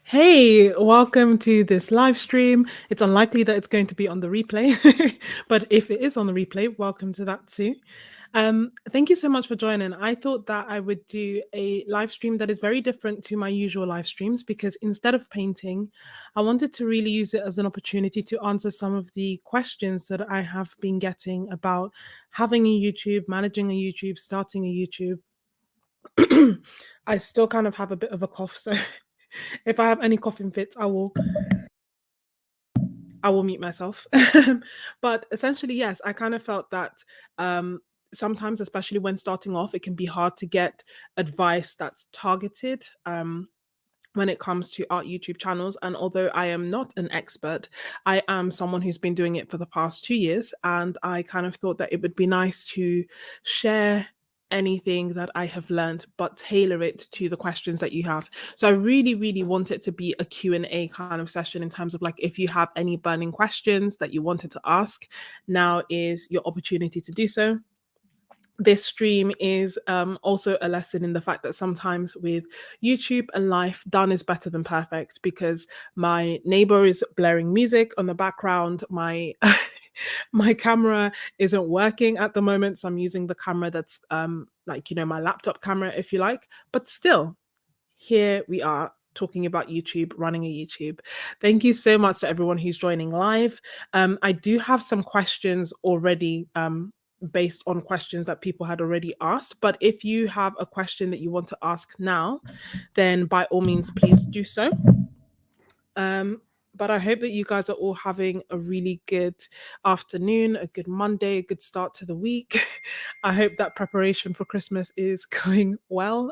Hey, welcome to this live stream. It's unlikely that it's going to be on the replay, but if it is on the replay, welcome to that too. Thank you so much for joining. I thought that I would do a live stream that is very different to my usual live streams because instead of painting, I wanted to really use it as an opportunity to answer some of the questions that I have been getting about having a YouTube, managing a YouTube, starting a YouTube. I still kind of have a bit of a cough, so if I have any coughing fits, I will mute myself. But essentially, yes, I kind of felt that sometimes, especially when starting off, it can be hard to get advice that's targeted. When it comes to art YouTube channels. And although I am not an expert, I am someone who's been doing it for the past 2 years. And I kind of thought that it would be nice to share anything that I have learned, but tailor it to the questions that you have. So I really, really want it to be a Q&A kind of session in terms of like, if you have any burning questions that you wanted to ask, now is your opportunity to do so. This stream is also a lesson in the fact that sometimes with YouTube and life, done is better than perfect because my neighbor is blaring music on the background. My my camera isn't working at the moment, so I'm using the camera that's my laptop camera, if you like. But still, here we are talking about YouTube, running a YouTube. Thank you so much to everyone who's joining live. I do have some questions already based on questions that people had already asked. But if you have a question that you want to ask now, then by all means, please do so. But I hope that you guys are all having a really good afternoon, a good Monday, a good start to the week. I hope that preparation for Christmas is going well.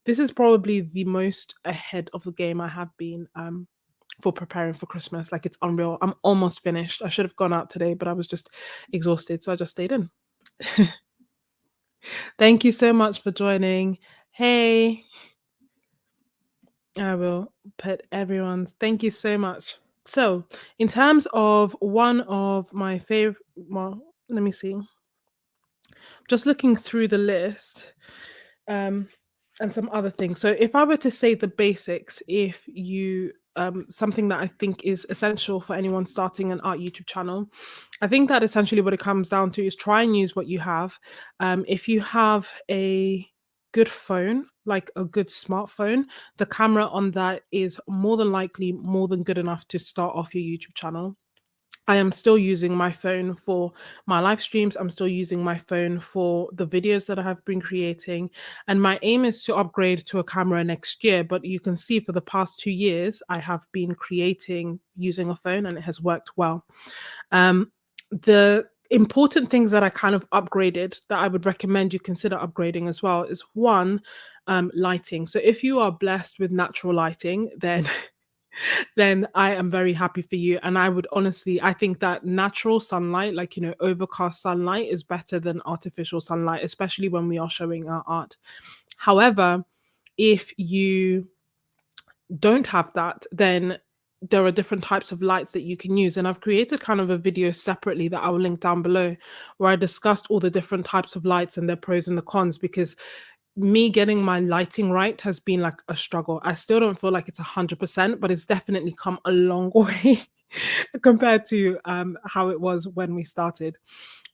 This is probably the most ahead of the game I have been for preparing for Christmas. Like, it's unreal. I'm almost finished. I should have gone out today, but I was just exhausted, so I just stayed in. Thank you so much for joining. Hey, I will put everyone's. Thank you so much. So, in terms of one of my favorite, well, let me see. Just looking through the list. And some other things. So if I were to say the basics, if you something that I think is essential for anyone starting an art YouTube channel, I think that essentially what it comes down to is try and use what you have. If you have a good phone, like a good smartphone, the camera on that is more than likely more than good enough to start off your YouTube channel. I am still using my phone for my live streams. I'm still using my phone for the videos that I have been creating. And my aim is to upgrade to a camera next year. But you can see for the past 2 years, I have been creating using a phone and it has worked well. The important things that I kind of upgraded that I would recommend you consider upgrading as well is one, lighting. So if you are blessed with natural lighting, then then I am very happy for you. And I would honestly, I think that natural sunlight, like, overcast sunlight is better than artificial sunlight, especially when we are showing our art. However, if you don't have that, then there are different types of lights that you can use. And I've created kind of a video separately that I will link down below where I discussed all the different types of lights and their pros and the cons because me getting my lighting right has been like a struggle. I still don't feel like it's 100%, but it's definitely come a long way compared to how it was when we started.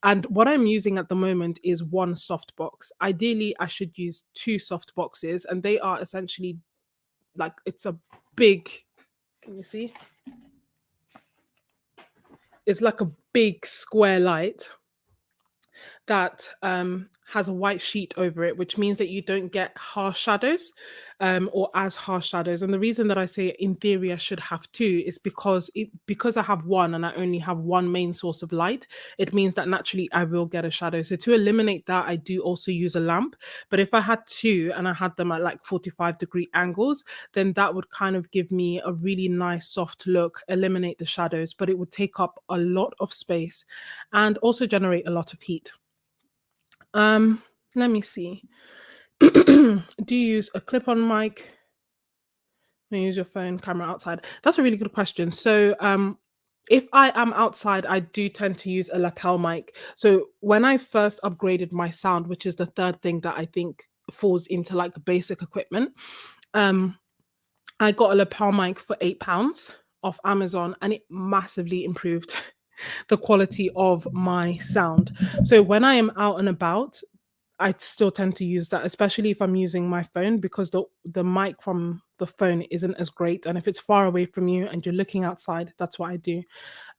And what I'm using at the moment is one softbox. Ideally, I should use two softboxes, and they are essentially like it's a big. Can you see? It's like a big square light that has a white sheet over it, which means that you don't get harsh shadows or as harsh shadows. And the reason that I say in theory I should have two is because I have one and I only have one main source of light, it means that naturally I will get a shadow. So to eliminate that, I do also use a lamp. But if I had two and I had them at like 45-degree angles, then that would kind of give me a really nice soft look, eliminate the shadows, but it would take up a lot of space and also generate a lot of heat. Let me see. Do you use a clip-on mic? You use your phone camera outside? That's a really good question. So, if I am outside, I do tend to use a lapel mic. So when I first upgraded my sound, which is the third thing that I think falls into like basic equipment, I got a lapel mic for £8 off Amazon, and it massively improved the quality of my sound. So when I am out and about, I still tend to use that, especially if I'm using my phone, because the mic from the phone isn't as great. And if it's far away from you and you're looking outside, that's what I do.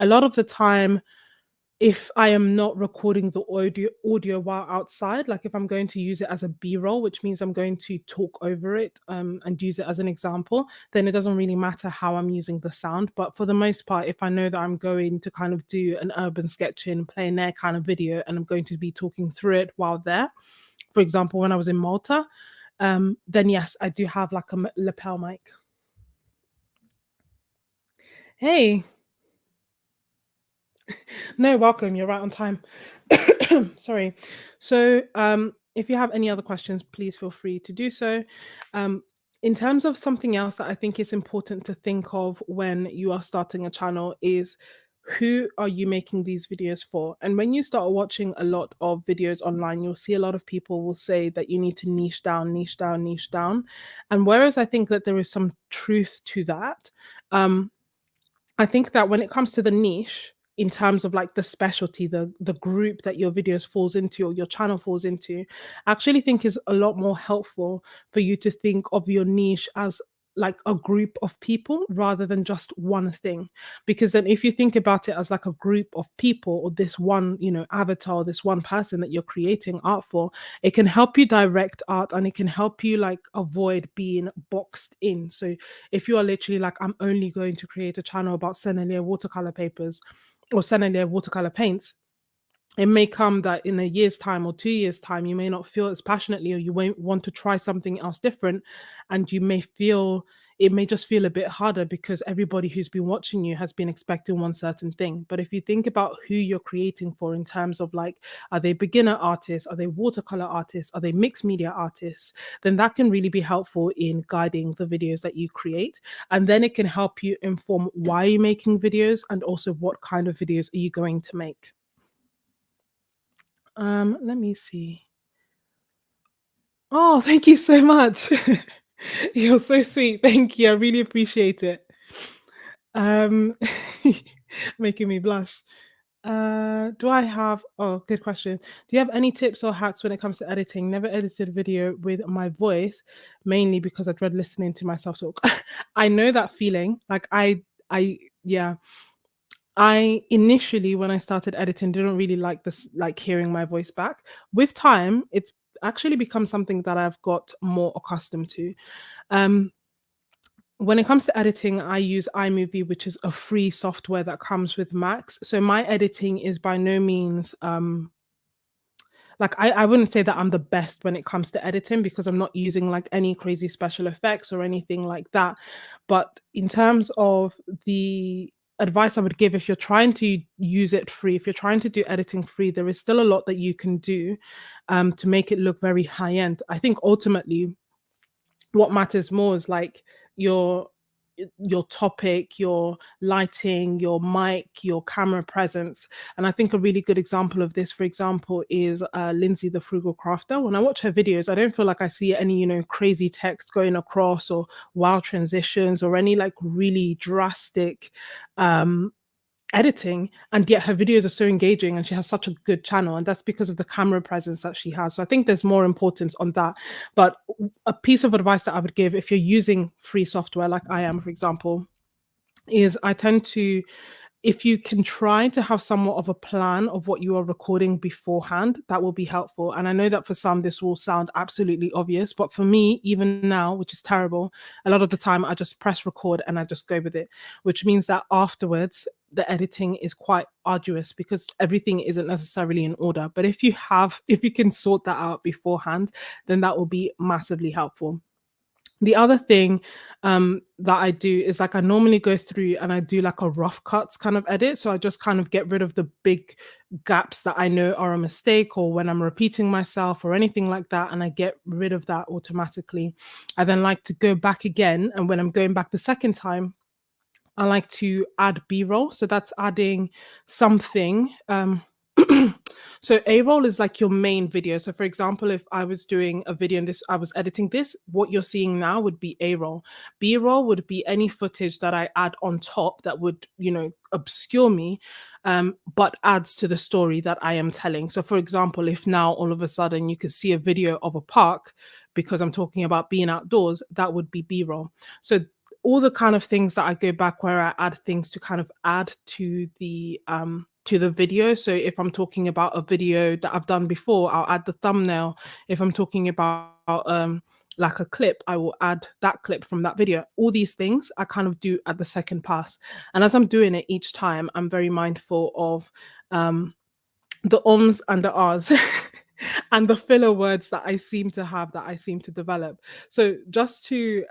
A lot of the time, if I am not recording the audio while outside, like if I'm going to use it as a B-roll, which means I'm going to talk over it and use it as an example, then it doesn't really matter how I'm using the sound. But for the most part, if I know that I'm going to kind of do an urban sketching, plein air kind of video, and I'm going to be talking through it while there, for example, when I was in Malta, then yes, I do have like a lapel mic. Hey, no, welcome. You're right on time. Sorry. So, if you have any other questions, please feel free to do so. Um, in terms of something else that I think is important to think of when you are starting a channel is, who are you making these videos for? And when you start watching a lot of videos online, you'll see a lot of people will say that you need to niche down, niche down, niche down. And whereas I think that there is some truth to that, um, I think that when it comes to the niche, in terms of like the specialty, the group that your videos falls into or your channel falls into, I actually think is a lot more helpful for you to think of your niche as like a group of people rather than just one thing. Because then if you think about it as like a group of people, or this one, avatar, this one person that you're creating art for, it can help you direct art, and it can help you like avoid being boxed in. So if you are literally like, I'm only going to create a channel about Sennelier watercolor papers or Sennelier watercolor paints, it may come that in a year's time or 2 years' time, you may not feel as passionately, or you won't want to try something else different. And you may feel, it may just feel a bit harder because everybody who's been watching you has been expecting one certain thing. But if you think about who you're creating for, in terms of like, are they beginner artists? Are they watercolor artists? Are they mixed media artists? Then that can really be helpful in guiding the videos that you create. And then it can help you inform why you're making videos, and also what kind of videos are you going to make. Let me see. Oh, thank you so much. You're so sweet. Thank you. I really appreciate it. Um, making me blush. Do I have, oh, good question. Do you have any tips or hacks when it comes to editing? Never edited video with my voice, mainly because I dread listening to myself talk. I know that feeling. Like yeah. I initially, when I started editing, didn't really like this, like hearing my voice back. With time, it's actually become something that I've got more accustomed to. Um, when it comes to editing, I use iMovie, which is a free software that comes with Macs. So my editing is by no means like, I wouldn't say that I'm the best when it comes to editing, because I'm not using like any crazy special effects or anything like that. But in terms of the advice I would give, if you're trying to use it free, if you're trying to do editing free, there is still a lot that you can do to make it look very high end. I think ultimately what matters more is like your your topic, your lighting, your mic, your camera presence. And I think a really good example of this, for example, is Lindsay the Frugal Crafter. When I watch her videos, I don't feel like I see any, crazy text going across, or wild transitions, or any like really drastic um editing, and yet her videos are so engaging, and she has such a good channel, and that's because of the camera presence that she has. So I think there's more importance on that. But a piece of advice that I would give, if you're using free software like I am, for example, is I tend to, if you can try to have somewhat of a plan of what you are recording beforehand, that will be helpful. And I know that for some, this will sound absolutely obvious, but for me, even now, which is terrible, a lot of the time I just press record and I just go with it, which means that afterwards, the editing is quite arduous because everything isn't necessarily in order. But if you can sort that out beforehand, then that will be massively helpful. The other thing that I do is like, I normally go through and I do like a rough cuts kind of edit. So I just kind of get rid of the big gaps that I know are a mistake, or when I'm repeating myself or anything like that, and I get rid of that automatically. I then like to go back again, and when I'm going back the second time, I like to add B-roll. So that's adding something. So A-roll is like your main video. So for example, if I was doing a video and this I was editing this, what you're seeing now would be A-roll. B-roll would be any footage that I add on top that would, obscure me, but adds to the story that I am telling. So for example, if now all of a sudden you could see a video of a park because I'm talking about being outdoors, that would be B-roll. So all the kind of things that I go back where I add things to kind of add to the video. So if I'm talking about a video that I've done before, I'll add the thumbnail. If I'm talking about like a clip, I will add that clip from that video. All these things I kind of do at the second pass. And as I'm doing it each time, I'm very mindful of the ums and the ahs and the filler words that I seem to have, that I seem to develop. So just to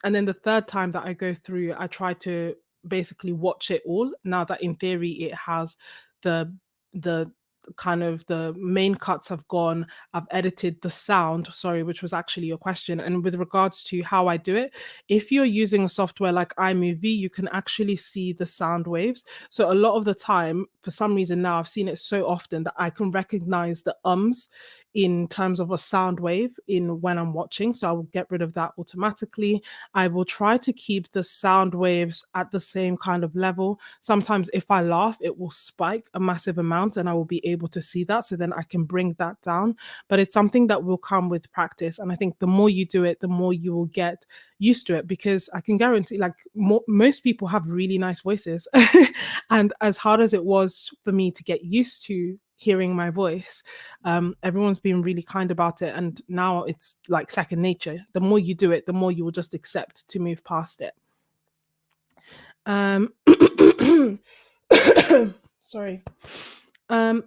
and then the third time that I go through, I try to basically watch it all. Now that in theory it has the the kind of the main cuts have gone, I've edited the sound, sorry, which was actually your question. And with regards to how I do it, if you're using a software like iMovie, you can actually see the sound waves. So a lot of the time, for some reason now, I've seen it so often that I can recognize the ums in terms of a sound wave in when I'm watching. So I will get rid of that automatically. I will try to keep the sound waves at the same kind of level. Sometimes if I laugh, it will spike a massive amount and I will be able to see that. So then I can bring that down. But it's something that will come with practice. And I think the more you do it, the more you will get used to it, because I can guarantee like most people have really nice voices. And as hard as it was for me to get used to hearing my voice, everyone's been really kind about it, and now it's like second nature. The more you do it, the more you will just accept to move past it. um Sorry. um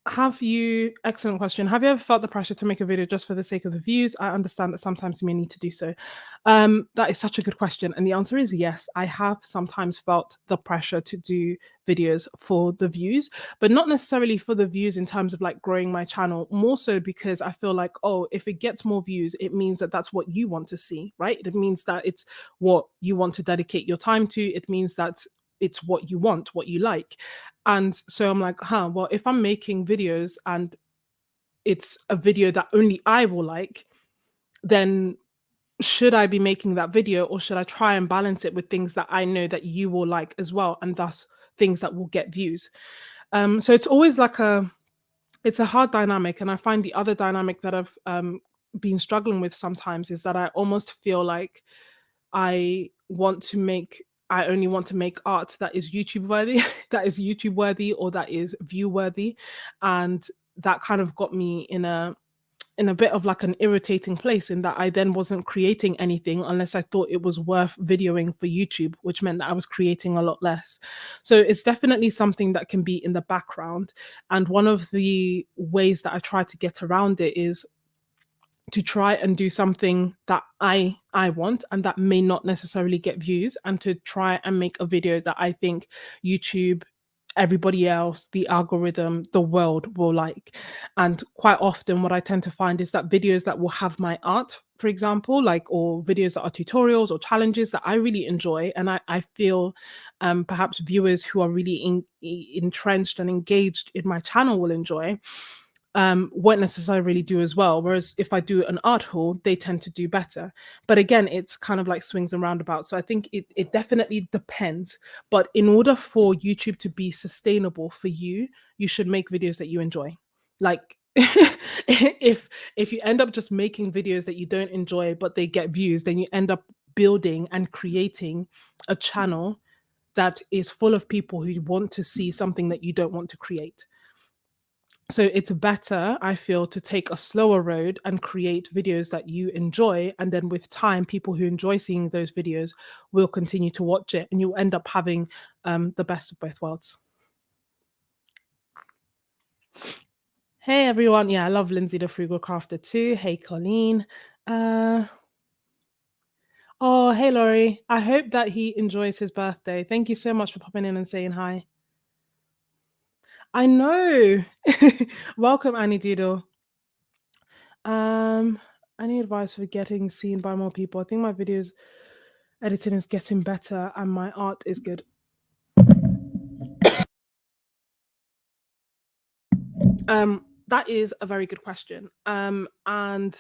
Excellent question. Have you ever felt the pressure to make a video just for the sake of the views? I understand that sometimes you may need to do so. That is such a good question. And the answer is yes. I have sometimes felt the pressure to do videos for the views, but not necessarily for the views in terms of like growing my channel, more so because I feel like, oh, if it gets more views, it means that that's what you want to see, right? It means that it's what you want to dedicate your time to. It means that it's what you want, what you like. And so I'm like, well, if I'm making videos and it's a video that only I will like, then should I be making that video, or should I try and balance it with things that I know that you will like as well, and thus things that will get views? So it's always like it's a hard dynamic. And I find the other dynamic that I've been struggling with sometimes is that I almost feel like I only want to make art that is YouTube worthy, that is YouTube worthy, or that is view worthy. And that kind of got me in a bit of like an irritating place, in that I then wasn't creating anything unless I thought it was worth videoing for YouTube, which meant that I was creating a lot less. So it's definitely something that can be in the background. And one of the ways that I try to get around it is to try and do something that I want and that may not necessarily get views, and to try and make a video that I think YouTube, everybody else, the algorithm, the world will like. And quite often what I tend to find is that videos that will have my art, for example, like, or videos that are tutorials or challenges that I really enjoy, and I feel perhaps viewers who are really entrenched and engaged in my channel will enjoy, won't necessarily do as well. Whereas if I do an art haul, they tend to do better. But again, it's kind of like swings and roundabouts. So I think it definitely depends. But in order for YouTube to be sustainable for you, you should make videos that you enjoy. Like if you end up just making videos that you don't enjoy but they get views, then you end up building and creating a channel that is full of people who want to see something that you don't want to create. So it's better, I feel, to take a slower road and create videos that you enjoy. And then with time, people who enjoy seeing those videos will continue to watch it, and you'll end up having the best of both worlds. Hey everyone. Yeah, I love Lindsay the Frugal Crafter too. Hey Colleen. Uh oh, hey Laurie. I hope that he enjoys his birthday. Thank you so much for popping in and saying hi. I know. Welcome, Annie Doodle. Any advice for getting seen by more people? I think my videos editing is getting better and my art is good. That is a very good question. And I'm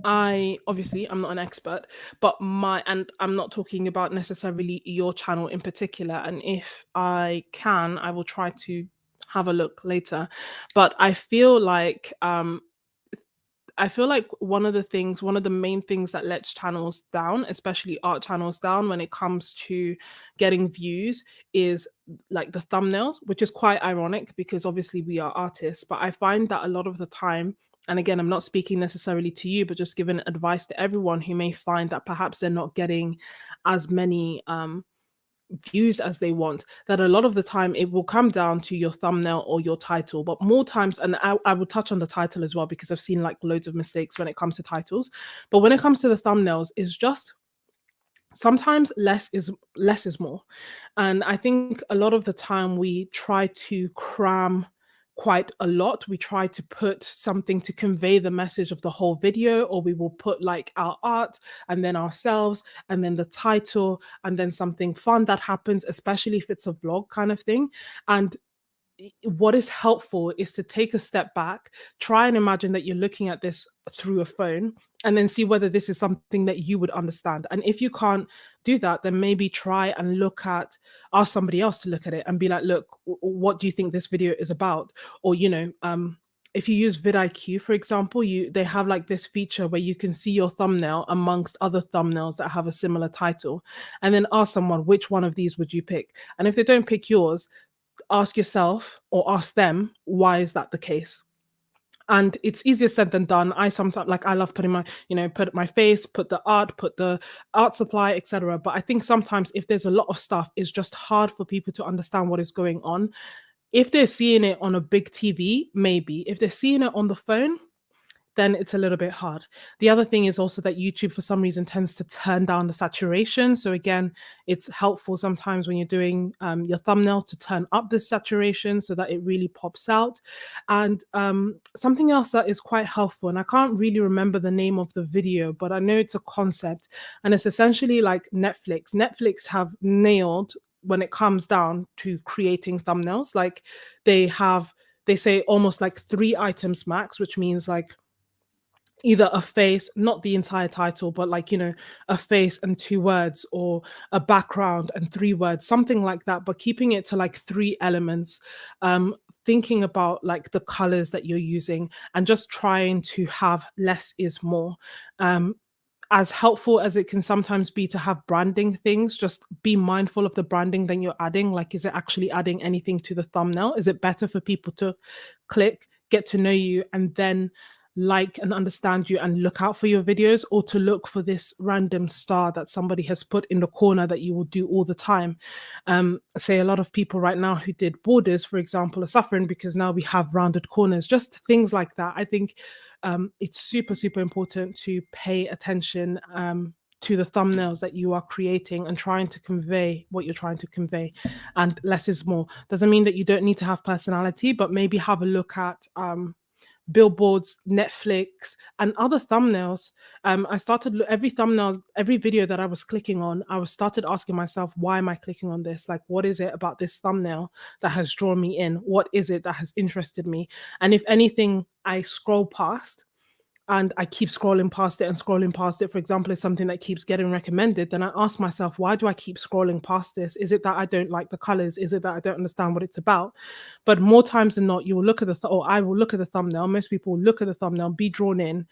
not an expert, but and I'm not talking about necessarily your channel in particular. And if I can, I will try to have a look later. But I feel like one of the main things that lets channels down, especially art channels down when it comes to getting views, is like the thumbnails, which is quite ironic because obviously we are artists. But I find that a lot of the time, and again, I'm not speaking necessarily to you, but just giving advice to everyone who may find that perhaps they're not getting as many views as they want, that a lot of the time it will come down to your thumbnail or your title. But more times, and I will touch on the title as well because I've seen like loads of mistakes when it comes to titles. But when it comes to the thumbnails, it's just sometimes less is more. And I think a lot of the time we try to cram quite a lot. We try to put something to convey the message of the whole video, or we will put like our art and then ourselves and then the title and then something fun that happens, especially if it's a vlog kind of thing. And what is helpful is to take a step back, try and imagine that you're looking at this through a phone, and then see whether this is something that you would understand. And if you can't do that, then maybe try and ask somebody else to look at it and be like, look, what do you think this video is about? Or, if you use vidIQ, for example, they have like this feature where you can see your thumbnail amongst other thumbnails that have a similar title, and then ask someone, which one of these would you pick? And if they don't pick yours, ask yourself or ask them, why is that the case? And it's easier said than done. I sometimes, like, I love putting put my face, put the art supply, etc. But I think sometimes if there's a lot of stuff, it's just hard for people to understand what is going on. If they're seeing it on a big TV, maybe. If they're seeing it on the phone, then it's a little bit hard. The other thing is also that YouTube, for some reason, tends to turn down the saturation. So again, it's helpful sometimes when you're doing your thumbnail to turn up the saturation so that it really pops out. And something else that is quite helpful, and I can't really remember the name of the video, but I know it's a concept, and it's essentially like Netflix. Netflix have nailed when it comes down to creating thumbnails. Like they say almost like 3 items max, which means like either a face, not the entire title, but like, a face and 2 words, or a background and 3 words, something like that, but keeping it to like 3 elements. Thinking about like the colors that you're using and just trying to have less is more. As helpful as it can sometimes be to have branding things, just be mindful of the branding that you're adding. Like, is it actually adding anything to the thumbnail? Is it better for people to click, get to know you, and then like and understand you and look out for your videos, or to look for this random star that somebody has put in the corner that you will do all the time? Say a lot of people right now who did borders, for example, are suffering because now we have rounded corners, just things like that. I think it's super, super important to pay attention to the thumbnails that you are creating and trying to convey what you're trying to convey. And less is more. Doesn't mean that you don't need to have personality, but maybe have a look at billboards, Netflix, and other thumbnails. I started every thumbnail, every video that I was clicking on, I was started asking myself, why am I clicking on this? Like, what is it about this thumbnail that has drawn me in? What is it that has interested me? And if anything, I scroll past and I keep scrolling past it and scrolling past it, for example, is something that keeps getting recommended, then I ask myself, why do I keep scrolling past this? Is it that I don't like the colors? Is it that I don't understand what it's about? But more times than not, you will look at or I will look at the thumbnail. Most people will look at the thumbnail, be drawn in.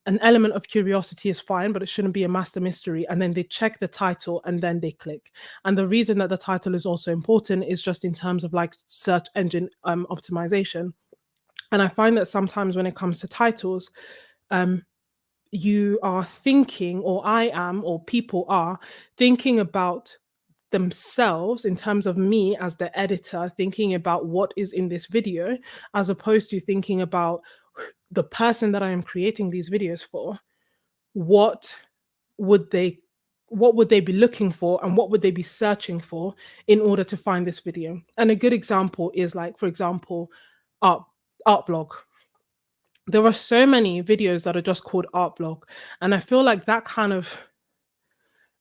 An element of curiosity is fine, but it shouldn't be a master mystery. And then they check the title and then they click. And the reason that the title is also important is just in terms of like search engine optimization. And I find that sometimes when it comes to titles, you are thinking, or I am, or people are thinking about themselves in terms of me as the editor, thinking about what is in this video, as opposed to thinking about the person that I am creating these videos for. What would they be looking for, and what would they be searching for in order to find this video? And a good example is like, for example, art vlog. There are so many videos that are just called art vlog, and I feel like that kind of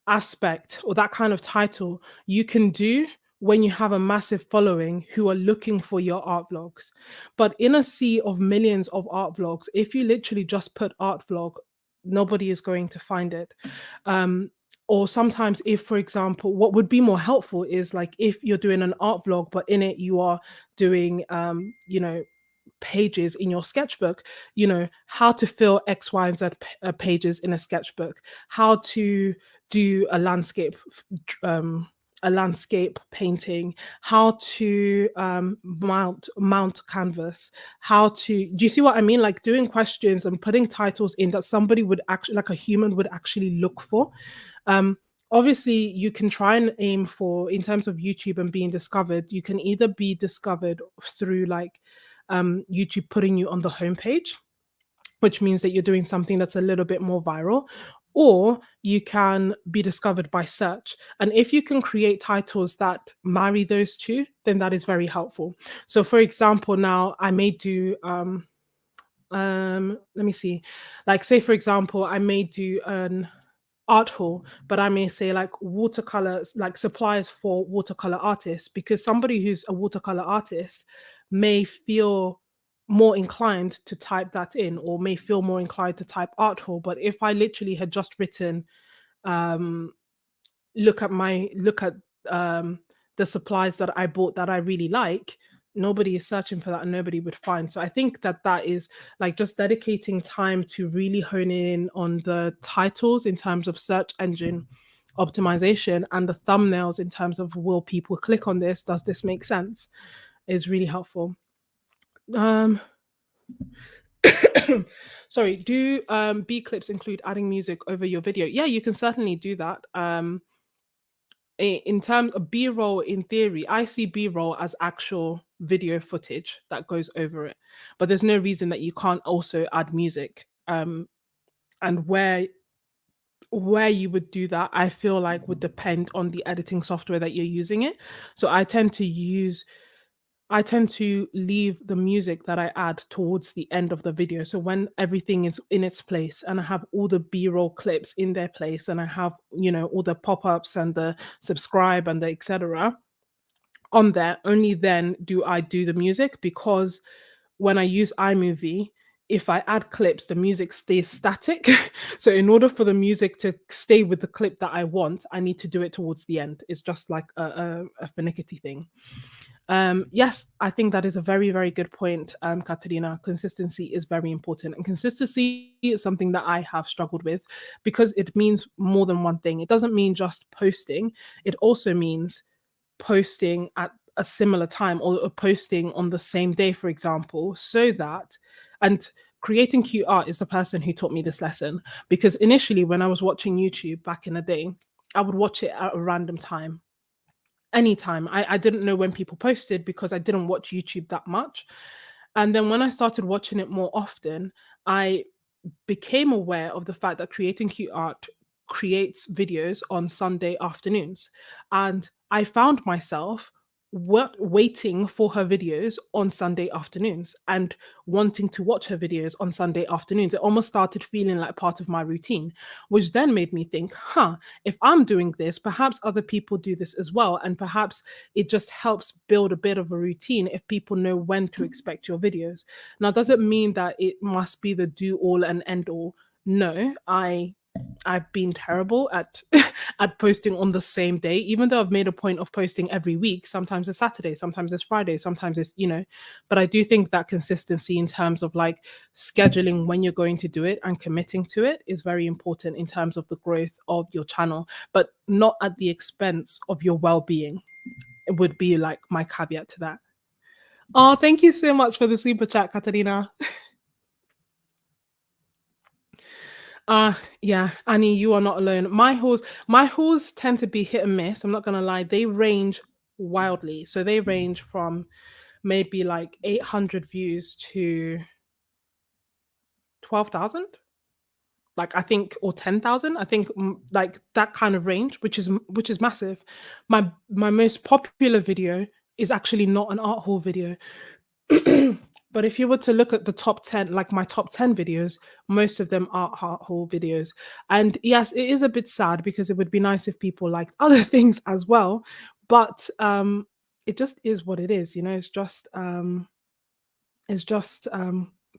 aspect or that kind of title you can do when you have a massive following who are looking for your art vlogs. But in a sea of millions of art vlogs, if you literally just put art vlog, nobody is going to find it. Or sometimes, if, for example, what would be more helpful is like if you're doing an art vlog, but in it you are doing, pages in your sketchbook, how to fill X, Y, and Z pages in a sketchbook, how to do a landscape painting, how to mount canvas, how to, do you see what I mean? Like doing questions and putting titles in that somebody would actually, like a human would actually look for. Um, Obviously, you can try and aim for, in terms of YouTube and being discovered, you can either be discovered through like YouTube putting you on the homepage, which means that you're doing something that's a little bit more viral, or you can be discovered by search. And if you can create titles that marry those two, then that is very helpful. So, for example, now I may do let me see, like say for example, I may do an art haul, but I may say like watercolors, like supplies for watercolor artists, because somebody who's a watercolor artist may feel more inclined to type that in, or may feel more inclined to type art haul. But if I literally had just written, um, look at um the supplies that I bought that I really like, nobody is searching for that and nobody would find. So I think that that is like just dedicating time to really hone in on the titles in terms of search engine optimization, and the thumbnails in terms of will people click on this, does this make sense, is really helpful. um Sorry, do B clips include adding music over your video? Yeah, you can certainly do that. In terms of B-roll, in theory, I see B-roll as actual video footage that goes over it. But there's no reason that you can't also add music. And where you would do that, I feel like would depend on the editing software that you're using it. So I tend to leave the music that I add towards the end of the video. So when everything is in its place and I have all the B-roll clips in their place, and I have, all the pop-ups and the subscribe and the etc. on there, only then do I do the music, because when I use iMovie, if I add clips, the music stays static. So in order for the music to stay with the clip that I want, I need to do it towards the end. It's just like a finicky thing. Yes, I think that is a very, very good point, Katerina. Consistency is very important, and consistency is something that I have struggled with, because it means more than one thing. It doesn't mean just posting; it also means posting at a similar time, or posting on the same day, for example, so that, and creating cute art is the person who taught me this lesson, because initially when I was watching YouTube back in the day, I would watch it at a random time, anytime. I didn't know when people posted because I didn't watch YouTube that much. And then when I started watching it more often, I became aware of the fact that creating cute art creates videos on Sunday afternoons. And I found myself waiting for her videos on Sunday afternoons and wanting to watch her videos on Sunday afternoons. It almost started feeling like part of my routine, which then made me think, if I'm doing this, perhaps other people do this as well. And perhaps it just helps build a bit of a routine if people know when to expect your videos. Now, does it mean that it must be the do all and end all? No, I've been terrible at at posting on the same day, even though I've made a point of posting every week. Sometimes it's Saturday, sometimes it's Friday, sometimes it's, but I do think that consistency in terms of like scheduling when you're going to do it and committing to it is very important in terms of the growth of your channel, but not at the expense of your well-being. It would be like my caveat to that. Oh, thank you so much for the super chat, Katarina. Yeah, Annie, you are not alone. My hauls tend to be hit and miss. I'm not gonna lie. They range wildly. So they range from maybe like 800 views to 12,000. Like I think, or 10,000. I think like that kind of range, which is massive. My most popular video is actually not an art haul video. But if you were to look at the top 10, like my top 10 videos, most of them are art haul videos. And yes, it is a bit sad because it would be nice if people liked other things as well. But it just is what it is, it's just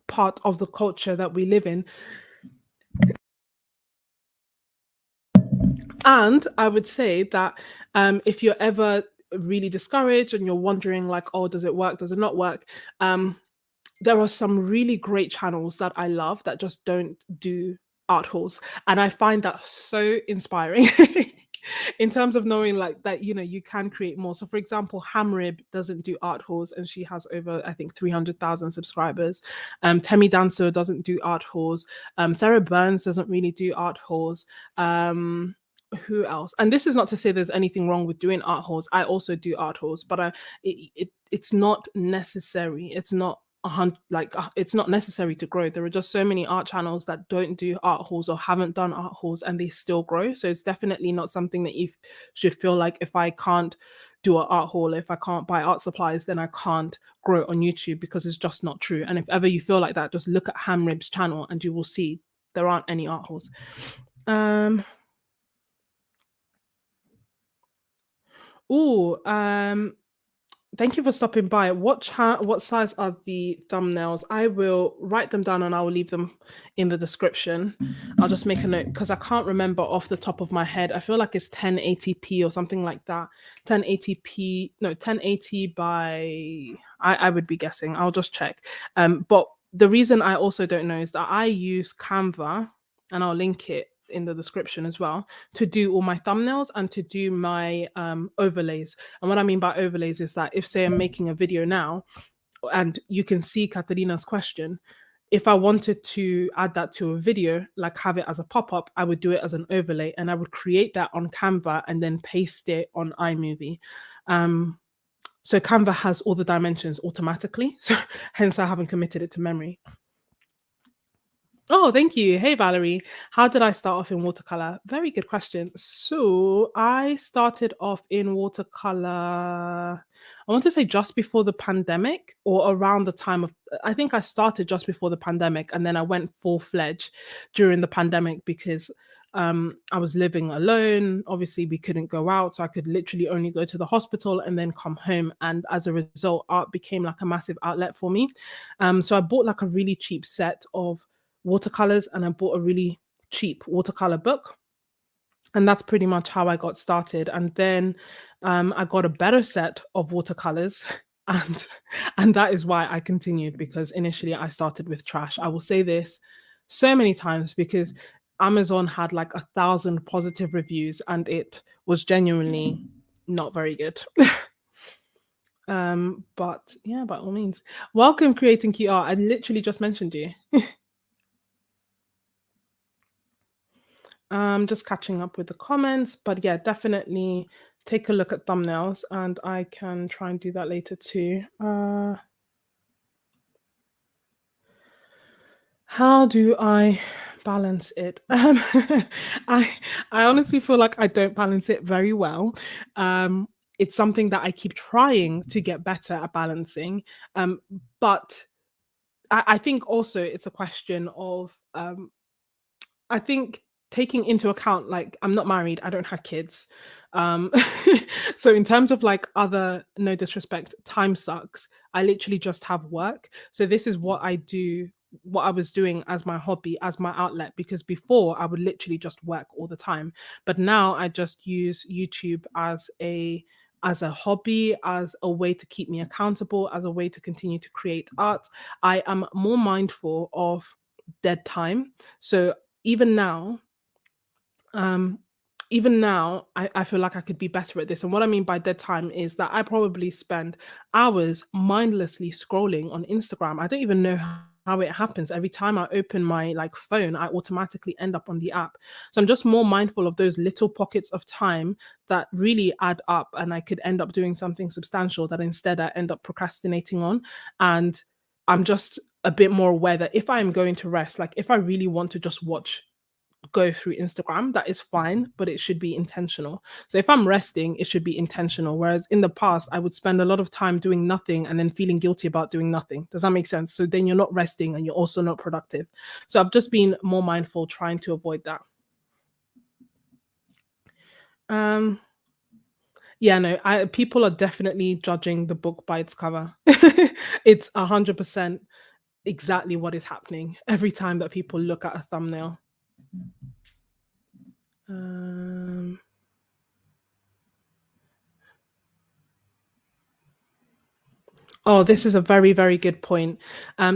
part of the culture that we live in. And I would say that if you're ever really discouraged and you're wondering, like, oh, does it work? Does it not work? There are some really great channels that I love that just don't do art hauls. And I find that so inspiring in terms of knowing like that, you can create more. So for example, Hamrib doesn't do art hauls and she has over, I think, 300,000 subscribers. Temi Danso doesn't do art hauls. Sarah Burns doesn't really do art hauls. Who else? And this is not to say there's anything wrong with doing art hauls. I also do art hauls, but it's not necessary. It's not it's not necessary to grow. There are just so many art channels that don't do art hauls or haven't done art hauls and they still grow. So it's definitely not something that you should feel like, if I can't do an art haul, if I can't buy art supplies, then I can't grow on YouTube, because it's just not true. And if ever you feel like that, just look at Hamrib's channel and you will see there aren't any art hauls. Thank you for stopping by. What size are the thumbnails? I will write them down and I will leave them in the description. I'll just make a note because I can't remember off the top of my head. I feel like it's 1080p or something like that. 1080p, no, 1080 by, I would be guessing. I'll just check. But the reason I also don't know is that I use Canva, and I'll link it in the description as well, to do all my thumbnails and to do my overlays. And what I mean by overlays is that if, say, I'm making a video now and you can see Catalina's question, if I wanted to add that to a video, like have it as a pop-up, I would do it as an overlay and I would create that on Canva and then paste it on iMovie. So Canva has all the dimensions automatically, so hence I haven't committed it to memory. Oh, thank you. Hey, Valerie. How did I start off in watercolor? Very good question. So I started off in watercolor, I want to say just before the pandemic, or around the time of, I think I started just before the pandemic and then I went full-fledged during the pandemic because I was living alone. Obviously, we couldn't go out, so I could literally only go to the hospital and then come home. And as a result, art became like a massive outlet for me. So I bought like a really cheap set of watercolors and I bought a really cheap watercolor book, and that's pretty much how I got started. And then I got a better set of watercolors and that is why I continued, because initially I started with trash. I will say this so many times because Amazon had like 1,000 positive reviews and it was genuinely not very good. But yeah, by all means, welcome Creating QR. I literally just mentioned you. Just catching up with the comments, but yeah, definitely take a look at thumbnails and I can try and do that later too. How do I balance it? I honestly feel like I don't balance it very well. It's something that I keep trying to get better at balancing. But I think also it's a question of I think taking into account, like, I'm not married, I don't have kids. Um, so in terms of like other, no disrespect, time sucks, I literally just have work. So this is what I do, what I was doing as my hobby, as my outlet, because before I would literally just work all the time. But now I just use YouTube as a hobby, as a way to keep me accountable, as a way to continue to create art. I am more mindful of dead time. So even now, um, I feel like I could be better at this. And what I mean by dead time is that I probably spend hours mindlessly scrolling on Instagram. I don't even know how it happens. Every time I open my like phone, I automatically end up on the app. So I'm just more mindful of those little pockets of time that really add up, and I could end up doing something substantial that instead I end up procrastinating on. And I'm just a bit more aware that if I'm going to rest, like if I really want to just go through Instagram, that is fine, but it should be intentional. So if I'm resting, it should be intentional. Whereas in the past, I would spend a lot of time doing nothing and then feeling guilty about doing nothing. Does that make sense? So then you're not resting and you're also not productive. So I've just been more mindful, trying to avoid that. Yeah, no, people are definitely judging the book by its cover. It's 100% exactly what is happening every time that people look at a thumbnail. Um, oh, this is a very, very good point.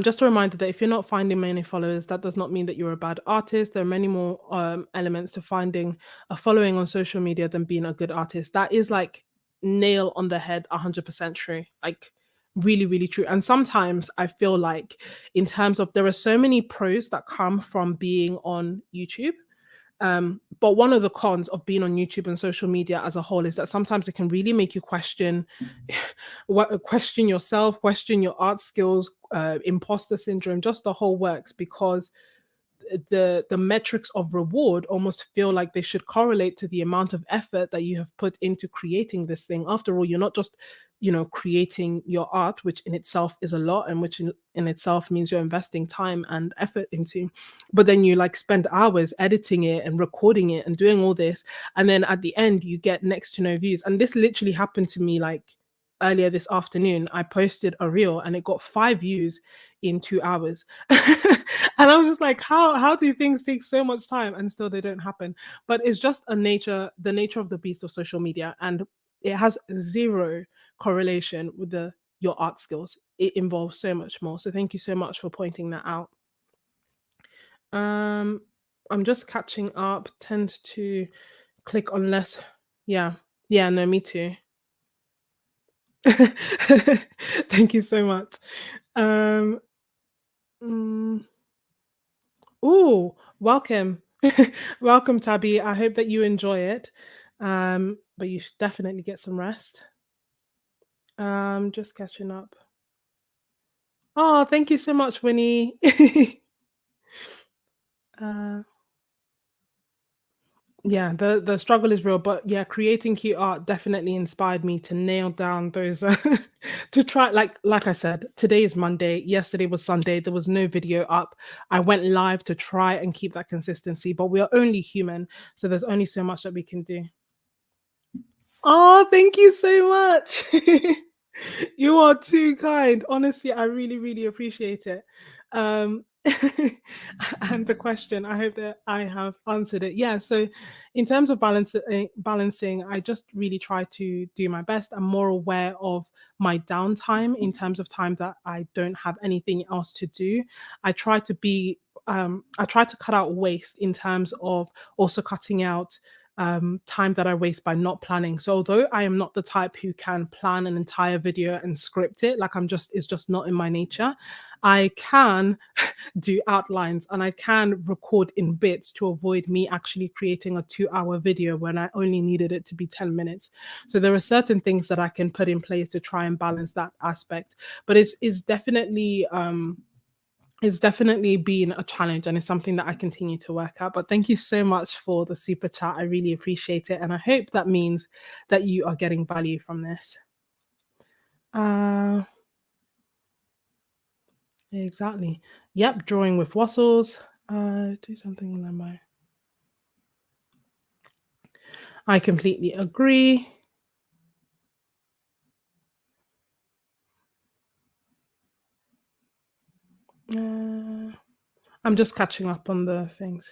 Just a reminder that if you're not finding many followers, that does not mean that you're a bad artist. There are many more elements to finding a following on social media than being a good artist. That is like nail on the head, 100% true. Like, really, really true. And sometimes I feel like, in terms of, there are so many pros that come from being on YouTube. But one of the cons of being on YouTube and social media as a whole is that sometimes it can really make you question what question yourself, question your art skills, imposter syndrome, just the whole works, because the metrics of reward almost feel like they should correlate to the amount of effort that you have put into creating this thing. After all, you're not just, creating your art, which in itself is a lot, and which in itself means you're investing time and effort into, but then you like spend hours editing it and recording it and doing all this, and then at the end you get next to no views. And this literally happened to me like earlier this afternoon. I posted a reel and it got 5 views in 2 hours. And I was just like, how do things take so much time and still they don't happen? But it's just the nature of the beast of social media, and it has zero correlation with the your art skills. It involves so much more. So thank you so much for pointing that out. Um, I'm just catching up. Tend to click on less. Yeah, yeah, no, me too. Thank you so much. Um, mm, oh, welcome. Welcome, Tabby. I hope that you enjoy it. But you should definitely get some rest. Just catching up. Oh, thank you so much, Winnie. uh, yeah, the struggle is real, but yeah, creating cute art definitely inspired me to nail down those to try, like I said, today is Monday, yesterday was Sunday, there was no video up. I went live to try and keep that consistency, but we are only human, so there's only so much that we can do. Oh, thank you so much. You are too kind. Honestly, I really, really appreciate it. Um, and the question, I hope that I have answered it. Yeah. So, in terms of balancing, I just really try to do my best. I'm more aware of my downtime in terms of time that I don't have anything else to do. I try to be, I try to cut out waste in terms of also cutting out time that I waste by not planning. So although I am not the type who can plan an entire video and script it, like it's just not in my nature. I can do outlines and I can record in bits to avoid me actually creating a 2 hour video when I only needed it to be 10 minutes. So there are certain things that I can put in place to try and balance that aspect. But it's definitely been a challenge and it's something that I continue to work at. But thank you so much for the super chat. I really appreciate it. And I hope that means that you are getting value from this. Uh, exactly. Yep, drawing with wassels. Do something in limbo. I completely agree. I'm just catching up on the things.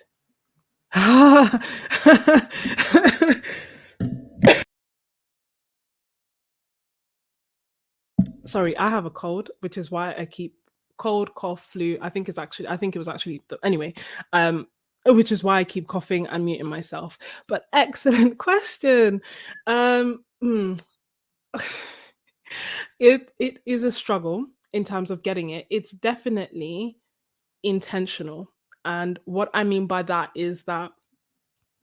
Sorry, I have a cold, which is why I keep cold, cough, flu. I think it was actually anyway. Which is why I keep coughing and muting myself. But excellent question. Hmm. It is a struggle in terms of getting it. It's definitely intentional. And what I mean by that is that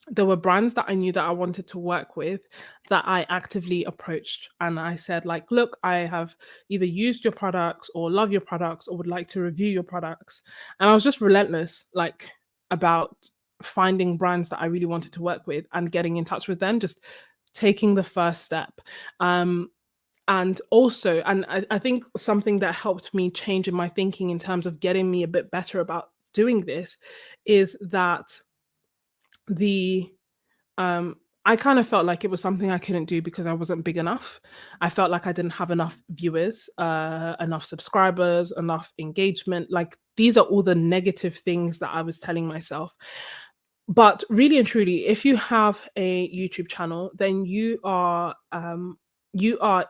there were brands that I knew that I wanted to work with that I actively approached. And I said, like, look, I have either used your products or love your products or would like to review your products. And I was just relentless, like, about finding brands that I really wanted to work with and getting in touch with them, just taking the first step. And also, and I think something that helped me change in my thinking in terms of getting me a bit better about doing this is that the I kind of felt like it was something I couldn't do because I wasn't big enough. I felt like I didn't have enough viewers, enough subscribers, enough engagement. Like these are all the negative things that I was telling myself. But really and truly, if you have a YouTube channel, then you are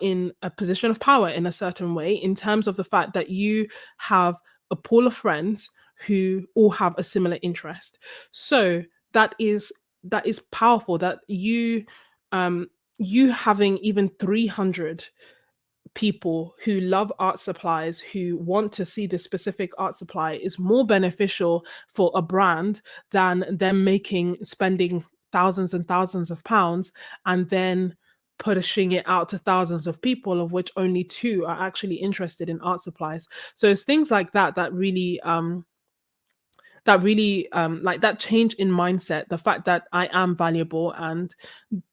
in a position of power in a certain way in terms of the fact that you have a pool of friends who all have a similar interest. So that is that is powerful that um you having even 300 people who love art supplies, who want to see this specific art supply is more beneficial for a brand than them spending thousands and thousands of pounds and then pushing it out to thousands of people, of which only two are actually interested in art supplies. So it's things like that that really like that change in mindset, the fact that I am valuable and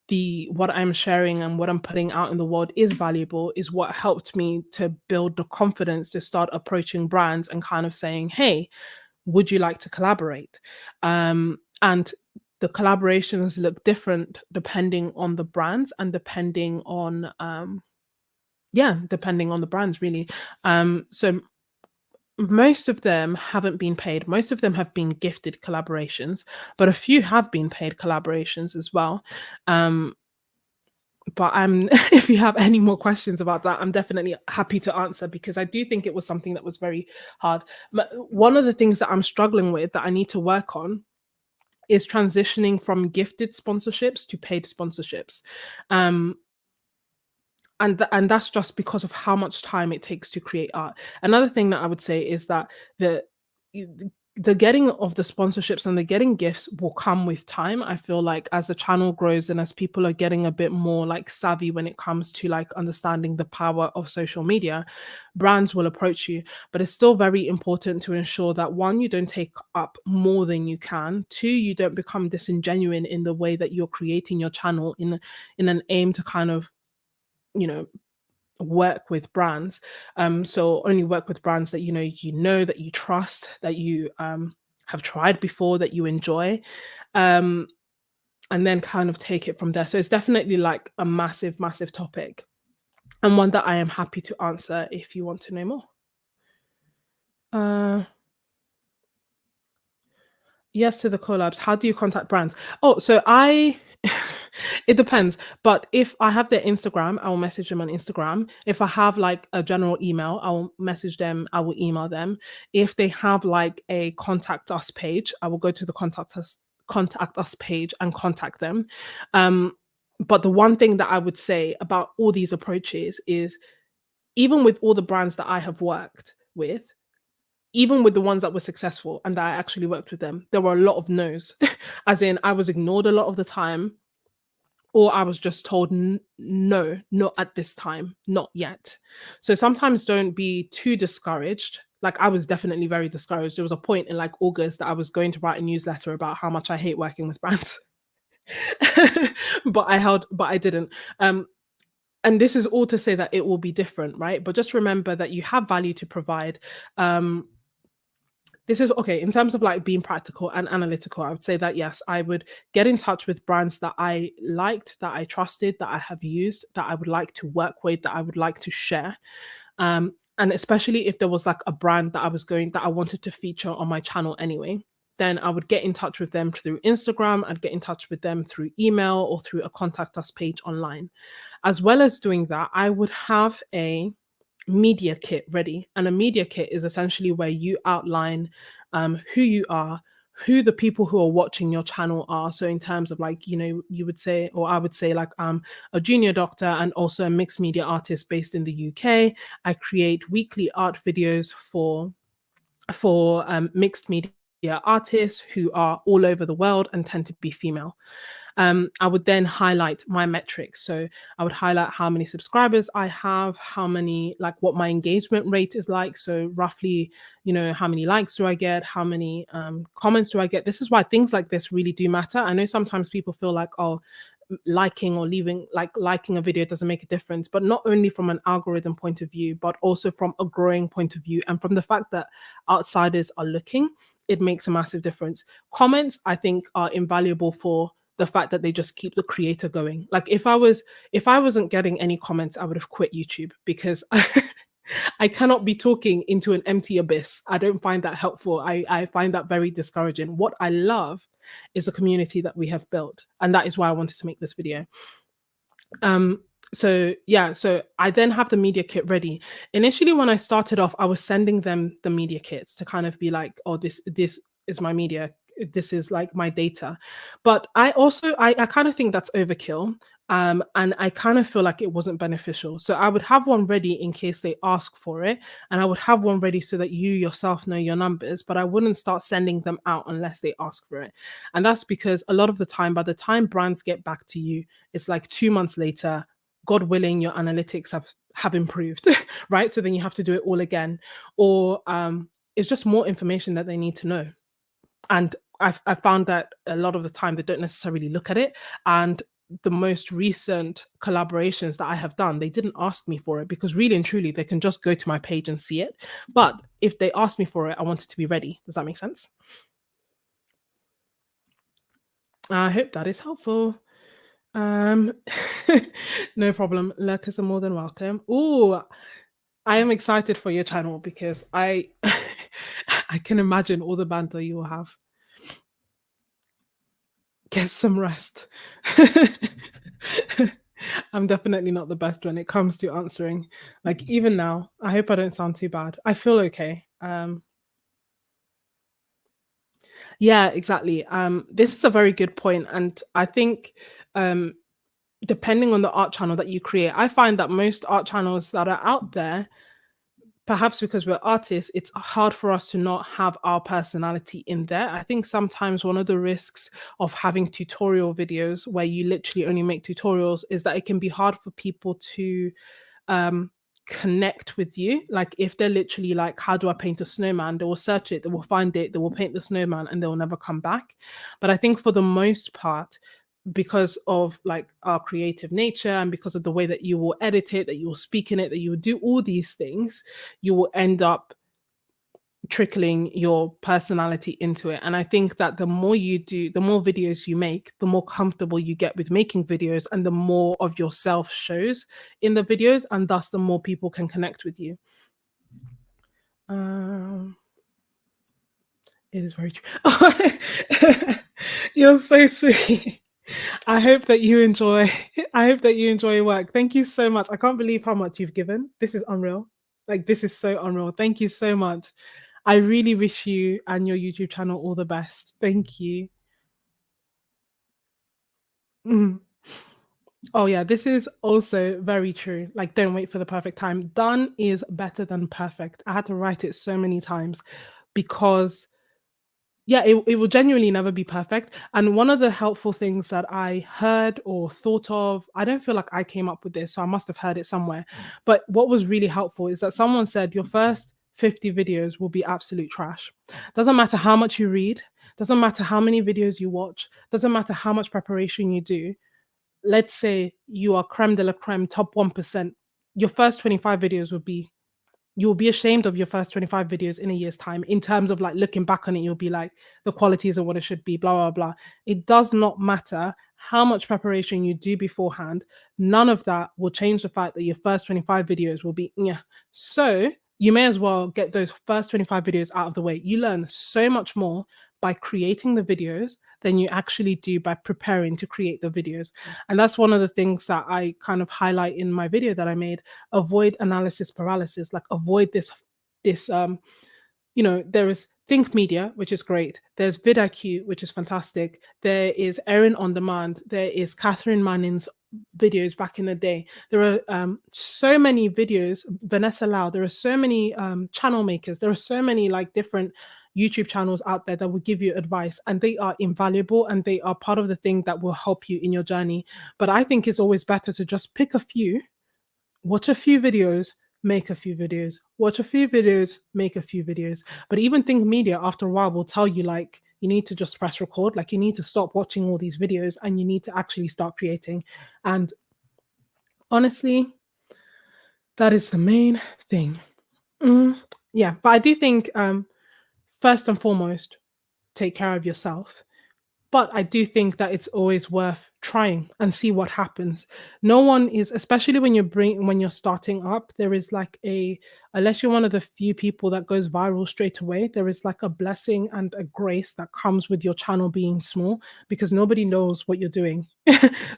the what I'm sharing and what I'm putting out in the world is valuable is what helped me to build the confidence to start approaching brands and kind of saying, hey, would you like to collaborate? And the collaborations look different depending on the brands and depending on depending on the brands really. So most of them haven't been paid. Most of them have been gifted collaborations, but a few have been paid collaborations as well. Um, but I'm if you have any more questions about that, I'm definitely happy to answer because I do think it was something that was very hard. One of the things that I'm struggling with that I need to work on is transitioning from gifted sponsorships to paid sponsorships. Um, and that's just because of how much time it takes to create art. Another thing that I would say is that the y- the getting of the sponsorships and the getting gifts will come with time. I feel like as the channel grows and as people are getting a bit more like savvy when it comes to like understanding the power of social media, brands will approach you. But it's still very important to ensure that one, you don't take up more than you can. Two, you don't become disingenuine in the way that you're creating your channel in an aim to kind of, you know, work with brands. So only work with brands that that you trust, that you have tried before, that you enjoy, um, and then kind of take it from there. So it's definitely like a massive, massive topic, and one that I am happy to answer if you want to know more. Uh, Yes to the collabs. How do you contact brands? Oh, so I it depends. But if I have their Instagram, I will message them on Instagram. If I have like a general email, I will message them, I will email them. If they have like a contact us page, I will go to the contact us page and contact them. Um, but the one thing that I would say about all these approaches is even with all the brands that I have worked with, even with the ones that were successful and that I actually worked with them, there were a lot of no's. As in, I was ignored a lot of the time, or I was just told, No, not at this time, not yet." So sometimes don't be too discouraged. Like I was definitely very discouraged. There was a point in like August that I was going to write a newsletter about how much I hate working with brands. But I didn't. Um, and this is all to say that it will be different, right? But just remember that you have value to provide. Um, this is okay in terms of like being practical and analytical. I would say that yes, I would get in touch with brands that I liked, that I trusted, that I have used, that I would like to work with, that I would like to share. And especially if there was like a brand that I wanted to feature on my channel anyway, then I would get in touch with them through Instagram. I'd get in touch with them through email or through a contact us page online. As well as doing that, I would have a media kit ready. And a media kit is essentially where you outline who you are, who the people who are watching your channel are. So in terms of like, you would say, or I would say like a junior doctor and also a mixed media artist based in the UK. I create weekly art videos for mixed media artists who are all over the world and tend to be female. I would then highlight my metrics. So I would highlight how many subscribers I have, how many, like what my engagement rate is like. So roughly, how many likes do I get? How many comments do I get? This is why things like this really do matter. I know sometimes people feel like, oh, liking or leaving, like liking a video doesn't make a difference, but not only from an algorithm point of view, but also from a growing point of view. And from the fact that outsiders are looking, it makes a massive difference. Comments, I think, are invaluable for the fact that they just keep the creator going. Like if I wasn't getting any comments, I would have quit YouTube because I cannot be talking into an empty abyss. I don't find that helpful. I find that very discouraging. What I love is the community that we have built. And that is why I wanted to make this video. Um, so yeah, so I then have the media kit ready. Initially, when I started off, I was sending them the media kits to kind of be like, oh, this is my media, this is like my data. But I kind of think that's overkill. And I kind of feel like it wasn't beneficial. So I would have one ready in case they ask for it, and I would have one ready so that you yourself know your numbers, but I wouldn't start sending them out unless they ask for it. And that's because a lot of the time, by the time brands get back to you, it's like 2 months later. God willing, your analytics have improved, right? So then you have to do it all again, or it's just more information that they need to know. And I found that a lot of the time they don't necessarily look at it. And the most recent collaborations that I have done, they didn't ask me for it because really and truly they can just go to my page and see it. But if they asked me for it, I wanted to be ready. Does that make sense? I hope that is helpful. Um, no problem. Lurkers are more than welcome. Oh, I am excited for your channel because I I can imagine all the banter you will have. Get some rest. I'm definitely not the best when it comes to answering. Like even now, I hope I don't sound too bad. I feel okay. Yeah, exactly. This is a very good point, and I think um depending on the art channel that you create, I find that most art channels that are out there, perhaps because we're artists, it's hard for us to not have our personality in there. I think sometimes one of the risks of having tutorial videos where you literally only make tutorials is that it can be hard for people to um connect with you. Like if they're literally like, how do I paint a snowman, they will search it, they will find it, they will paint the snowman, and they will never come back. But I think for the most part, because of like our creative nature and because of the way that you will edit it, that you will speak in it, that you will do all these things, you will end up trickling your personality into it. And I think that the more you do, the more videos you make, the more comfortable you get with making videos, and the more of yourself shows in the videos, and thus the more people can connect with you. Um, it is very true. You're so sweet. I hope that you enjoy. I hope that you enjoy your work. Thank you so much. I can't believe how much you've given. This is unreal. Like this is so unreal. Thank you so much. I really wish you and your YouTube channel all the best. Thank you. Mhm. Oh yeah, this is also very true. Like don't wait for the perfect time. Done is better than perfect. I had to write it so many times because yeah, it will genuinely never be perfect. And one of the helpful things that I heard or thought of, I don't feel like I came up with this, so I must have heard it somewhere. But what was really helpful is that someone said your first 50 videos will be absolute trash. Doesn't matter how much you read, doesn't matter how many videos you watch, doesn't matter how much preparation you do. Let's say you are creme de la creme, top 1%. Your first 25 videos would be, you'll be ashamed of your first 25 videos in a year's time. In terms of like looking back on it, you'll be like, the quality isn't what it should be, blah, blah, blah. It does not matter how much preparation you do beforehand. None of that will change the fact that your first 25 videos will be, yeah. So you may as well get those first 25 videos out of the way. You learn so much more by creating the videos than you actually do by preparing to create the videos. And that's one of the things that I kind of highlight in my video that I made. Avoid analysis paralysis, like avoid this there is Think Media, which is great. There's vidIQ, which is fantastic. There is Erin on Demand. There is Catherine Manning's videos back in the day. There are so many videos, Vanessa Lau. There are so many channel makers. There are so many like different YouTube channels out there that will give you advice, and they are invaluable and they are part of the thing that will help you in your journey. But I think it's always better to just pick a few, watch a few videos, make a few videos, watch a few videos, make a few videos. But even Think Media, after a while, will tell you like you need to just press record, like you need to stop watching all these videos and you need to actually start creating. And honestly, that is the main thing. Yeah, but I do think first and foremost, take care of yourself. But I do think that it's always worth trying and see what happens. No one is, especially when you're starting up, there is like a unless you're one of the few people that goes viral straight away, there is like a blessing and a grace that comes with your channel being small because nobody knows what you're doing.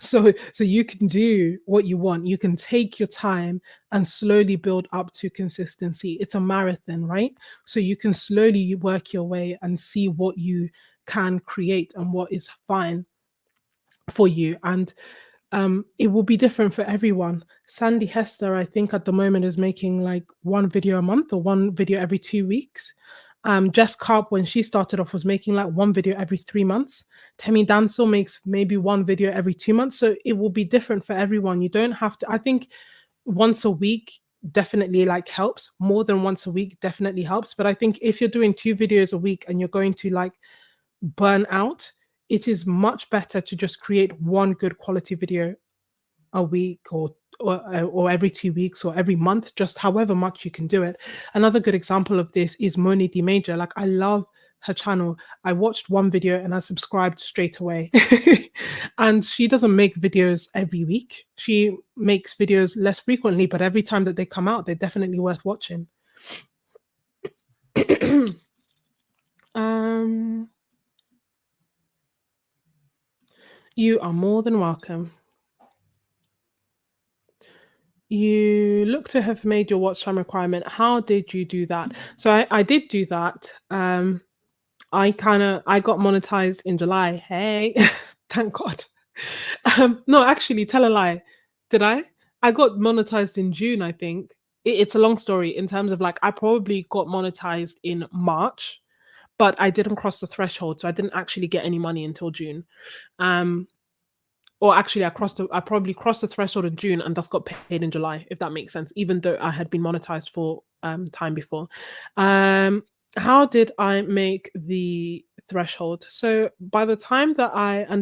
So you can do what you want. You can take your time and slowly build up to consistency. It's a marathon, right? So you can slowly work your way and see what you can create and what is fine for you. And it will be different for everyone. Sandy Hester, I think at the moment is making like one video a month or one video every 2 weeks. Jess Carp, when she started off, was making like one video every 3 months. Temi Dansel makes maybe one video every 2 months. So it will be different for everyone. You don't have to, I think once a week definitely like helps. More than once a week definitely helps. But I think if you're doing 2 videos a week and you're going to like burn out, it is much better to just create one good quality video a week or every 2 weeks or every month, just however much you can do it. Another good example of this is Moni D Major. Like I love her channel. I watched one video and I subscribed straight away. And she doesn't make videos every week. She makes videos less frequently, but every time that they come out, they're definitely worth watching. um You are more than welcome. You look to have made your watch time requirement. How did you do that? So I did do that. I got monetized in July. Hey, thank God. No, actually, tell a lie. Did I? I got monetized in June, I think. It's a long story in terms of like I probably got monetized in March, but I didn't cross the threshold, so I didn't actually get any money until June. Um, or actually, I probably crossed the threshold in June and thus got paid in July, if that makes sense, even though I had been monetized for time before. How did I make the threshold? So by the time that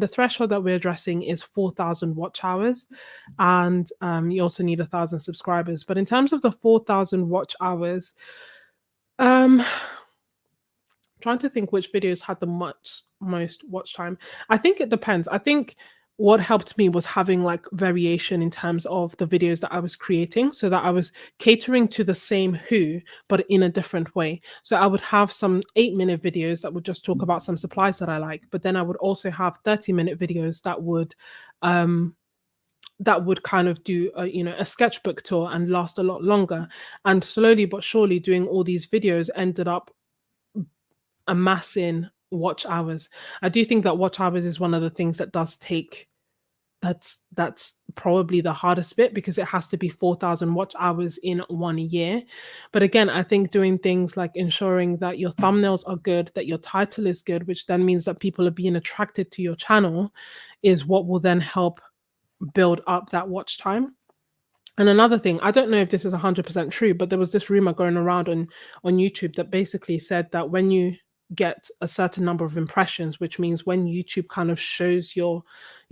the threshold that we're addressing is 4,000 watch hours, and you also need 1,000 subscribers. But in terms of the 4,000 watch hours, um, trying to think which videos had the most watch time. I think it depends. I think what helped me was having like variation in terms of the videos that I was creating so that I was catering to the same who but in a different way. So I would have some 8-minute videos that would just talk about some supplies that I like, but then I would also have 30-minute videos that would kind of do a sketchbook tour and last a lot longer. And slowly but surely doing all these videos ended up amassing watch hours. I do think that watch hours is one of the things that does take that's probably the hardest bit because it has to be 4,000 watch hours in 1 year. But again, I think doing things like ensuring that your thumbnails are good, that your title is good, which then means that people are being attracted to your channel, is what will then help build up that watch time. And another thing, I don't know if this is 100% true, but there was this rumor going around on YouTube that basically said that when you get a certain number of impressions, which means when YouTube kind of shows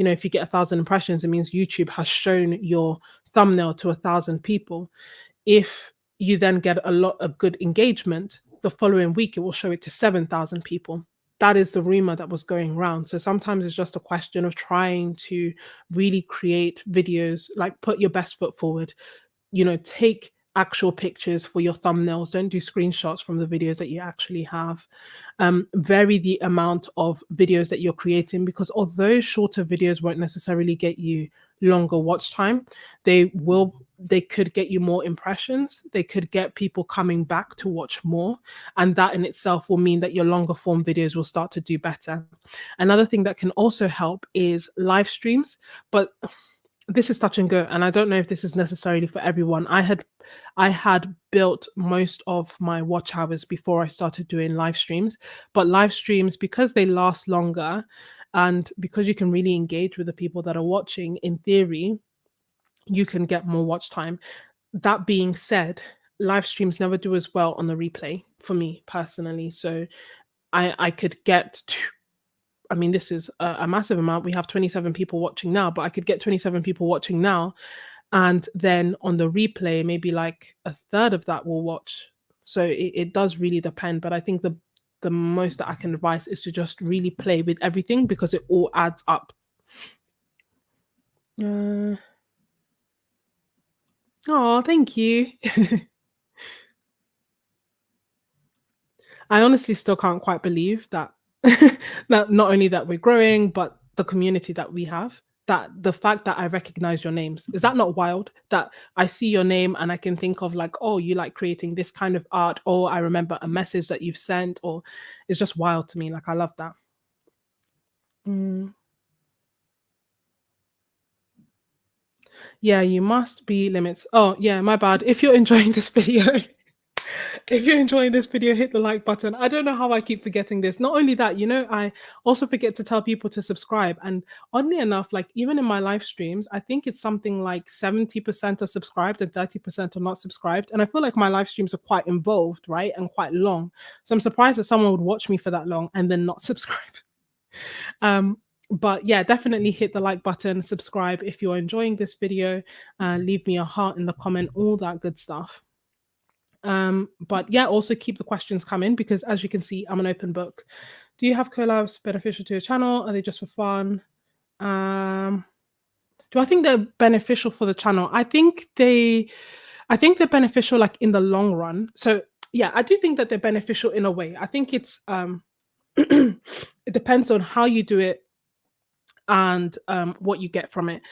if you get 1,000 impressions, it means YouTube has shown your thumbnail to 1,000 people. If you then get a lot of good engagement, the following week it will show it to 7,000 people. That is the rumor that was going around. So sometimes it's just a question of trying to really create videos, like put your best foot forward, take actual pictures for your thumbnails. Don't do screenshots from the videos that you actually have. Vary the amount of videos that you're creating because although shorter videos won't necessarily get you longer watch time, they could get you more impressions. They could get people coming back to watch more. And that in itself will mean that your longer form videos will start to do better. Another thing that can also help is live streams, but this is touch and go, and I don't know if this is necessarily for everyone. I had built most of my watch hours before I started doing live streams, but live streams, because they last longer and because you can really engage with the people that are watching, in theory, you can get more watch time. That being said, live streams never do as well on the replay for me personally. So I could get to, I mean, this is a massive amount. We have 27 people watching now, but I could get 27 people watching now. And then on the replay, maybe like a third of that will watch. So it does really depend. But I think the most that I can advise is to just really play with everything because it all adds up. Oh, thank you. I honestly still can't quite believe that that not only that we're growing, but the community that we have. That the fact that I recognize your names, is that not wild? That I see your name and I can think of like, oh, you like creating this kind of art, or I remember a message that you've sent, or it's just wild to me. Like I love that. Mm. Yeah, you must be limits. Oh, yeah, my bad. If you're enjoying this video, if you're enjoying this video, hit the like button. I don't know how I keep forgetting this. Not only that, I also forget to tell people to subscribe. And oddly enough, like even in my live streams, I think it's something like 70% are subscribed and 30% are not subscribed. And I feel like my live streams are quite involved, right? And quite long. So I'm surprised that someone would watch me for that long and then not subscribe. Um, but yeah, definitely hit the like button, subscribe if you're enjoying this video, leave me a heart in the comment, all that good stuff. But yeah, also keep the questions coming because as you can see, I'm an open book. Do you have collabs beneficial to your channel? Are they just for fun? Do I think they're beneficial for the channel? I think they're beneficial like in the long run. So yeah, I do think that they're beneficial in a way. I think it's it depends on how you do it and what you get from it.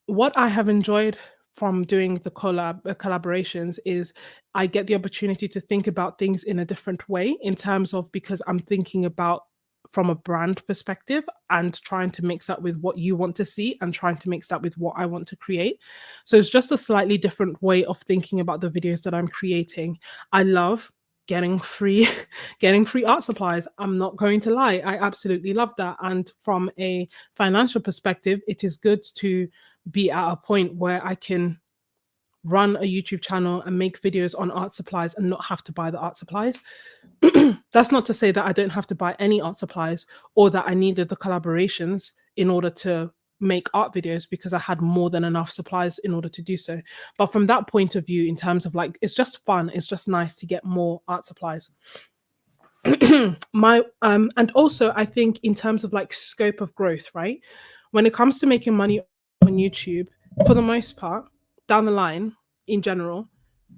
What I have enjoyed from doing the collaborations is I get the opportunity to think about things in a different way in terms of because I'm thinking about from a brand perspective and trying to mix that with what you want to see and trying to mix that with what I want to create. So it's just a slightly different way of thinking about the videos that I'm creating. I love getting free getting free art supplies. I'm not going to lie. I absolutely love that. And from a financial perspective, it is good to be at a point where I can run a YouTube channel and make videos on art supplies and not have to buy the art supplies. That's not to say that I don't have to buy any art supplies or that I needed the collaborations in order to make art videos because I had more than enough supplies in order to do so. But from that point of view, in terms of like, it's just fun, it's just nice to get more art supplies. And also I think in terms of like scope of growth, right? When it comes to making money on YouTube, for the most part, down the line, in general,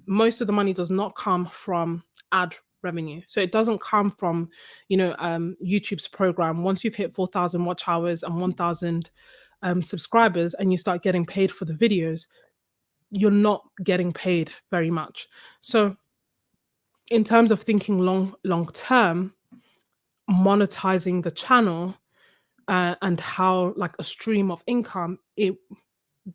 most of the money does not come from ad revenue. So it doesn't come from, YouTube's program. Once you've hit 4,000 watch hours and 1,000 subscribers and you start getting paid for the videos, you're not getting paid very much. So in terms of thinking long term, monetizing the channel and how like a stream of income,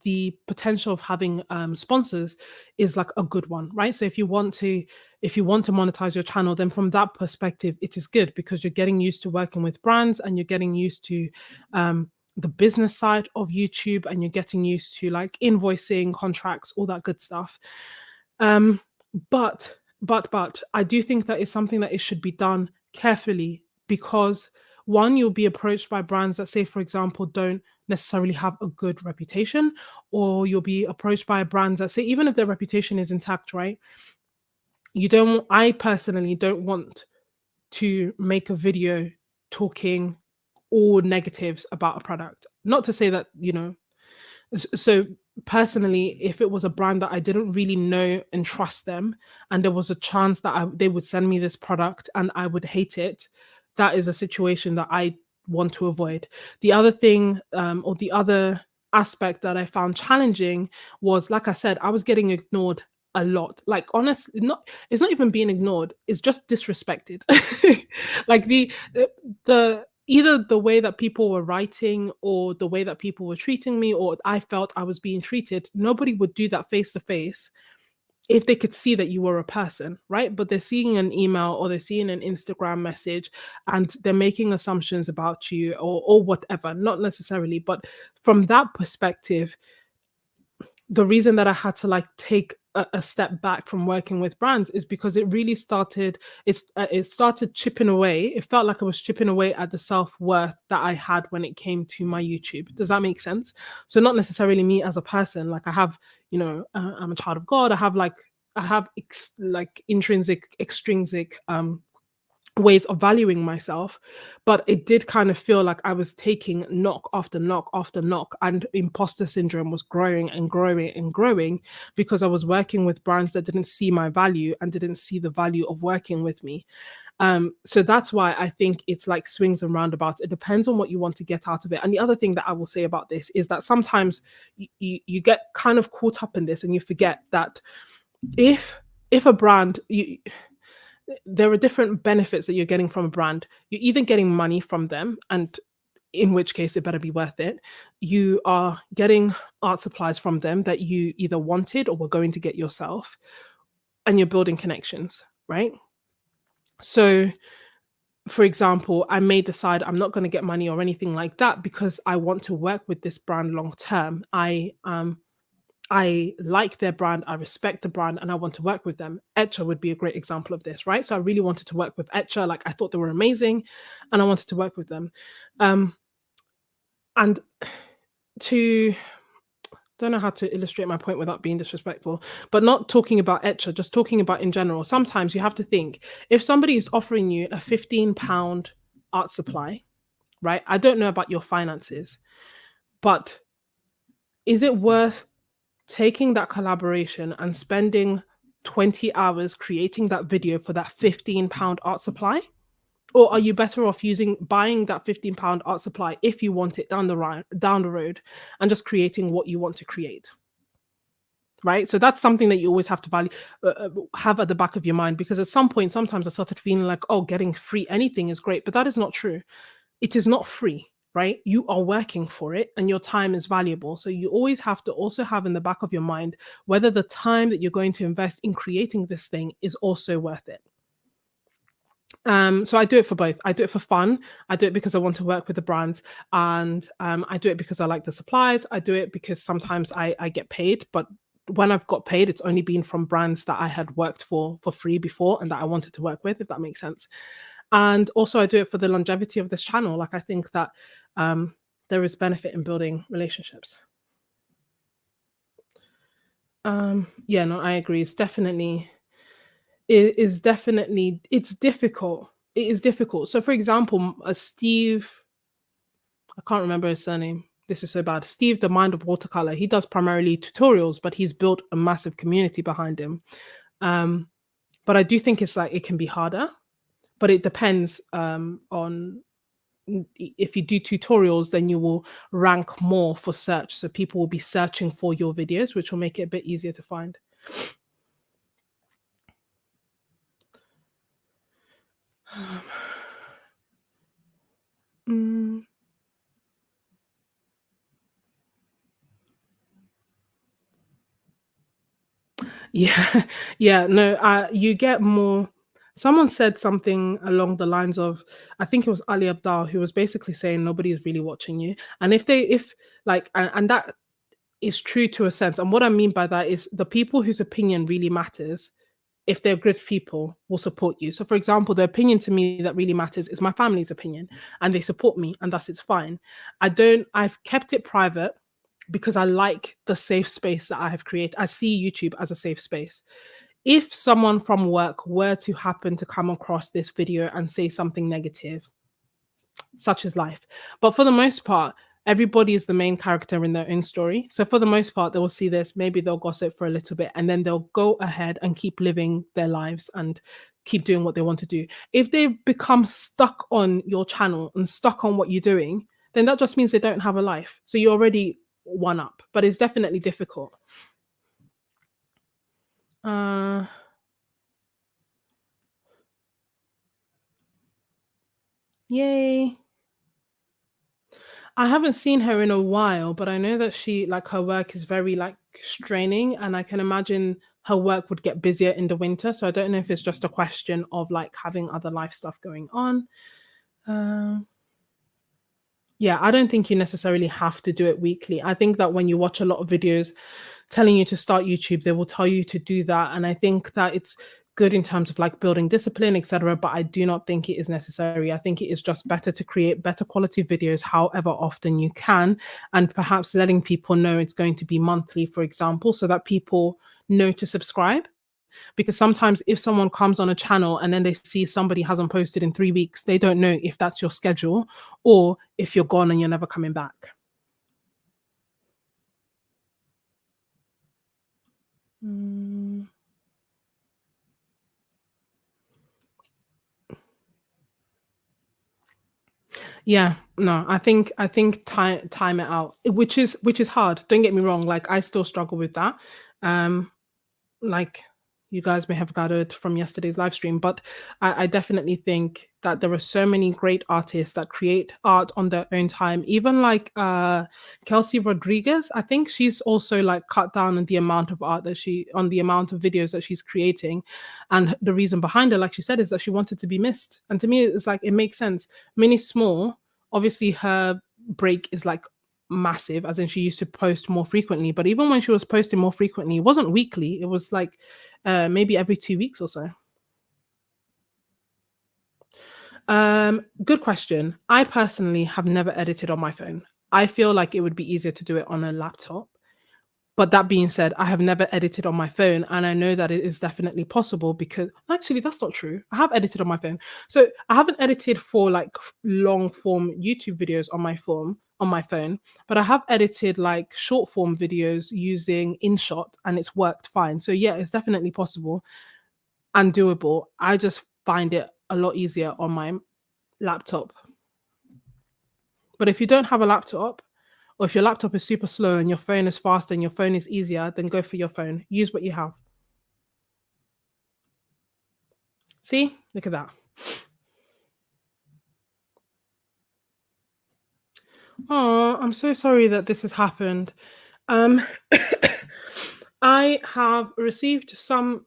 the potential of having sponsors is like a good one, right? So if you want to monetize your channel, then from that perspective it is good because you're getting used to working with brands and you're getting used to the business side of YouTube and you're getting used to like invoicing, contracts, all that good stuff. um but I do think that is something that it should be done carefully because one, you'll be approached by brands that say, for example, don't necessarily have a good reputation, or you'll be approached by brands that say, even if their reputation is intact, right? I personally don't want to make a video talking all negatives about a product. Not to say that, so personally, if it was a brand that I didn't really know and trust them, and there was a chance that they would send me this product and I would hate it, that is a situation that I want to avoid. The other thing, or the other aspect that I found challenging was, like I said, I was getting ignored a lot. Like honestly, it's not even being ignored; it's just disrespected. Like the either the way that people were writing or the way that people were treating me or I felt I was being treated, nobody would do that face to face if they could see that you were a person, right? But they're seeing an email or they're seeing an Instagram message and they're making assumptions about you or whatever, not necessarily. But from that perspective, the reason that I had to like take a step back from working with brands is because it really it started chipping away. It felt like I was chipping away at the self-worth that I had when it came to my YouTube. Does that make sense? So not necessarily me as a person. Like I have, I'm a child of God. I have like intrinsic, extrinsic ways of valuing myself, but it did kind of feel like I was taking knock after knock after knock, and imposter syndrome was growing and growing and growing because I was working with brands that didn't see my value and didn't see the value of working with me. So that's why I think it's like swings and roundabouts. It depends on what you want to get out of it. And the other thing that I will say about this is that sometimes you get kind of caught up in this and you forget that if a brand you there are different benefits that you're getting from a brand. You're either getting money from them, and in which case it better be worth it. You are getting art supplies from them that you either wanted or were going to get yourself, and you're building connections, right? So, for example, I may decide I'm not going to get money or anything like that because I want to work with this brand long term. I like their brand, I respect the brand, and I want to work with them. Etcher would be a great example of this, right? So I really wanted to work with Etcher. Like I thought they were amazing, and I wanted to work with them. Um, and to don't know how to illustrate my point without being disrespectful, but not talking about Etcher, just talking about in general. Sometimes you have to think if somebody is offering you a £15 art supply, right? I don't know about your finances, but is it worth taking that collaboration and spending 20 hours creating that video for that £15 art supply? Or are you better off buying that £15 art supply if you want it down the road and just creating what you want to create? Right. So that's something that you always have to have at the back of your mind, because at some point, sometimes I started feeling like, oh, getting free anything is great, but that is not true. It is not free, right? You are working for it and your time is valuable. So you always have to also have in the back of your mind whether the time that you're going to invest in creating this thing is also worth it. So I do it for both. I do it for fun. I do it because I want to work with the brands, and I do it because I like the supplies. I do it because sometimes I get paid, but when I've got paid, it's only been from brands that I had worked for free before and that I wanted to work with, if that makes sense. And also I do it for the longevity of this channel. Like I think that there is benefit in building relationships. Yeah, no, I agree. It's difficult. It is difficult. So for example, Steve, I can't remember his surname. This is so bad. Steve, the Mind of Watercolor. He does primarily tutorials, but he's built a massive community behind him. But I do think it's like it can be harder, but it depends on if you do tutorials, then you will rank more for search. So people will be searching for your videos, which will make it a bit easier to find. Mm. Yeah, yeah, no, you get more. Someone said something along the lines of, I think it was Ali Abdal, who was basically saying nobody is really watching you. And if like, and that is true to a sense. And what I mean by that is the people whose opinion really matters, if they're good people, will support you. So, for example, the opinion to me that really matters is my family's opinion, and they support me, and thus it's fine. I've kept it private because I like the safe space that I have created. I see YouTube as a safe space. If someone from work were to happen to come across this video and say something negative, such as life. But for the most part, everybody is the main character in their own story. So for the most part, they will see this, maybe they'll gossip for a little bit, and then they'll go ahead and keep living their lives and keep doing what they want to do. If they become stuck on your channel and stuck on what you're doing, then that just means they don't have a life. So you're already one up, but it's definitely difficult. Yay. I haven't seen her in a while, but I know that her work is very like straining, and I can imagine her work would get busier in the winter. So I don't know if it's just a question of like having other life stuff going on. Yeah, I don't think you necessarily have to do it weekly. I think that when you watch a lot of videos telling you to start YouTube, they will tell you to do that. And I think that it's good in terms of like building discipline, etc. But I do not think it is necessary. I think it is just better to create better quality videos however often you can, and perhaps letting people know it's going to be monthly, for example, so that people know to subscribe. Because sometimes if someone comes on a channel and then they see somebody hasn't posted in 3 weeks, they don't know if that's your schedule or if you're gone and you're never coming back. Mm. Yeah, no, I think time it out, which is hard. Don't get me wrong, like I still struggle with that. Um, like you guys may have gathered from yesterday's live stream, but I definitely think that there are so many great artists that create art on their own time. Even like Kelsey Rodriguez, I think she's also like cut down on the amount of art that on the amount of videos that she's creating. And the reason behind it, like she said, is that she wanted to be missed. And to me, it's like it makes sense. Minnie Small, obviously her break is like massive, as in she used to post more frequently, but even when she was posting more frequently, it wasn't weekly, it was like maybe every 2 weeks or so. Good question. I personally have never edited on my phone. I feel like it would be easier to do it on a laptop. But that being said, I have never edited on my phone, and I know that it is definitely possible because actually that's not true. I have edited on my phone. So I haven't edited for like long form YouTube videos on my phone, but I have edited like short form videos using InShot and it's worked fine. So yeah, it's definitely possible and doable. I just find it a lot easier on my laptop. But if you don't have a laptop, or if your laptop is super slow and your phone is fast and your phone is easier, then go for your phone. Use what you have. See? Look at that. Oh, I'm so sorry that this has happened. Um I have received some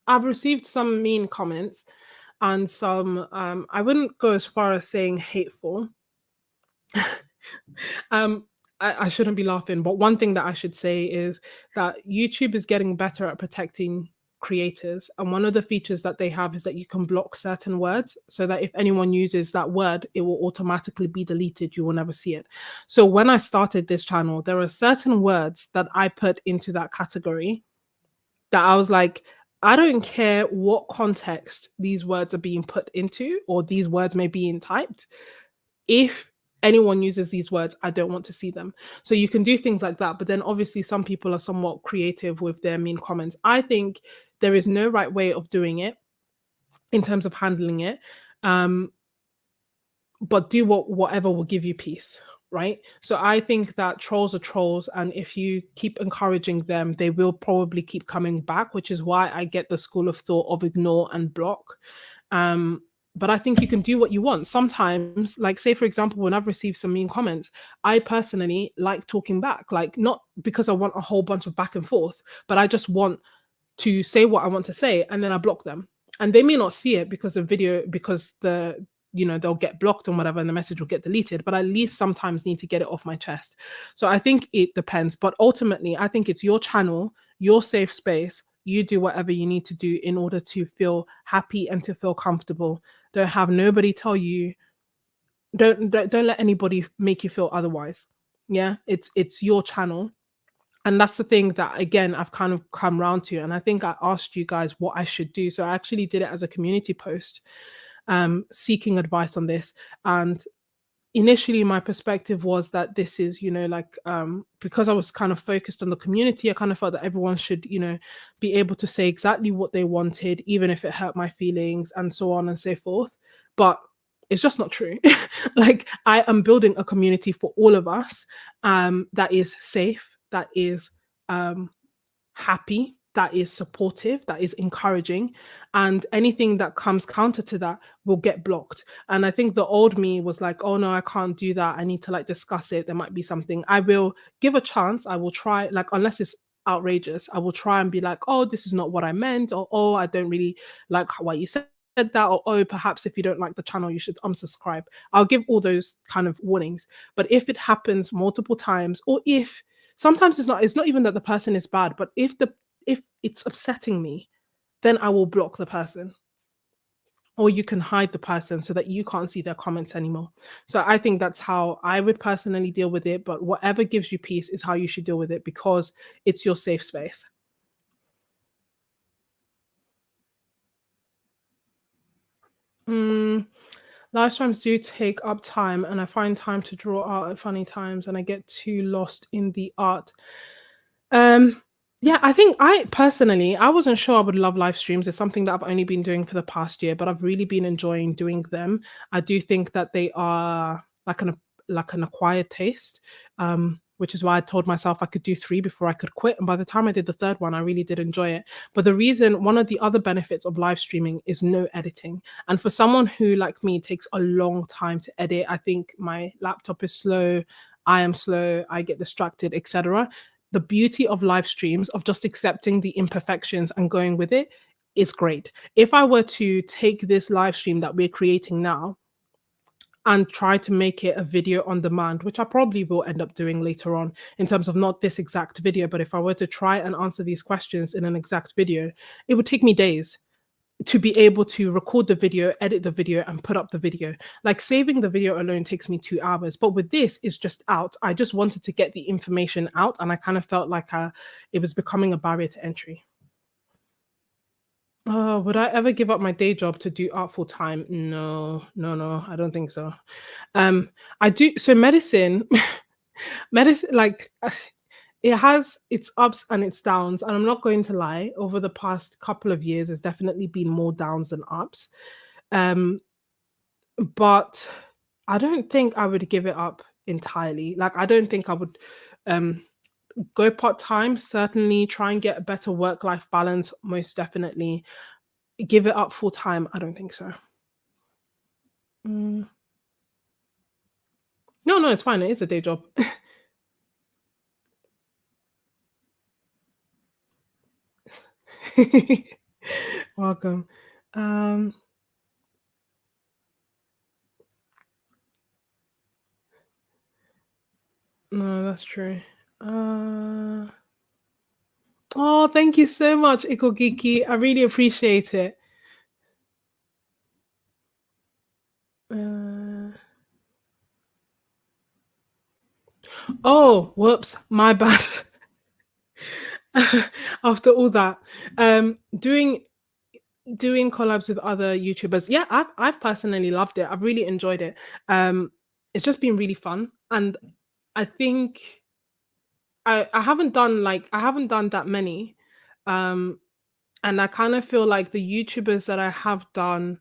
I've received some mean comments and some I wouldn't go as far as saying hateful. Um, I shouldn't be laughing, but one thing that I should say is that YouTube is getting better at protecting creators. And one of the features that they have is that you can block certain words so that if anyone uses that word, it will automatically be deleted. You will never see it. So when I started this channel, there are certain words that I put into that category that I was like, I don't care what context these words are being put into or these words may be in typed. If anyone uses these words, I don't want to see them. So you can do things like that. But then obviously some people are somewhat creative with their mean comments. I think there is no right way of doing it in terms of handling it. Um, but do whatever will give you peace, right? So I think that trolls are trolls, and if you keep encouraging them, they will probably keep coming back, which is why I get the school of thought of ignore and block. um but I think you can do what you want sometimes. Like, say for example, when I've received some mean comments, I personally like talking back, like not because I want a whole bunch of back and forth, but I just want to say what I want to say, and then I block them. And they may not see it because they'll get blocked and whatever, and the message will get deleted. But at least sometimes need to get it off my chest. So I think it depends. But ultimately, I think it's your channel, your safe space. You do whatever you need to do in order to feel happy and to feel comfortable. Don't have nobody tell you. Don't let anybody make you feel otherwise. Yeah, it's your channel, and that's the thing that again I've kind of come round to. And I think I asked you guys what I should do. So I actually did it as a community post, seeking advice on this. And initially my perspective was that this is, like, because I was kind of focused on the community, I kind of felt that everyone should, be able to say exactly what they wanted, even if it hurt my feelings and so on and so forth. But it's just not true. Like, I am building a community for all of us, that is safe, that is um happy, that is supportive, that is encouraging. And anything that comes counter to that will get blocked. And I think the old me was like, oh no, I can't do that. I need to like discuss it. There might be something. I will give a chance. I will try, like, unless it's outrageous, I will try and be like, oh, this is not what I meant, or oh, I don't really like what you said that, or oh, perhaps if you don't like the channel you should unsubscribe. I'll give all those kind of warnings. But if it happens multiple times, or if sometimes it's not even that the person is bad, but if it's upsetting me, then I will block the person. Or you can hide the person so that you can't see their comments anymore. So I think that's how I would personally deal with it. But whatever gives you peace is how you should deal with it, because it's your safe space. Mm, live streams do take up time, and I find time to draw art at funny times, and I get too lost in the art. Um, yeah, I think I personally, I wasn't sure I would love live streams. It's something that I've only been doing for the past year, but I've really been enjoying doing them. I do think that they are like an acquired taste, which is why I told myself I could do 3 before I could quit. And by the time I did the third one, I really did enjoy it. But the reason, one of the other benefits of live streaming is no editing. And for someone who, like me, takes a long time to edit, I think my laptop is slow, I am slow, I get distracted, etc. The beauty of live streams, of just accepting the imperfections and going with it, is great. If I were to take this live stream that we're creating now and try to make it a video on demand, which I probably will end up doing later on in terms of not this exact video, but if I were to try and answer these questions in an exact video, it would take me days to be able to record the video, edit the video, and put up the video. Like, saving the video alone takes me 2 hours. But with this, it's just out. I just wanted to get the information out, and I kind of felt like it was becoming a barrier to entry. Oh, would I ever give up my day job to do art full time? No, no, no, I don't think so. I do. So medicine, medicine, like it has its ups and its downs, and I'm not going to lie. Over the past couple of years, there's definitely been more downs than ups. Um, but I don't think I would give it up entirely. Like, I don't think I would um go part-time. Certainly try and get a better work-life balance, most definitely. Give it up full time, I don't think so. Mm. No, no, it's fine. It is a day job. Welcome. Um, no, that's true. Uh, oh, thank you so much, Ikogiki. I really appreciate it. Uh, oh, whoops, my bad. After all that, doing collabs with other YouTubers, yeah, I've personally loved it. I've really enjoyed it. It's just been really fun, and I think I haven't done that many, um, and I kind of feel like the YouTubers that I've done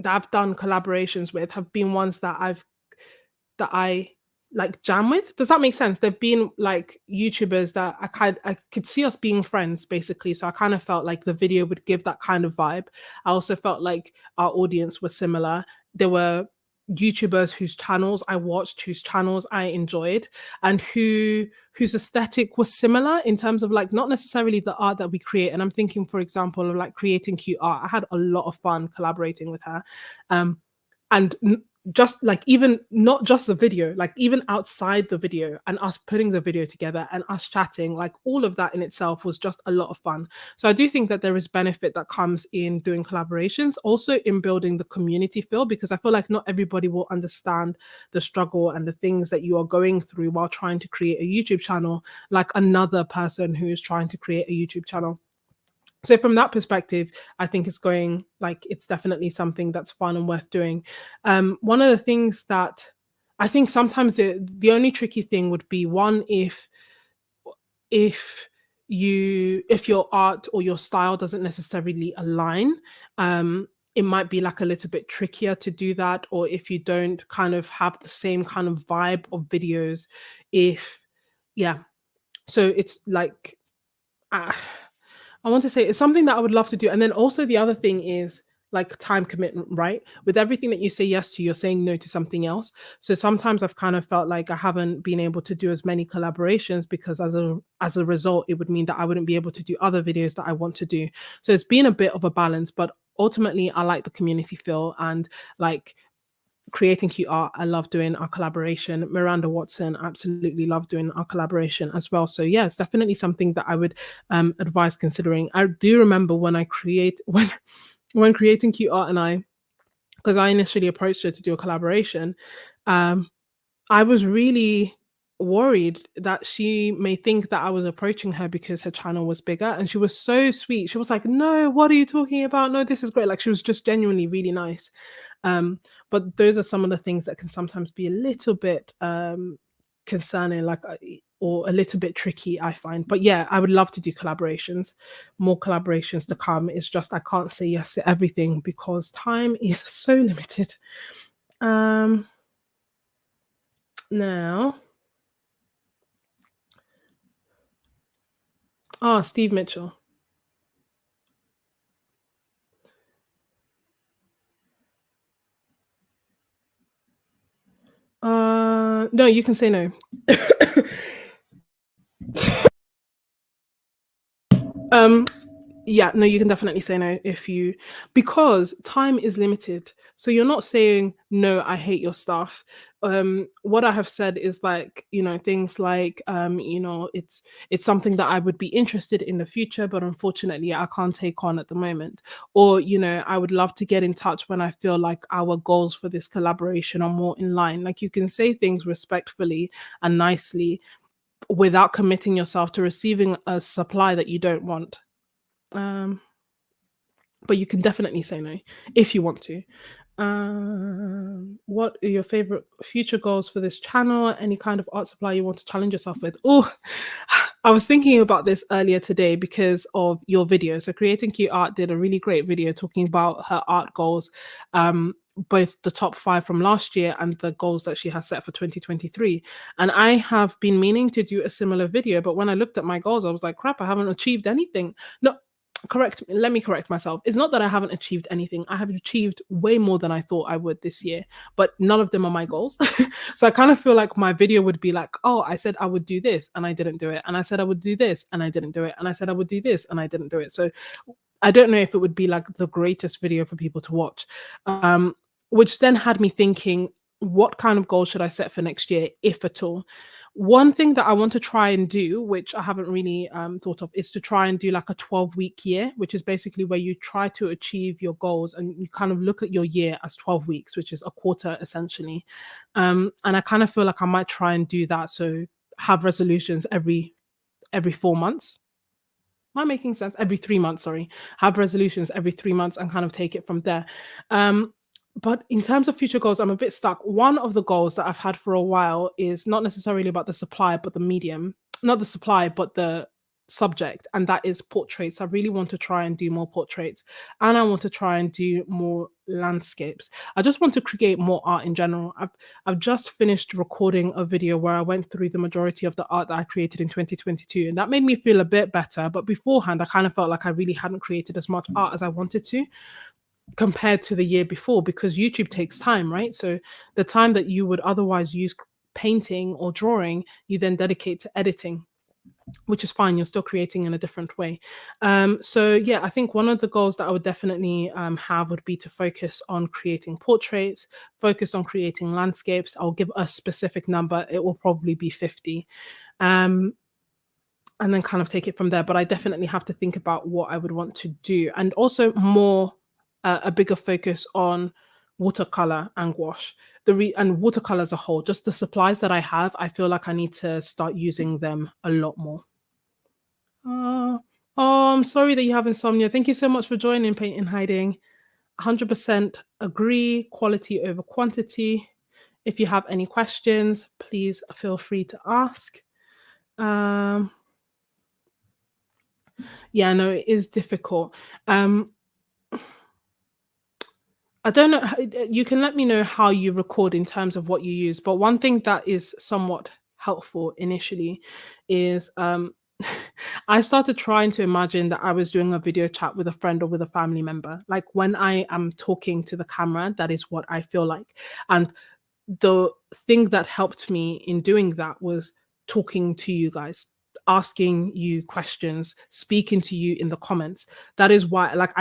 collaborations with have been ones that I like jam with. Does that make sense? They've been like YouTubers that I could see us being friends basically. So I kind of felt like the video would give that kind of vibe. I also felt like our audience was similar. There were YouTubers whose channels I watched, whose channels I enjoyed, and whose aesthetic was similar in terms of, like, not necessarily the art that we create. And I'm thinking, for example, of like creating cute art. I had a lot of fun collaborating with her. Um, and just like, even not just the video, like even outside the video and us putting the video together and us chatting, like all of that in itself was just a lot of fun. So I do think that there is benefit that comes in doing collaborations, also in building the community feel, because I feel like not everybody will understand the struggle and the things that you are going through while trying to create a YouTube channel, like another person who is trying to create a YouTube channel. So from that perspective, I think it's definitely something that's fun and worth doing. One of the things that I think sometimes the only tricky thing would be, one, if if your art or your style doesn't necessarily align, it might be like a little bit trickier to do that, or if you don't kind of have the same kind of vibe of videos, if yeah. So it's like, uh, I want to say it's something that I would love to do. And then also the other thing is like time commitment, right? With everything that you say yes to, you're saying no to something else. So sometimes I've kind of felt like I haven't been able to do as many collaborations, because as a result, it would mean that I wouldn't be able to do other videos that I want to do. So it's been a bit of a balance, but ultimately I like the community feel, and like creating cute art. I love doing our collaboration. Miranda Watson, absolutely love doing our collaboration as well. So yeah, it's definitely something that I would advise considering. I do remember when I create when creating cute art, and because I initially approached her to do a collaboration, um, I was really worried that she may think that I was approaching her because her channel was bigger, and she was so sweet. She was like, "No, what are you talking about? No, this is great." Like, she was just genuinely really nice. Um, but those are some of the things that can sometimes be a little bit concerning, like, or a little bit tricky, I find. But yeah, I would love to do collaborations, more collaborations to come. It's just I can't say yes to everything because time is so limited. Um, now, Steve Mitchell. No, you can say no. Um, yeah, no, you can definitely say no if you, because time is limited. So you're not saying no, I hate your stuff. What I have said is like, things like, it's something that I would be interested in the future, but unfortunately I can't take on at the moment. Or, I would love to get in touch when I feel like our goals for this collaboration are more in line. Like, you can say things respectfully and nicely without committing yourself to receiving a supply that you don't want. Um, but you can definitely say no if you want to. What are your favorite future goals for this channel? Any kind of art supply you want to challenge yourself with? Oh, I was thinking about this earlier today because of your video. So Creating Cute Art did a really great video talking about her art goals, both the top 5 from last year and the goals that she has set for 2023. And I have been meaning to do a similar video, but when I looked at my goals, I was like, crap, I haven't achieved anything. No, let me correct myself. It's not that I haven't achieved anything. I have achieved way more than I thought I would this year, but none of them are my goals. So I kind of feel like my video would be like, oh, I said I would do this and I didn't do it, and I said I would do this and I didn't do it, and I said I would do this and I didn't do it. So I don't know if it would be like the greatest video for people to watch. Which then had me thinking, what kind of goals should I set for next year, if at all? One thing that I want to try and do, which I haven't really thought of, is to try and do like a 12-week year, which is basically where you try to achieve your goals and you kind of look at your year as 12 weeks, which is a quarter essentially. And I kind of feel like I might try and do that. So have resolutions every 4 months. Am I making sense? Every 3 months, sorry. Have resolutions every 3 months and kind of take it from there. Um, but in terms of future goals, I'm a bit stuck. One of the goals that I've had for a while is not necessarily about the supply, but the medium. Not the supply, but the subject, and that is portraits. I really want to try and do more portraits, and I want to try and do more landscapes. I just want to create more art in general. I've just finished recording a video where I went through the majority of the art that I created in 2022, and that made me feel a bit better. But beforehand, I kind of felt like I really hadn't created as much art as I wanted to compared to the year before, because YouTube takes time, right? So the time that you would otherwise use painting or drawing, you then dedicate to editing, which is fine. You're still creating in a different way. So yeah, I think one of the goals that I would definitely have would be to focus on creating portraits, focus on creating landscapes. I'll give a specific number. It will probably be 50. Um, and then kind of take it from there. But I definitely have to think about what I would want to do, and also more a bigger focus on watercolor and gouache. And watercolor as a whole, just the supplies that I have, I feel like I need to start using them a lot more. Oh, I'm sorry that you have insomnia. Thank you so much for joining Paint and Hiding. 100% agree, quality over quantity. If you have any questions, please feel free to ask. Um, yeah, no, it is difficult. Um, I don't know. You can let me know how you record in terms of what you use. But one thing that is somewhat helpful initially is I started trying to imagine that I was doing a video chat with a friend or with a family member. Like, when I am talking to the camera, that is what I feel like. And the thing that helped me in doing that was talking to you guys, asking you questions, speaking to you in the comments. That is why, like,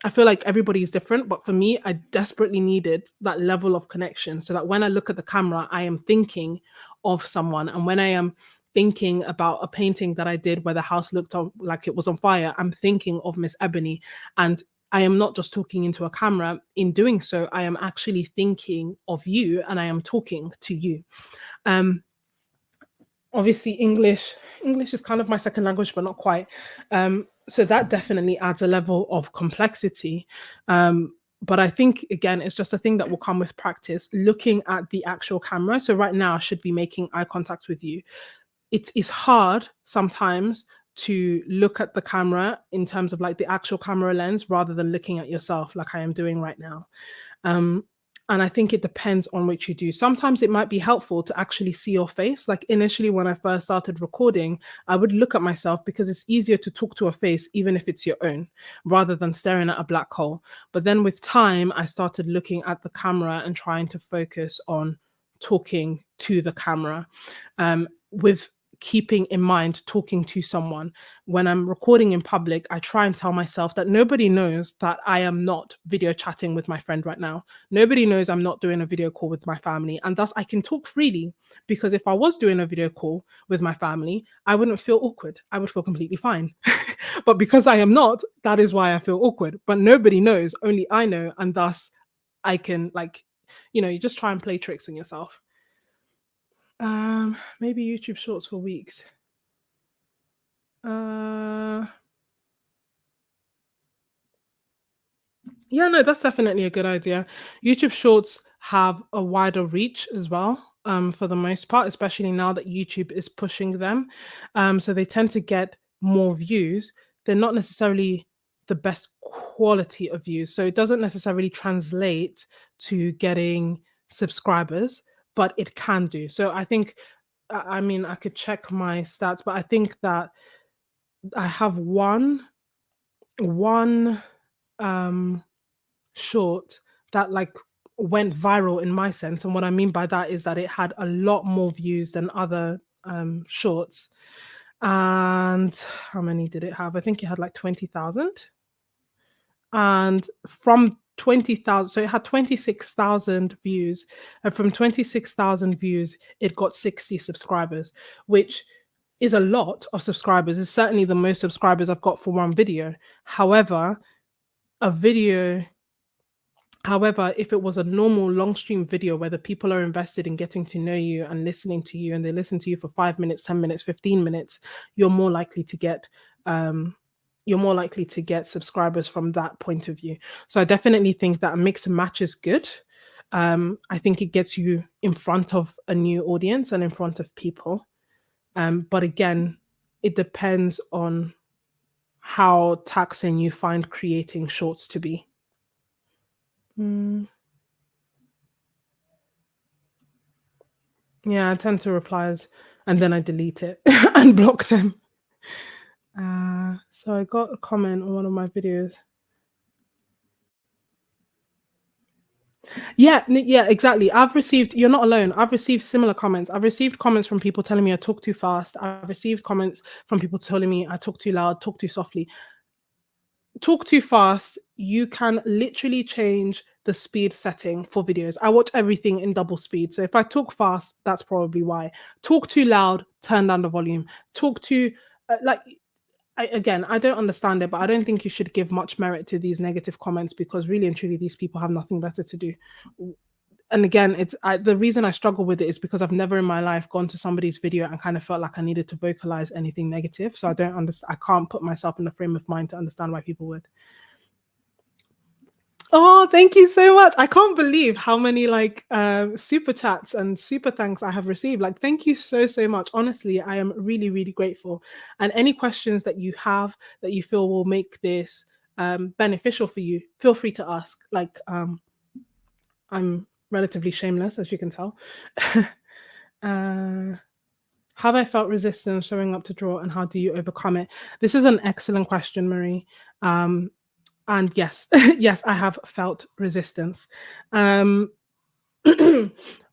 I feel like everybody is different, but for me, I desperately needed that level of connection so that when I look at the camera, I am thinking of someone. And when I am thinking about a painting that I did where the house looked like it was on fire, I'm thinking of Miss Ebony. And I am not just talking into a camera. In doing so, I am actually thinking of you and I am talking to you. Um, Obviously English is kind of my second language, but not quite. So that definitely adds a level of complexity. But I think again, it's just a thing that will come with practice, looking at the actual camera. So right now I should be making eye contact with you. It is hard sometimes to look at the camera in terms of like the actual camera lens rather than looking at yourself like I am doing right now. Um, and I think it depends on which you do. Sometimes it might be helpful to actually see your face. Like initially, when I first started recording, I would look at myself because it's easier to talk to a face, even if it's your own, rather than staring at a black hole. But then with time, I started looking at the camera and trying to focus on talking to the camera, with keeping in mind talking to someone. When I'm recording in public, I try and tell myself that nobody knows that I am not video chatting with my friend right now. Nobody knows I'm not doing a video call with my family. And thus I can talk freely, because if I was doing a video call with my family, I wouldn't feel awkward. I would feel completely fine. But because I am not, that is why I feel awkward. But nobody knows, only I know. And thus I can, like, you just try and play tricks on yourself. Maybe YouTube Shorts for weeks. Yeah, no, that's definitely a good idea. YouTube Shorts have a wider reach as well, for the most part, especially now that YouTube is pushing them. So they tend to get more views. They're not necessarily the best quality of views. So it doesn't necessarily translate to getting subscribers, but it can do. So I think, I mean, I could check my stats, but I think that I have one um short that like went viral in my sense. And what I mean by that is that it had a lot more views than other shorts. And how many did it have? I think it had like 20,000. And from 20,000, so it had 26,000 views. And from 26,000 views, it got 60 subscribers, which is a lot of subscribers. It's certainly the most subscribers I've got for one video. However, a video However, if it was a normal long stream video where the people are invested in getting to know you and listening to you, and they listen to you for 5 minutes, 10 minutes, 15 minutes, you're more likely to get um you're more likely to get subscribers from that point of view. So I definitely think that a mix and match is good. I think it gets you in front of a new audience and in front of people. But again, it depends on how taxing you find creating shorts to be. Mm. Yeah, I tend to replies and then I delete it and block them. So I got a comment on one of my videos. Yeah, yeah, exactly. You're not alone. I've received similar comments. I've received comments from people telling me I talk too fast. I've received comments from people telling me I talk too loud, talk too softly. Talk too fast, you can literally change the speed setting for videos. I watch everything in double speed. So if I talk fast, that's probably why. Talk too loud, turn down the volume. Talk too, like, again, I don't understand it, but I don't think you should give much merit to these negative comments, because really and truly, these people have nothing better to do. And again, the reason I struggle with it is because I've never in my life gone to somebody's video and kind of felt like I needed to vocalize anything negative. So I don't understand. I can't put myself in the frame of mind to understand why people would. Oh, thank you so much. I can't believe how many like super chats and super thanks I have received. Like, thank you so much. Honestly, I am really grateful. And any questions that you have that you feel will make this beneficial for you, feel free to ask. Like, I'm relatively shameless, as you can tell. Have I felt resistance showing up to draw, and how do you overcome it? This is an excellent question, Marie. And yes, yes, I have felt resistance.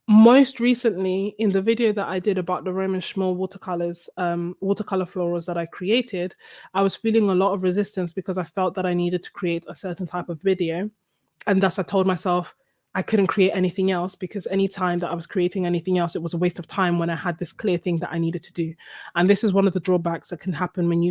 Most recently, in the video that I did about the Roman Schmoll watercolors, watercolor florals that I created, I was feeling a lot of resistance because I felt that I needed to create a certain type of video. And thus I told myself I couldn't create anything else, because any time that I was creating anything else, it was a waste of time when I had this clear thing that I needed to do. And this is one of the drawbacks that can happen when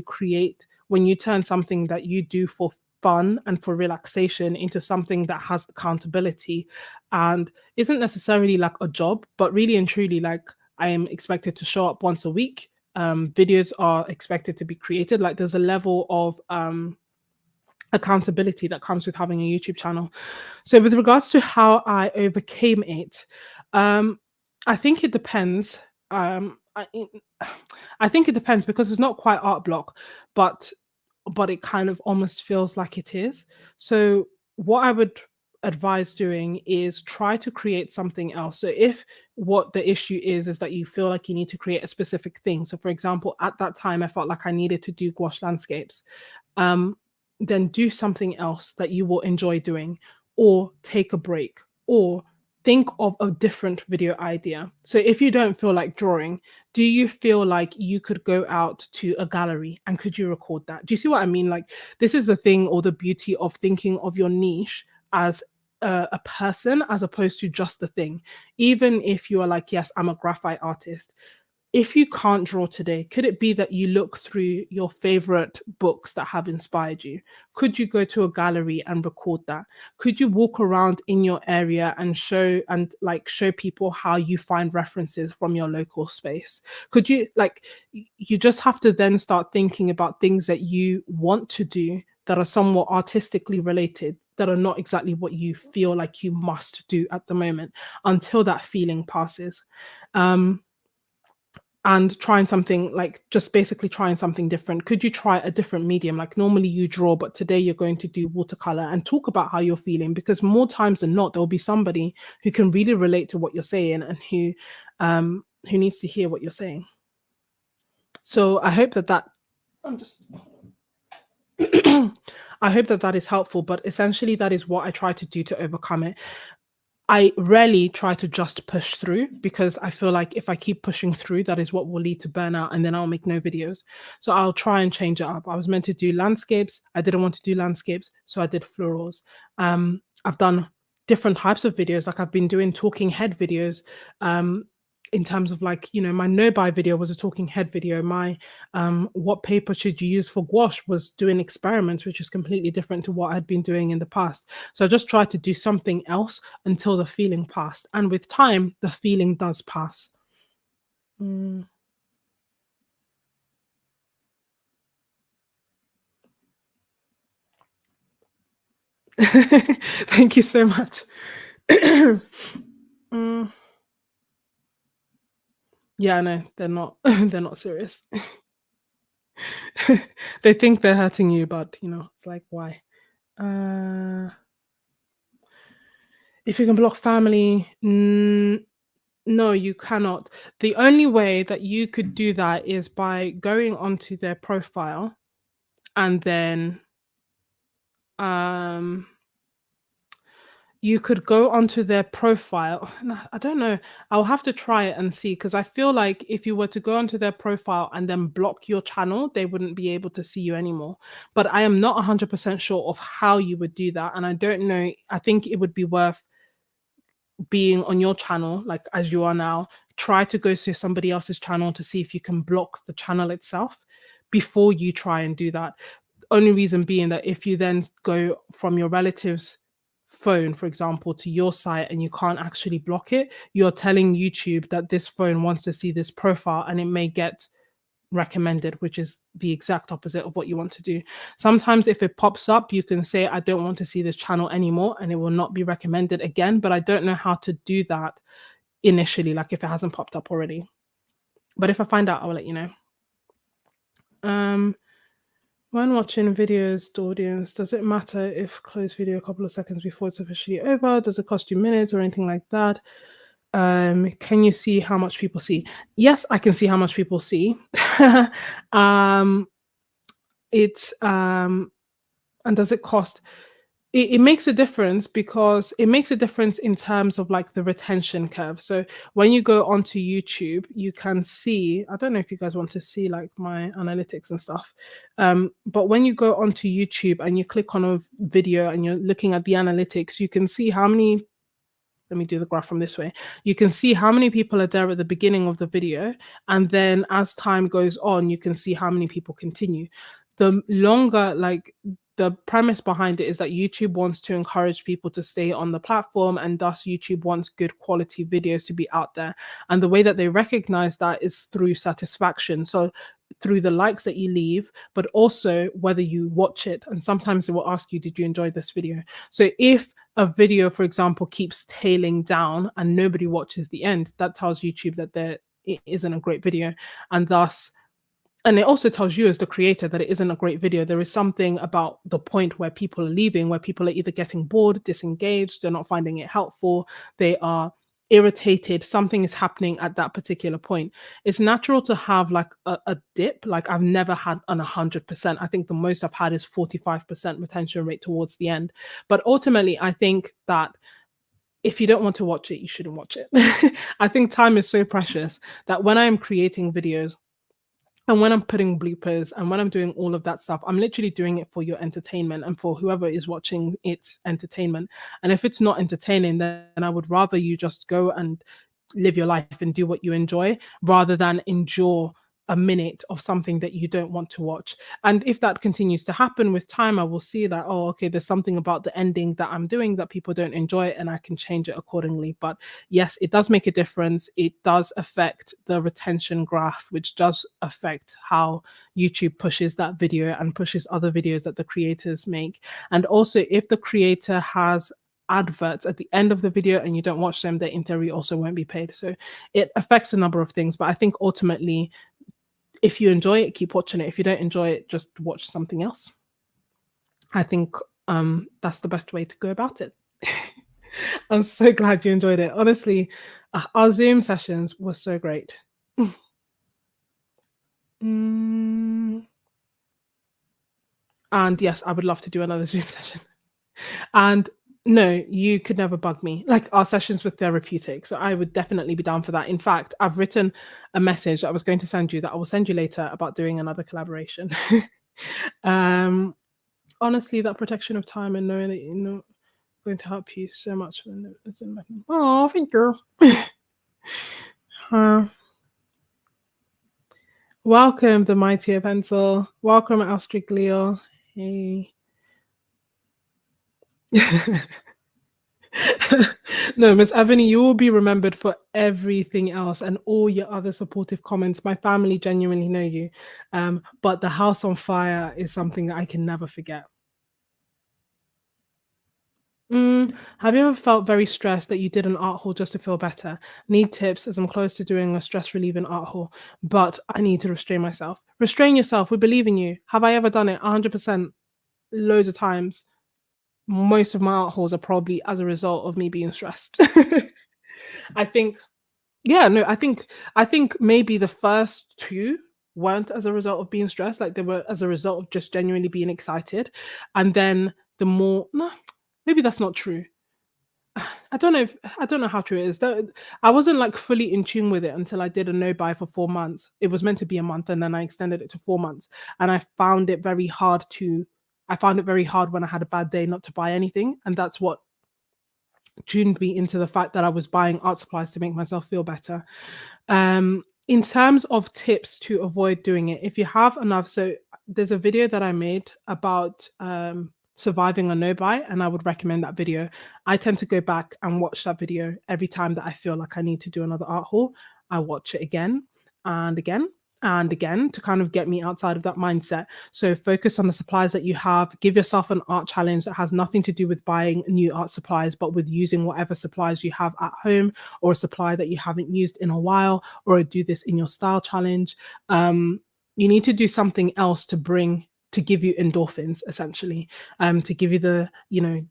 you turn something that you do for fun and for relaxation into something that has accountability and isn't necessarily like a job, but really and truly like I am expected to show up once a week. Videos are expected to be created. Like there's a level of accountability that comes with having a YouTube channel. So with regards to how I overcame it, um, I think it depends. I think it depends because it's not quite art block, but it kind of almost feels like it is. So what I would advise doing is try to create something else. So if what the issue is that you feel like you need to create a specific thing. So for example, at that time I felt like I needed to do gouache landscapes. Um, then do something else that you will enjoy doing, or take a break, or think of a different video idea. So if you don't feel like drawing, do you feel like you could go out to a gallery and could you record that? Do you see what I mean? Like this is the thing or the beauty of thinking of your niche as a person as opposed to just a thing. Even if you are like, yes, I'm a graphite artist, if you can't draw today, could it be that you look through your favorite books that have inspired you? Could you go to a gallery and record that? Could you walk around in your area and show people how you find references from your local space? Could you you just have to then start thinking about things that you want to do that are somewhat artistically related, that are not exactly what you feel like you must do at the moment until that feeling passes. Um, and trying something like just basically trying something different. Could you try a different medium? Like normally you draw, but today you're going to do watercolor, and talk about how you're feeling, because more times than not, there'll be somebody who can really relate to what you're saying and who needs to hear what you're saying. So I hope that I'm just I hope that is helpful, but essentially that is what I try to do to overcome it. I rarely try to just push through, because I feel like if I keep pushing through, that is what will lead to burnout, and then I'll make no videos. So I'll try and change it up. I was meant to do landscapes. I didn't want to do landscapes, so I did florals. I've done different types of videos. Like I've been doing talking head videos. In terms of like, my no buy video was a talking head video. My what paper should you use for gouache was doing experiments, which is completely different to what I'd been doing in the past. So I just tried to do something else until the feeling passed. And with time, the feeling does pass. Mm. Thank you so much. Mm. Yeah, no, they're not. They're not serious. They think they're hurting you, but it's like, why? Uh, if you can block family, no, you cannot. The only way that you could do that is by going onto their profile and then um you could go onto their profile. I don't know. I'll have to try it and see, because I feel like if you were to go onto their profile and then block your channel, they wouldn't be able to see you anymore. But I am not 100% sure of how you would do that. And I don't know. I think it would be worth being on your channel, like as you are now, try to go to somebody else's channel to see if you can block the channel itself before you try and do that. Only reason being that if you then go from your relative's phone, for example, to your site and you can't actually block it, you're telling YouTube that this phone wants to see this profile, and it may get recommended, which is the exact opposite of what you want to do. Sometimes if it pops up, you can say, I don't want to see this channel anymore, and it will not be recommended again. But I don't know how to do that initially, like if it hasn't popped up already. But if I find out, I will let you know. When watching videos, the audience, does it matter if close video a couple of seconds before it's officially over? Does it cost you minutes or anything like that? Can you see how much people see? Yes, I can see how much people see. It's and does it cost? It makes a difference, because it makes a difference in terms of like the retention curve. So when you go onto YouTube, you can see, I don't know if you guys want to see like my analytics and stuff, but when you go onto YouTube and you click on a video and you're looking at the analytics, you can see how many, let me do the graph from this way. You can see how many people are there at the beginning of the video, and then as time goes on, you can see how many people continue. The longer, like the premise behind it is that YouTube wants to encourage people to stay on the platform, and thus YouTube wants good quality videos to be out there. And the way that they recognize that is through satisfaction. So through the likes that you leave, but also whether you watch it. And sometimes they will ask you, did you enjoy this video? So if a video, for example, keeps tailing down and nobody watches the end, that tells YouTube that it isn't a great video. And thus, and it also tells you as the creator that it isn't a great video. There is something about the point where people are leaving, where people are either getting bored, disengaged, they're not finding it helpful, they are irritated, something is happening at that particular point. It's natural to have like a dip. Like I've never had an 100%. I think the most I've had is 45% retention rate towards the end. But ultimately, I think that if you don't want to watch it, you shouldn't watch it. I think time is so precious that when I am creating videos, and when I'm putting bloopers and when I'm doing all of that stuff, I'm literally doing it for your entertainment and for whoever is watching it's entertainment. And if it's not entertaining, then I would rather you just go and live your life and do what you enjoy rather than endure a minute of something that you don't want to watch. And if that continues to happen with time, I will see that, oh, okay, there's something about the ending that I'm doing that people don't enjoy, and I can change it accordingly. But yes, it does make a difference. It does affect the retention graph, which does affect how YouTube pushes that video and pushes other videos that the creators make. And also, if the creator has adverts at the end of the video and you don't watch them, they in theory also won't be paid. So it affects a number of things. But I think ultimately, if you enjoy it, keep watching it. If you don't enjoy it, just watch something else. I think that's the best way to go about it. I'm so glad you enjoyed it. Honestly, our Zoom sessions were so great. And yes, I would love to do another Zoom session. And no, you could never bug me. Like our sessions were therapeutic. So I would definitely be down for that. In fact, I've written a message that I was going to send you that I will send you later about doing another collaboration. Honestly, that protection of time and knowing that you're not going to help you so much. Oh, thank you. Welcome, the mightier pencil. Welcome, Austriglio. Hey. No, Miss Ebony, you will be remembered for everything else and all your other supportive comments. My family genuinely know you. But the house on fire is something that I can never forget. Have you ever felt very stressed that you did an art haul just to feel better? Need tips as I'm close to doing a stress relieving art haul, but I need to restrain myself. Restrain yourself. We believe in you. Have I ever done it? 100%, loads of times. Most of my art hauls are probably as a result of me being stressed. I think, yeah, no, I think maybe the first two weren't as a result of being stressed, like they were as a result of just genuinely being excited. And then the more, no, maybe that's not true. I don't know how true it is. I wasn't like fully in tune with it until I did a no buy for 4 months. It was meant to be a month, and then I extended it to 4 months. And I found it very hard when I had a bad day not to buy anything, and that's what tuned me into the fact that I was buying art supplies to make myself feel better. In terms of tips to avoid doing it, if you have enough, so there's a video that I made about surviving a no buy, and I would recommend that video. I tend to go back and watch that video every time that I feel like I need to do another art haul. I watch it again and again and again to kind of get me outside of that mindset. So focus on the supplies that you have. Give yourself an art challenge that has nothing to do with buying new art supplies, but with using whatever supplies you have at home, or a supply that you haven't used in a while, or do this in your style challenge. You need to do something else to give you endorphins, essentially, to give you the,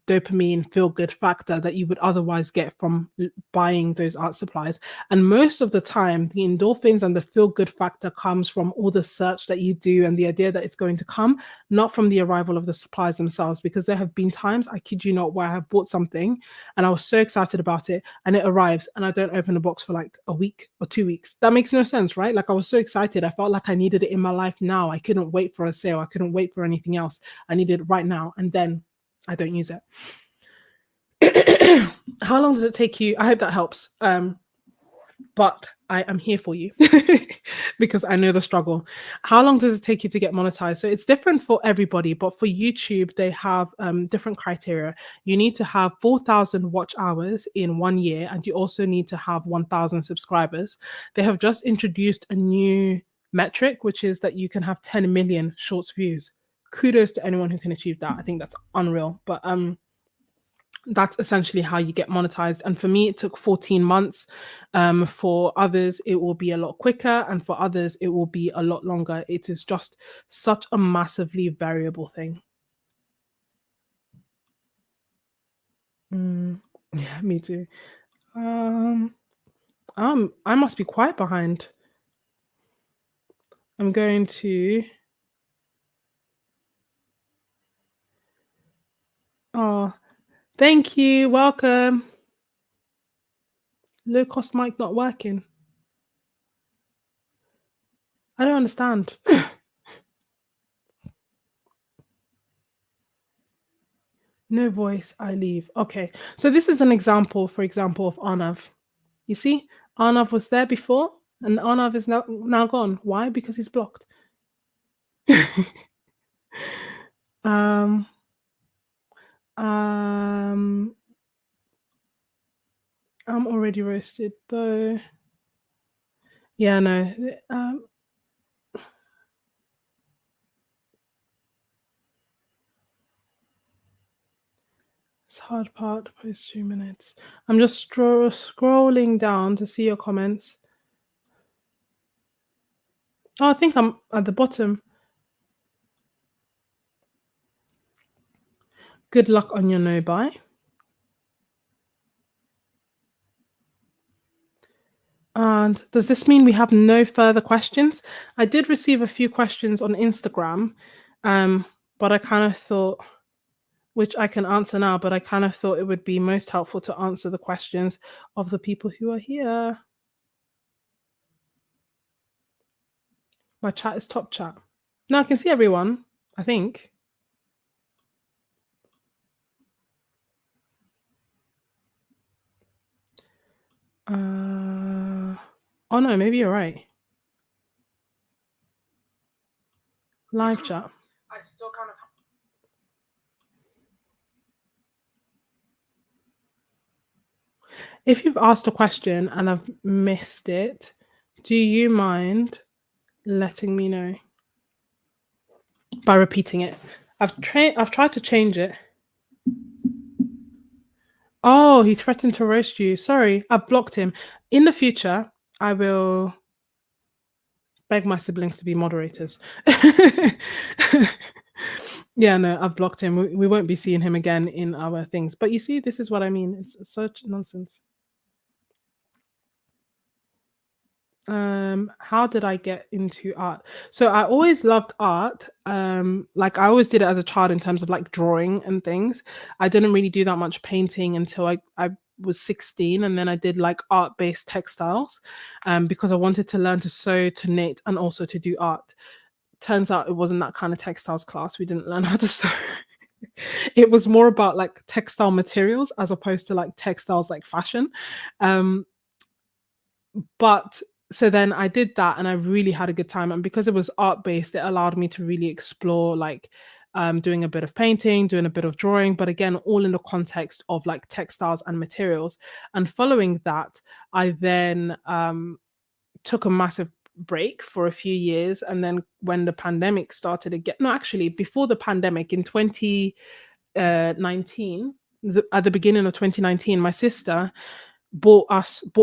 dopamine feel good factor that you would otherwise get from buying those art supplies. And most of the time, the endorphins and the feel good factor comes from all the search that you do and the idea that it's going to come, not from the arrival of the supplies themselves. Because there have been times, I kid you not, where I have bought something and I was so excited about it, and it arrives and I don't open the box for like a week or 2 weeks. That makes no sense, right? Like I was so excited. I felt like I needed it in my life now. I couldn't wait for a sale. I couldn't wait for anything else. I needed it right now. And then I don't use it. How long does it take you? I hope that helps. But I am here for you because I know the struggle. How long does it take you to get monetized? So it's different for everybody, but for YouTube, they have different criteria. You need to have 4,000 watch hours in 1 year, and you also need to have 1,000 subscribers. They have just introduced a new metric, which is that you can have 10 million shorts views. Kudos to anyone who can achieve that. I think that's unreal. But that's essentially how you get monetized. And for me, it took 14 months. For others, it will be a lot quicker. And for others, it will be a lot longer. It is just such a massively variable thing. Yeah, me too. Um, I must be quite behind. I'm going to. Oh, thank you. Welcome. Low cost mic not working. I don't understand. No voice, I leave. Okay. So this is an example, for example, of Arnav. You see, Arnav was there before, and Arnav is now gone. Why? Because he's blocked. um, um, I'm already roasted though. Yeah, no. It's hard part. Post 2 minutes. I'm just scrolling down to see your comments. Oh, I think I'm at the bottom. Good luck on your no buy. And does this mean we have no further questions? I did receive a few questions on Instagram, but I kind of thought, which I can answer now, but I kind of thought it would be most helpful to answer the questions of the people who are here. My chat is top chat. No, I can see everyone, I think. Oh no, maybe you're right. Live chat. I still kind of. If you've asked a question and I've missed it, do you mind letting me know by repeating it? I've tried to change it. Oh, he threatened to roast you. Sorry, I've blocked him. In the future, I will beg my siblings to be moderators. Yeah, no, I've blocked him. We won't be seeing him again in our things. But you see, this is what I mean. It's such nonsense. How did I get into art? So I always loved art. Like I always did it as a child in terms of like drawing and things. I didn't really do that much painting until I was 16, and then I did like art-based textiles because I wanted to learn to sew, to knit, and also to do art. Turns out it wasn't that kind of textiles class. We didn't learn how to sew. It was more about like textile materials as opposed to like textiles like fashion. Um, but so then I did that and I really had a good time. And because it was art based, it allowed me to really explore like doing a bit of painting, doing a bit of drawing, but again, all in the context of like textiles and materials. And following that, I then took a massive break for a few years. And then when the pandemic started again, no, actually, before the pandemic in 2019, at the beginning of 2019, my sister bought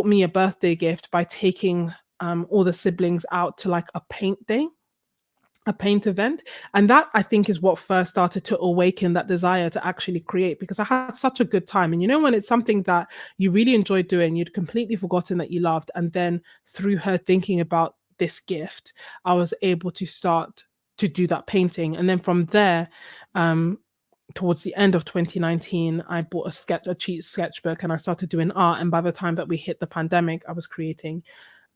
me a birthday gift by taking all the siblings out to like a paint day, a paint event. And that I think is what first started to awaken that desire to actually create, because I had such a good time. And you know, when it's something that you really enjoyed doing, you'd completely forgotten that you loved. And then through her thinking about this gift, I was able to start to do that painting. And then from there, towards the end of 2019, I bought a cheap sketchbook and I started doing art. And by the time that we hit the pandemic, I was creating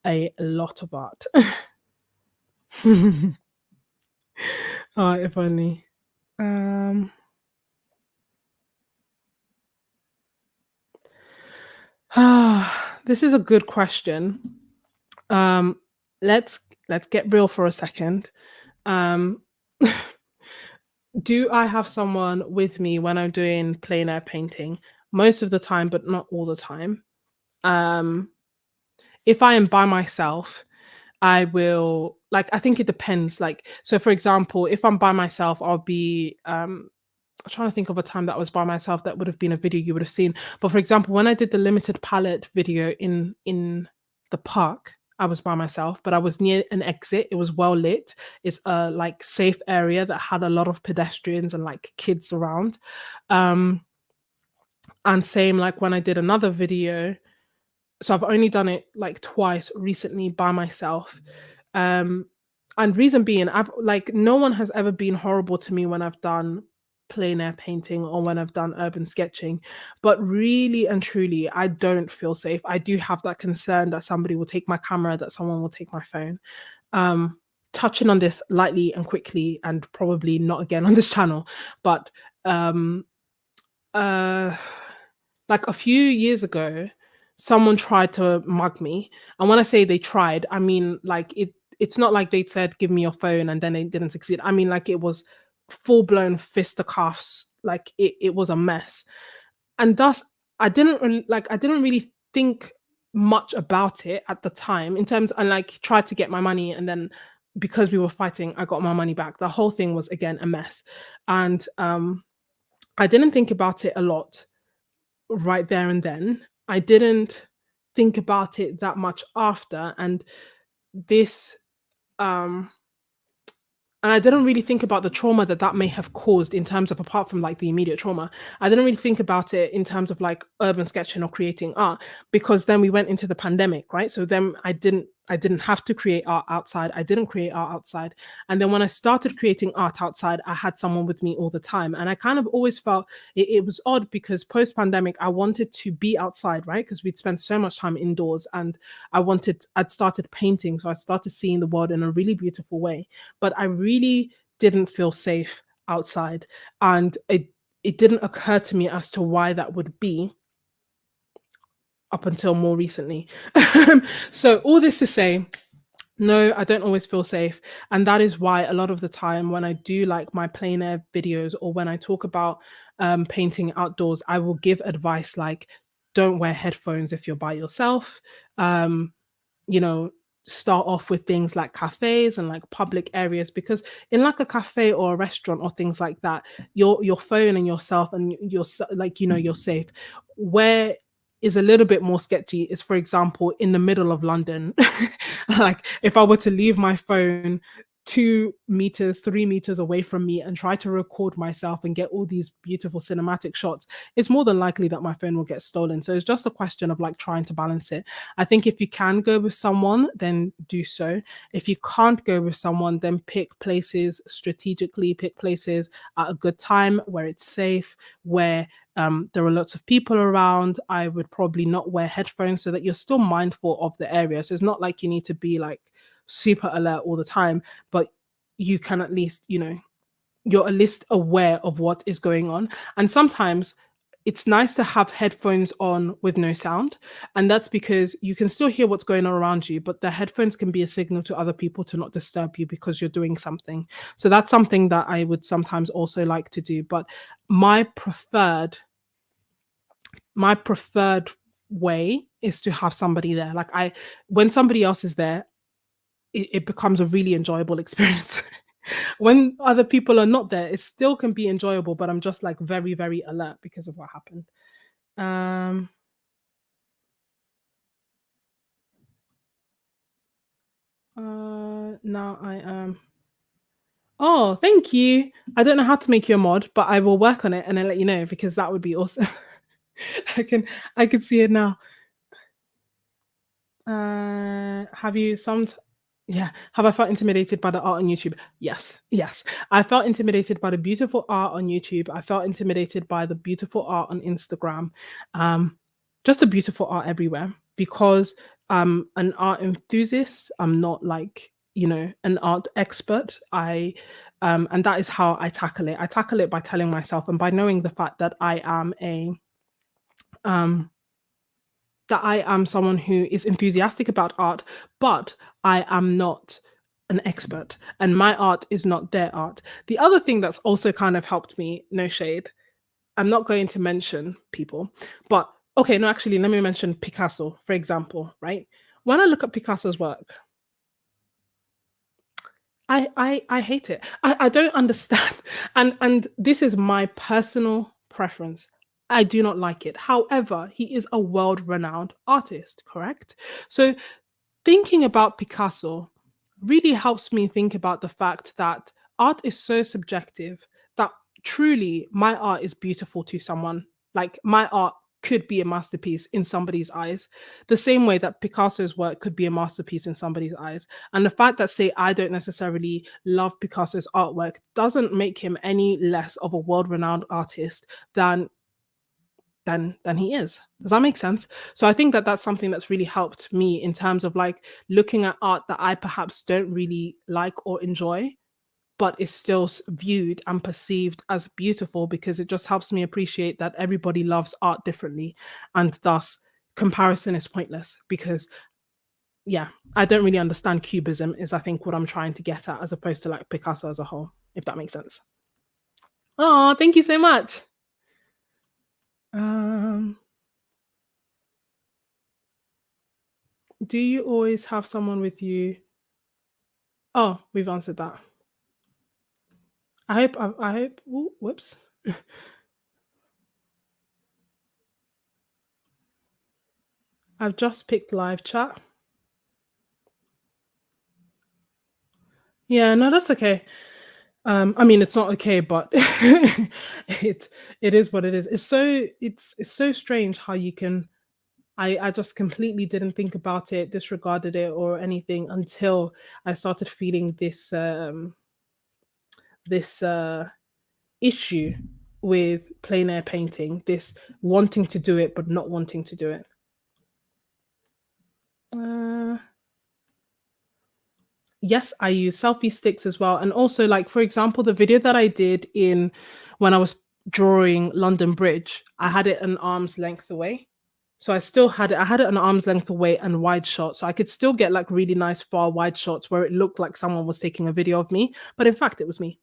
a lot of art. If only. Um, this is a good question. Um, let's let's get real for a second. Um, do I have someone with me when I'm doing plein air painting? Most of the time, but not all the time. Um, if I am by myself, I will like I think it depends. Like, so for example, if I'm by myself, I'll be I'm trying to think of a time that I was by myself that would have been a video you would have seen. But for example, when I did the limited palette video in the park, I was by myself, but I was near an exit. It was well lit. It's a like safe area that had a lot of pedestrians and like kids around. Um, and same like when I did another video, so I've only done it like twice recently by myself. Um, and reason being, I've like no one has ever been horrible to me when I've done plein air painting or when I've done urban sketching. But really and truly, I don't feel safe. I do have that concern that somebody will take my camera, that someone will take my phone. Um, touching on this lightly and quickly, and probably not again on this channel, but um, uh like a few years ago, someone tried to mug me. And when I say they tried, I mean like it's not like they said, give me your phone and then they didn't succeed. I mean like it was full blown fisticuffs, like it was a mess. And thus I didn't really think much about it at the time in terms and like tried to get my money and then because we were fighting, I got my money back. The whole thing was again a mess. And I didn't think about it a lot right there and then. I didn't think about it that much after, and this um and I didn't really think about the trauma that that may have caused in terms of apart from like the immediate trauma. I didn't really think about it in terms of like urban sketching or creating art because then we went into the pandemic, right? So then I didn't have to create art outside. I didn't create art outside. And then when I started creating art outside, I had someone with me all the time. And I kind of always felt it was odd because post pandemic, I wanted to be outside, right? Because we'd spent so much time indoors and I'd started painting. So I started seeing the world in a really beautiful way, but I really didn't feel safe outside. And it didn't occur to me as to why that would be up until more recently. So all this to say, no, I don't always feel safe. And that is why a lot of the time when I do like my plein air videos or when I talk about painting outdoors, I will give advice like don't wear headphones if you're by yourself. Um, you know, start off with things like cafes and like public areas because in like a cafe or a restaurant or things like that, your phone and yourself and like you're safe. Where is a little bit more sketchy is for example in the middle of London. Like if I were to leave my phone 2 meters, 3 meters away from me and try to record myself and get all these beautiful cinematic shots, it's more than likely that my phone will get stolen. So it's just a question of like trying to balance it. I think if you can go with someone, then do so. If you can't go with someone, then pick places strategically, pick places at a good time where it's safe, where there are lots of people around. I would probably not wear headphones so that you're still mindful of the area. So it's not like you need to be like super alert all the time, but you can at least, you're at least aware of what is going on. And sometimes it's nice to have headphones on with no sound. And that's because you can still hear what's going on around you, but the headphones can be a signal to other people to not disturb you because you're doing something. So that's something that I would sometimes also like to do. But my preferred my preferred way is to have somebody there. Like when somebody else is there, it becomes a really enjoyable experience. When other people are not there, it still can be enjoyable, but I'm just like very, very alert because of what happened. Um, now I am. Oh, thank you. I don't know how to make you a mod, but I will work on it and then let you know because that would be awesome. I can I can see it now. Have you some? Yeah. Have I felt intimidated by the art on YouTube? Yes. Yes. I felt intimidated by the beautiful art on YouTube. I felt intimidated by the beautiful art on Instagram. Um, just the beautiful art everywhere because I'm an art enthusiast. I'm not like, an art expert. And that is how I tackle it. I tackle it by telling myself and by knowing the fact that I am a um that I am someone who is enthusiastic about art, but I am not an expert and my art is not their art. The other thing that's also kind of helped me, no shade, I'm not going to mention people, but okay, no, actually, let me mention Picasso, for example, right? When I look at Picasso's work, I hate it. I don't understand. And this is my personal preference. I do not like it. However, he is a world-renowned artist, correct? So thinking about Picasso really helps me think about the fact that art is so subjective that truly my art is beautiful to someone. Like my art could be a masterpiece in somebody's eyes, the same way that Picasso's work could be a masterpiece in somebody's eyes. And the fact that, say, I don't necessarily love Picasso's artwork doesn't make him any less of a world-renowned artist than than he is. Does that make sense? So I think that that's something that's really helped me in terms of like looking at art that I perhaps don't really like or enjoy, but is still viewed and perceived as beautiful because it just helps me appreciate that everybody loves art differently, and thus comparison is pointless because yeah, I don't really understand cubism is I think what I'm trying to get at as opposed to like Picasso as a whole, if that makes sense. Oh, thank you so much. Um Do you always have someone with you? Oh, we've answered that. I hope. Ooh, whoops. I've just picked live chat. Yeah, no, that's okay. I mean, it's not okay, but it it is what it is. It's so strange how you can. I just completely didn't think about it, disregarded it, or anything until I started feeling this issue with plein air painting, this wanting to do it but not wanting to do it. Uh, yes, I use selfie sticks as well. And also, like, for example, the video that I did in when I was drawing London Bridge, I had it an arm's length away. So I still had it, I had it an arm's length away and wide shot. So I could still get like really nice far wide shots where it looked like someone was taking a video of me. But in fact, it was me.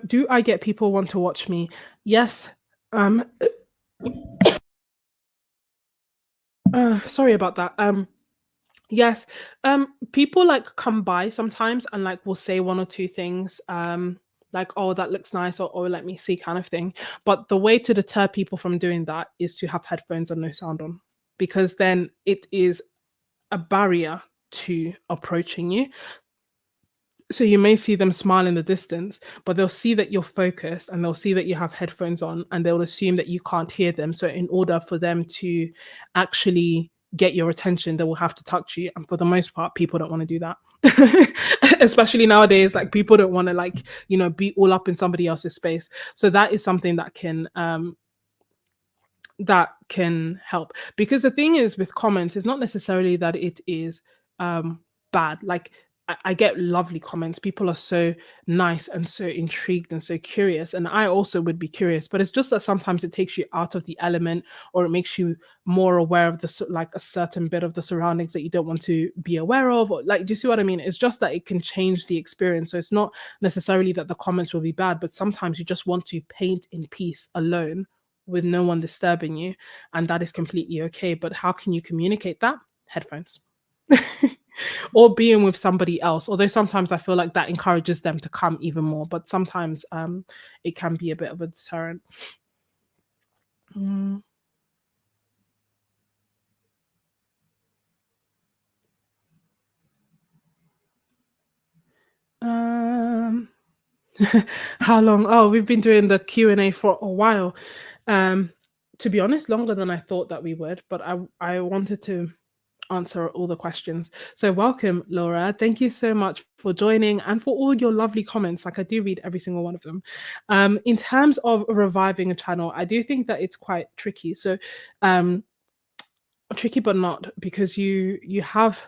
Do I get people want to watch me? Yes. Um, sorry about that. Yes. People like come by sometimes and like will say one or two things, like, oh, that looks nice, or oh, let me see kind of thing. But the way to deter people from doing that is to have headphones and no sound on, because then it is a barrier to approaching you. So you may see them smile in the distance, but they'll see that you're focused and they'll see that you have headphones on and they'll assume that you can't hear them. So in order for them to actually get your attention, they will have to touch you. And for the most part, people don't want to do that. Especially nowadays, like people don't want to like, be all up in somebody else's space. So that is something that can help, because the thing is with comments, it's not necessarily that it is bad. Like I get lovely comments, people are so nice and so intrigued and so curious, and I also would be curious, but it's just that sometimes it takes you out of the element, or it makes you more aware of like a certain bit of the surroundings that you don't want to be aware of, or like, do you see what I mean? It's just that it can change the experience. So it's not necessarily that the comments will be bad, but sometimes you just want to paint in peace alone with no one disturbing you, and that is completely okay. But how can you communicate that? Headphones. Or being with somebody else, although sometimes I feel like that encourages them to come even more, but sometimes it can be a bit of a deterrent. Mm, um how long? Oh, we've been doing the Q&A for a while. um to be honest, longer than I thought that we would, but I wanted to answer all the questions. So welcome, Laura. Thank you so much for joining and for all your lovely comments. Like I do read every single one of them. In terms of reviving a channel, I do think that it's quite tricky. So tricky but not, because you have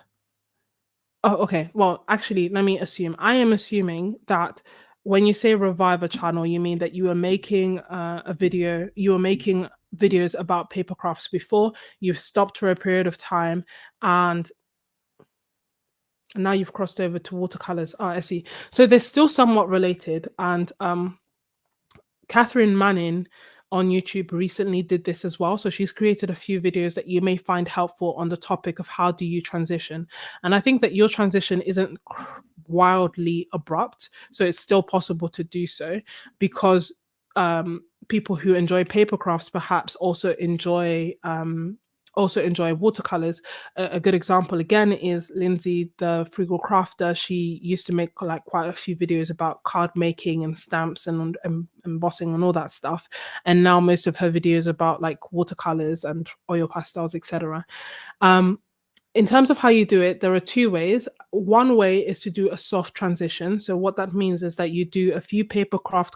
Oh, okay. Well, actually, let me assume. I am assuming that when you say revive a channel, you mean that you are making a video, you were making videos about paper crafts before, you've stopped for a period of time, and now you've crossed over to watercolors. Oh, I see. So they're still somewhat related. And Catherine Manning on YouTube recently did this as well. So she's created a few videos that you may find helpful on the topic of how do you transition. And I think that your transition isn't wildly abrupt. So it's still possible to do so because people who enjoy paper crafts perhaps also enjoy watercolors. A good example again is Lindsay, the frugal crafter. She used to make like quite a few videos about card making and stamps and embossing and all that stuff. And now most of her videos about like watercolors and oil pastels, etc. Um, in terms of how you do it, there are two ways. One way is to do a soft transition. So what that means is that you do a few paper craft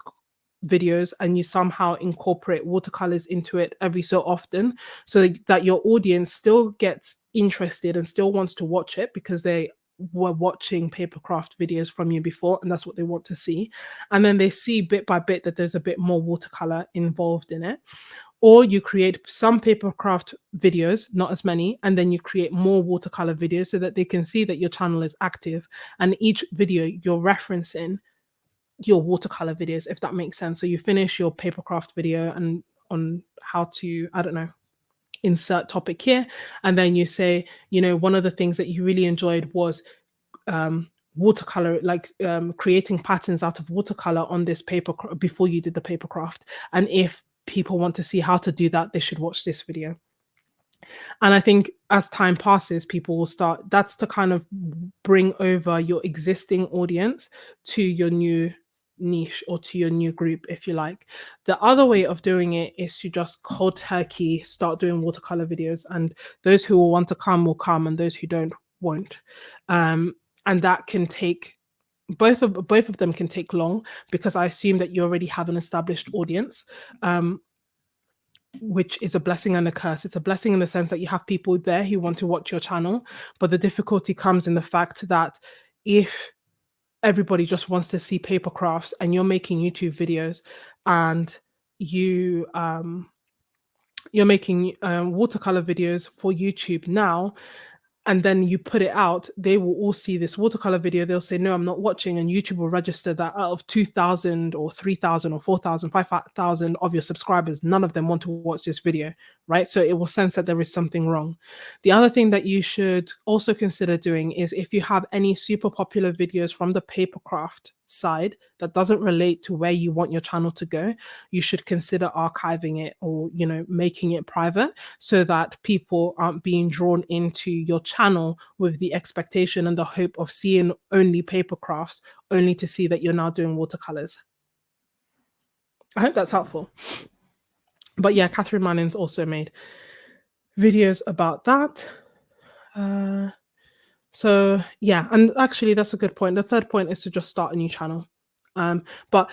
videos and you somehow incorporate watercolors into it every so often so that your audience still gets interested and still wants to watch it because they were watching paper craft videos from you before and that's what they want to see, and then they see bit by bit that there's a bit more watercolor involved in it. Or you create some paper craft videos, not as many, and then you create more watercolor videos so that they can see that your channel is active, and each video you're referencing your watercolor videos, if that makes sense. So you finish your paper craft video and on how to, I don't know, insert topic here, and then you say, one of the things that you really enjoyed was watercolor, like creating patterns out of watercolor on this before you did the paper craft. And if people want to see how to do that, they should watch this video. And I think as time passes, people will start, that's to kind of bring over your existing audience to your new niche or to your new group, if you like. The other way of doing it is to just cold turkey start doing watercolor videos, and those who will want to come will come, and those who don't won't. And that can take both of them can take long because I assume that you already have an established audience. Which is a blessing and a curse. It's a blessing in the sense that you have people there who want to watch your channel, but the difficulty comes in the fact that if everybody just wants to see paper crafts and you're making YouTube videos and you're making watercolor videos for YouTube now, and then you put it out, they will all see this watercolor video. They'll say, no, I'm not watching. And YouTube will register that out of 2,000 or 3,000 or 4,000, 5,000 of your subscribers, none of them want to watch this video, right? So it will sense that there is something wrong. The other thing that you should also consider doing is if you have any super popular videos from the papercraft side that doesn't relate to where you want your channel to go, you should consider archiving it or, making it private so that people aren't being drawn into your channel with the expectation and the hope of seeing only paper crafts, only to see that you're now doing watercolors. I hope that's helpful. But yeah, Catherine Manning's also made videos about that. So yeah, and actually that's a good point. The third point is to just start a new channel. But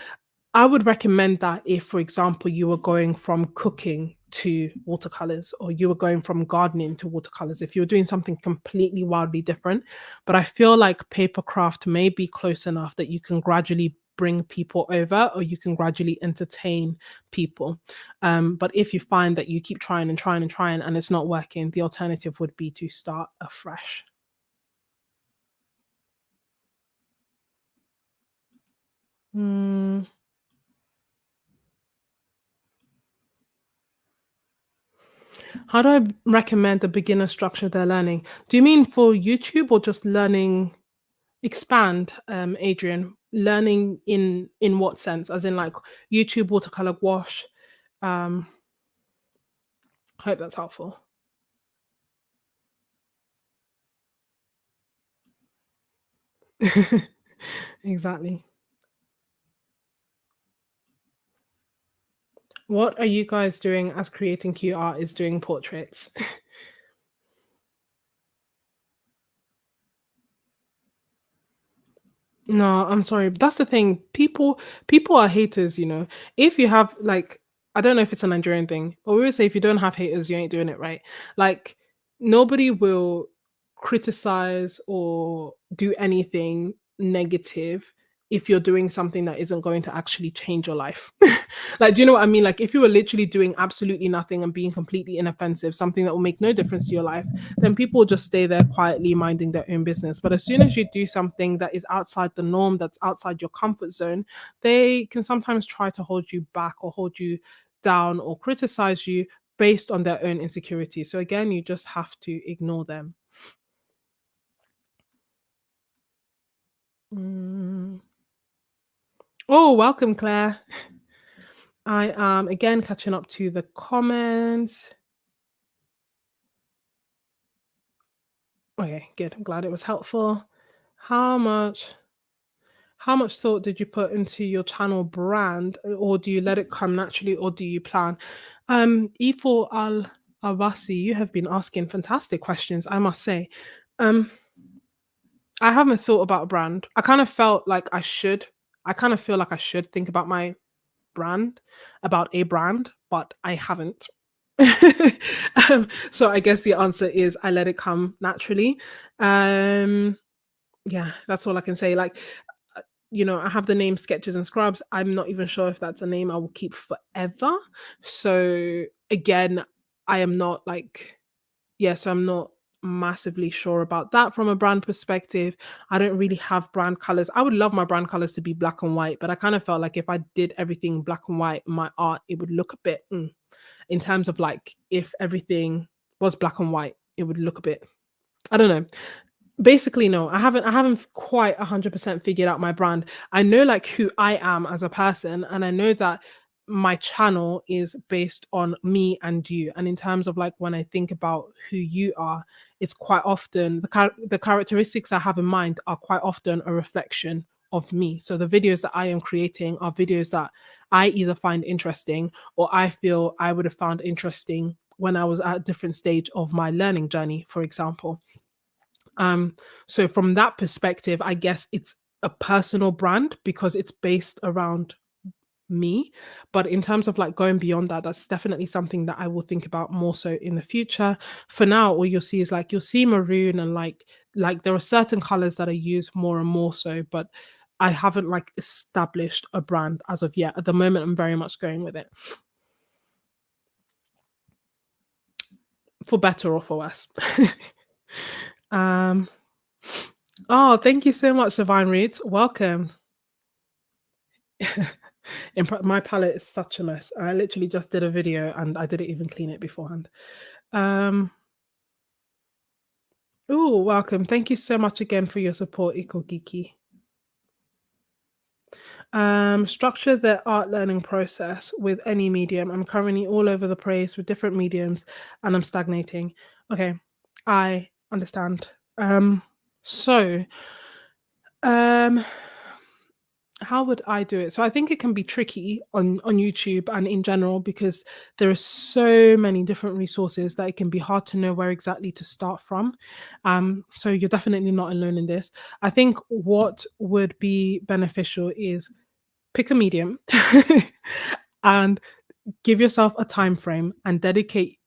I would recommend that if, for example, you were going from cooking to watercolors or you were going from gardening to watercolors, if you're doing something completely wildly different. But I feel like papercraft may be close enough that you can gradually bring people over or you can gradually entertain people. But if you find that you keep trying and trying and trying and it's not working, the alternative would be to start afresh. Mm, how do I recommend a beginner structure their learning? Do you mean for YouTube or just learning? Expand, Adrian. Learning in what sense? As in like YouTube watercolor gouache. Um, hope that's helpful. Exactly. What are you guys doing as creating cute art is doing portraits? No, I'm sorry. But that's the thing. People are haters. If you have like I don't know if it's a Nigerian thing, but we would say if you don't have haters, you ain't doing it right. Like nobody will criticize or do anything negative if you're doing something that isn't going to actually change your life. Like, do you know what I mean? Like, if you were literally doing absolutely nothing and being completely inoffensive, something that will make no difference to your life, then people will just stay there quietly minding their own business. But as soon as you do something that is outside the norm, that's outside your comfort zone, they can sometimes try to hold you back or hold you down or criticize you based on their own insecurities. So again, you just have to ignore them. Mm. Oh, welcome, Claire. I am again catching up to the comments. Okay, good. I'm glad it was helpful. How much how much thought did you put into your channel brand, or do you let it come naturally, or do you plan? E4 Al Awasi, you have been asking fantastic questions, I must say. Um, I haven't thought about a brand. I kind of felt like I should. I kind of feel like I should think about my brand, about a brand, but I haven't. So I guess the answer is I let it come naturally. Um, yeah, that's all I can say. Like, I have the name Sketches and Scrubs. I'm not even sure if that's a name I will keep forever. So again, I am not like, yeah, so I'm not massively sure about that from a brand perspective. I don't really have brand colors. I would love my brand colors to be black and white, but I kind of felt like if I did everything black and white, my art, it would look a bit in terms of like if everything was black and white, it would look a bit, I don't know. Basically, no, I haven't quite 100% figured out my brand. I know like who I am as a person, and I know that my channel is based on me and you. And in terms of like when I think about who you are, it's quite often the characteristics I have in mind are quite often a reflection of me. So the videos that I am creating are videos that I either find interesting or I feel I would have found interesting when I was at a different stage of my learning journey, for example. Um, so from that perspective, I guess it's a personal brand because it's based around me. But in terms of like going beyond that, that's definitely something that I will think about more so in the future. For now, all you'll see is like you'll see maroon and like there are certain colors that I use more and more so, but I haven't like established a brand as of yet. At the moment, I'm very much going with it. For better or for worse. um oh, thank you so much, Divine Reads. Welcome. My palette is such a mess. I literally just did a video and I didn't even clean it beforehand. Um, oh, welcome. Thank you so much again for your support, Eco Geeky. Structure the art learning process with any medium. I'm currently all over the place with different mediums and I'm stagnating. Okay, I understand. So, um, how would I do it? So I think it can be tricky on YouTube and in general because there are so many different resources that it can be hard to know where exactly to start from. So you're definitely not alone in this. I think what would be beneficial is pick a medium and give yourself a time frame and dedicate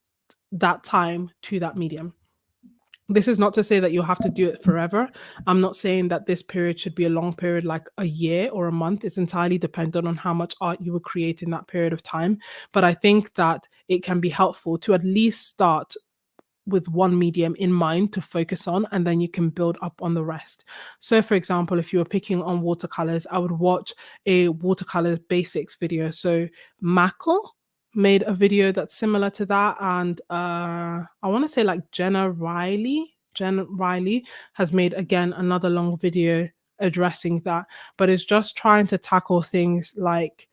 that time to that medium. This is not to say that you'll have to do it forever. I'm not saying that this period should be a long period, like a year or a month. It's entirely dependent on how much art you will create in that period of time. But I think that it can be helpful to at least start with one medium in mind to focus on, and then you can build up on the rest. So, for example, if you were picking on watercolors, I would watch a watercolor basics video. So, Mako made a video that's similar to that, and I want to say like Jen Riley has made again another long video addressing that, but it's just trying to tackle things like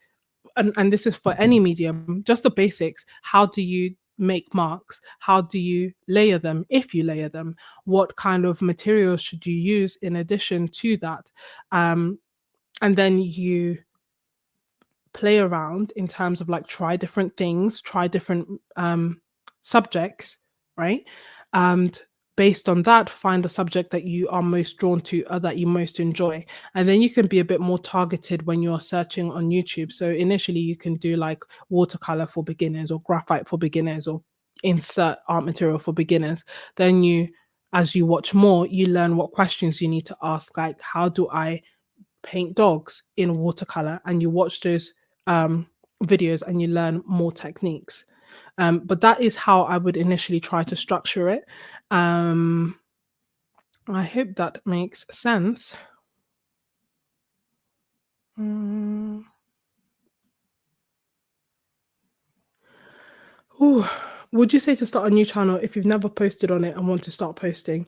and this is for any medium, just the basics. How do you make marks? How do you layer them if you layer them? What kind of materials should you use in addition to that? And then you play around in terms of like try different things, try different subjects, right? And based on that, find the subject that you are most drawn to or that you most enjoy. And then you can be a bit more targeted when you're searching on YouTube. So initially you can do like watercolor for beginners or graphite for beginners or insert art material for beginners. Then you as you watch more, you learn what questions you need to ask, like how do I paint dogs in watercolor, and you watch those um, videos and you learn more techniques. But that is how I would initially try to structure it. Um, I hope that makes sense. Mm. Ooh. Would you say to start a new channel if you've never posted on it and want to start posting?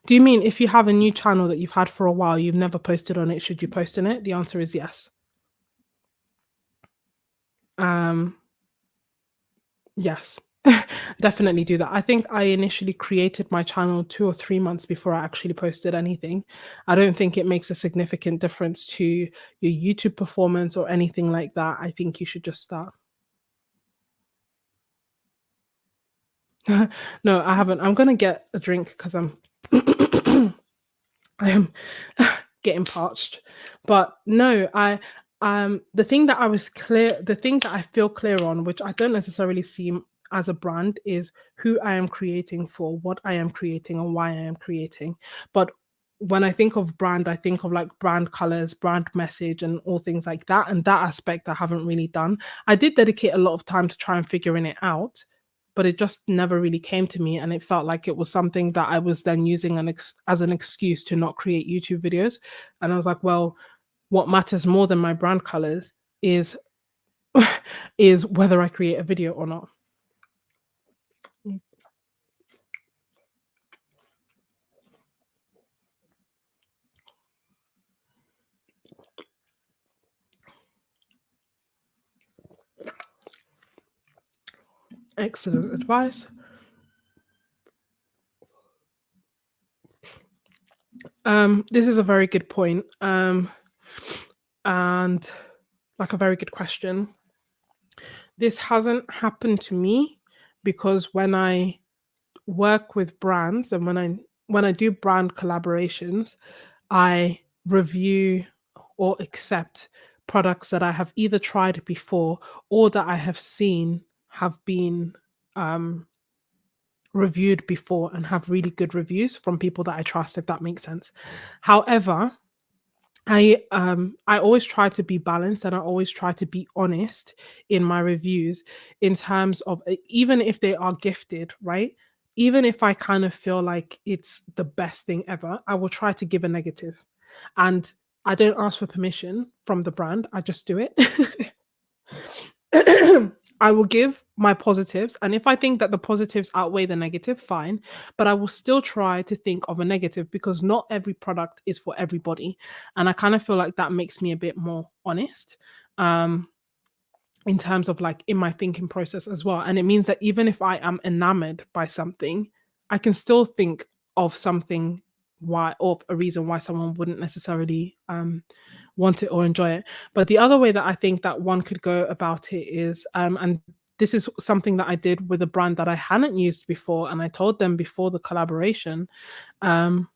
Do you mean if you have a new channel that you've had for a while, you've never posted on it, should you post on it? The answer is yes. Um, yes. Definitely do that. I think I initially created my channel 2 or 3 months before I actually posted anything. I don't think it makes a significant difference to your YouTube performance or anything like that. I think you should just start. No, I haven't. I'm gonna get a drink because I'm I am getting parched. But no, the thing that I feel clear on, which I don't necessarily see as a brand, is who I am creating for, what I am creating, and why I am creating. But when I think of brand, I think of like brand colors, brand message, and all things like that. And that aspect I haven't really done. I did dedicate a lot of time to try and figuring it out, but it just never really came to me, and it felt like it was something that I was then using as an excuse to not create YouTube videos. And I was like, well, what matters more than my brand colors is is whether I create a video or not. Mm. Excellent advice. This is a very good point. And like a very good question. This hasn't happened to me because when I work with brands and when I do brand collaborations, I review or accept products that I have either tried before or that I have seen have been um, reviewed before and have really good reviews from people that I trust, if that makes sense. However, I always try to be balanced and I always try to be honest in my reviews in terms of even if they are gifted, right? Even if I kind of feel like it's the best thing ever, I will try to give a negative. And I don't ask for permission from the brand, I just do it. I will give my positives, and if I think that the positives outweigh the negative, fine. But I will still try to think of a negative because not every product is for everybody, and I kind of feel like that makes me a bit more honest. Um, in terms of like in my thinking process as well. And it means that even if I am enamored by something, I can still think of something why or a reason why someone wouldn't necessarily want it or enjoy it. But the other way that I think that one could go about it is and this is something that I did with a brand that I hadn't used before, and I told them before the collaboration. Um,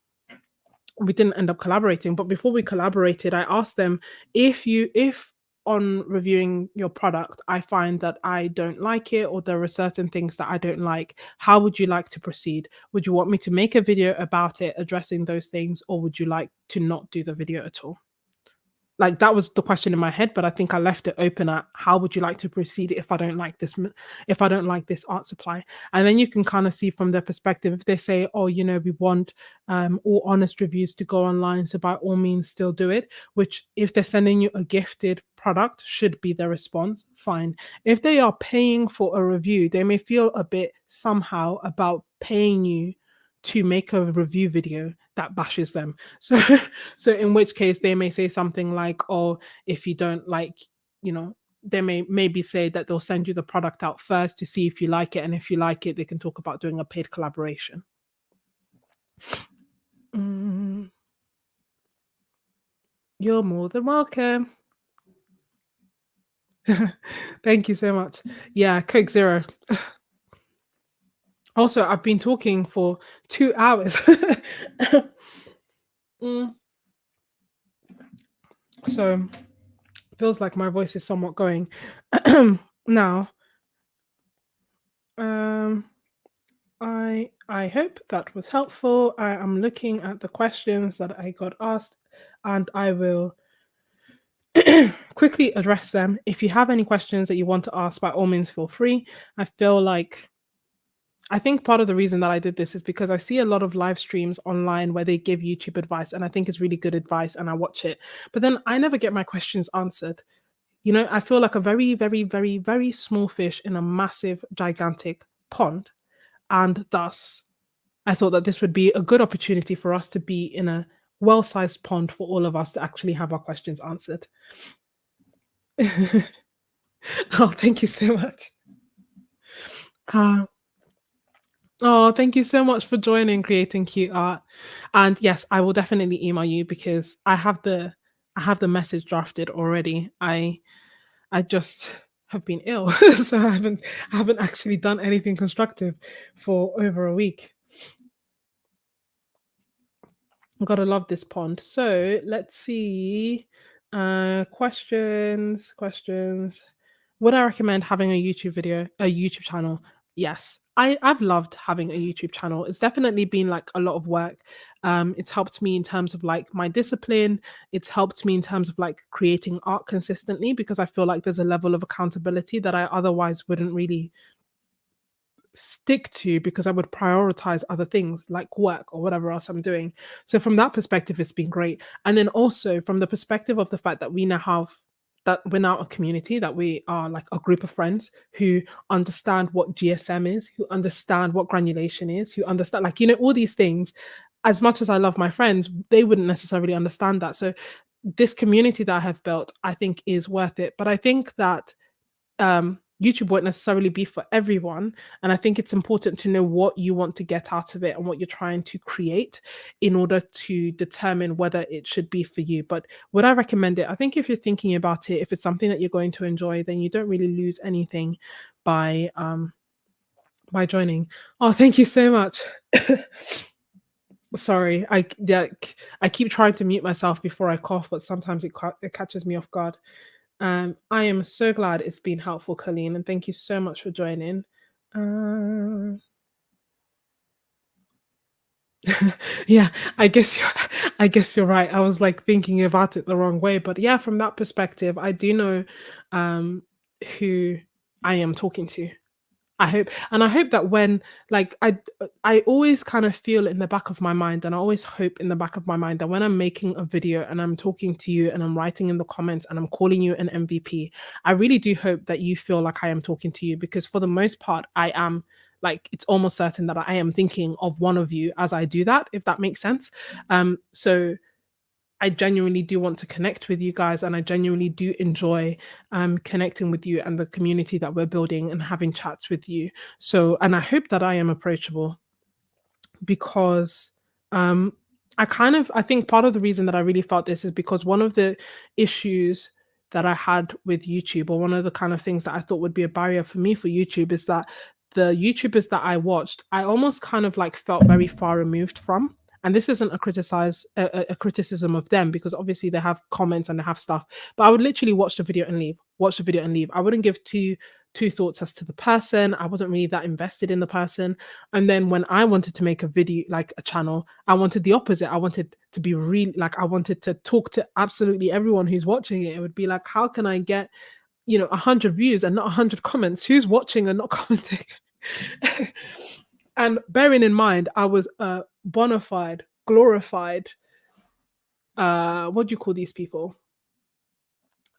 we didn't end up collaborating, but before we collaborated, I asked them if on reviewing your product I find that I don't like it or there are certain things that I don't like, how would you like to proceed? Would you want me to make a video about it addressing those things, or would you like to not do the video at all? Like, that was the question in my head, but I think I left it open at how would you like to proceed if I don't like if I don't like this art supply? And then you can kind of see from their perspective if they say, oh, we want all honest reviews to go online, so by all means still do it. Which, if they're sending you a gifted product, should be their response. Fine. If they are paying for a review, they may feel a bit somehow about paying you to make a review video that bashes them. So so in which case they may say something like, "Oh, if you don't like, you know," they may maybe say that they'll send you the product out first to see if you like it, and if you like it, they can talk about doing a paid collaboration. Mm, you're more than welcome. Thank you so much. Yeah, Coke Zero. Also, I've been talking for 2 hours. Mm, so feels like my voice is somewhat going. Now, um I hope that was helpful. I am looking at the questions that I got asked, and I will quickly address them. If you have any questions that you want to ask, by all means, feel free. I feel like I think part of the reason that I did this is because I see a lot of live streams online where they give YouTube advice, and I think it's really good advice, and I watch it. But then I never get my questions answered. I feel like a very, very, very, very small fish in a massive, gigantic pond. And thus, I thought that this would be a good opportunity for us to be in a well sized pond for all of us to actually have our questions answered. Oh, thank you so much. Uh, oh, thank you so much for joining Creating Cute Art. And yes, I will definitely email you because I have the message drafted already. I just have been ill, so I haven't actually done anything constructive for over a week. Gotta love this pond. So let's see. Questions. Would I recommend having a YouTube channel? Yes. I've loved having a YouTube channel. It's definitely been like a lot of work. It's helped me in terms of like my discipline. It's helped me in terms of like creating art consistently because I feel like there's a level of accountability that I otherwise wouldn't really stick to because I would prioritize other things like work or whatever else I'm doing. So from that perspective, it's been great. And then also from the perspective of the fact that we now have that we're now a community, that we are like a group of friends who understand what GSM is, who understand what granulation is, who understand like, all these things. As much as I love my friends, they wouldn't necessarily understand that. So this community that I have built, I think is worth it. But I think that YouTube won't necessarily be for everyone. And I think it's important to know what you want to get out of it and what you're trying to create in order to determine whether it should be for you. But would I recommend it? I think if you're thinking about it, if it's something that you're going to enjoy, then you don't really lose anything by joining. Oh, thank you so much. Sorry, I keep trying to mute myself before I cough, but sometimes it catches me off guard. I am so glad it's been helpful, Colleen, and thank you so much for joining. Um, yeah, I guess you're right. I was like thinking about it the wrong way, but yeah, from that perspective, I do know um, who I am talking to. I hope that when like I always kind of feel in the back of my mind and I always hope in the back of my mind that when I'm making a video and I'm talking to you and I'm writing in the comments and I'm calling you an MVP, I really do hope that you feel like I am talking to you because for the most part I am like it's almost certain that I am thinking of one of you as I do that, if that makes sense. So I genuinely do want to connect with you guys, and I genuinely do enjoy connecting with you and the community that we're building and having chats with you. So, and I hope that I am approachable because um, I think part of the reason that I really felt this is because one of the issues that I had with YouTube, or one of the kind of things that I thought would be a barrier for me for YouTube, is that the YouTubers that I watched, I almost kind of like felt very far removed from. And this isn't a criticism of them because obviously they have comments and they have stuff. But I would literally watch the video and leave, watch the video and leave. I wouldn't give two thoughts as to the person. I wasn't really that invested in the person. And then when I wanted to make a video, like a channel, I wanted the opposite. I wanted to be really like I wanted to talk to absolutely everyone who's watching it. It would be like, how can I get 100 views and not 100 comments? Who's watching and not commenting? And bearing in mind, I was a bona fide, glorified. What do you call these people?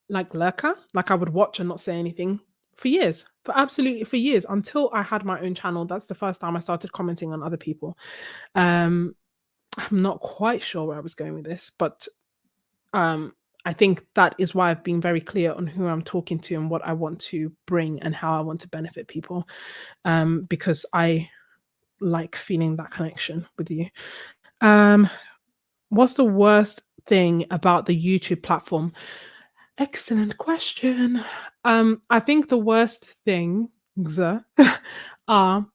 Like lurker. Like I would watch and not say anything for years, for years until I had my own channel. That's the first time I started commenting on other people. Um, I'm not quite sure where I was going with this, but um, I think that is why I've been very clear on who I'm talking to and what I want to bring and how I want to benefit people. Because I like feeling that connection with you. Um, what's the worst thing about the YouTube platform? Excellent question. I think the worst things are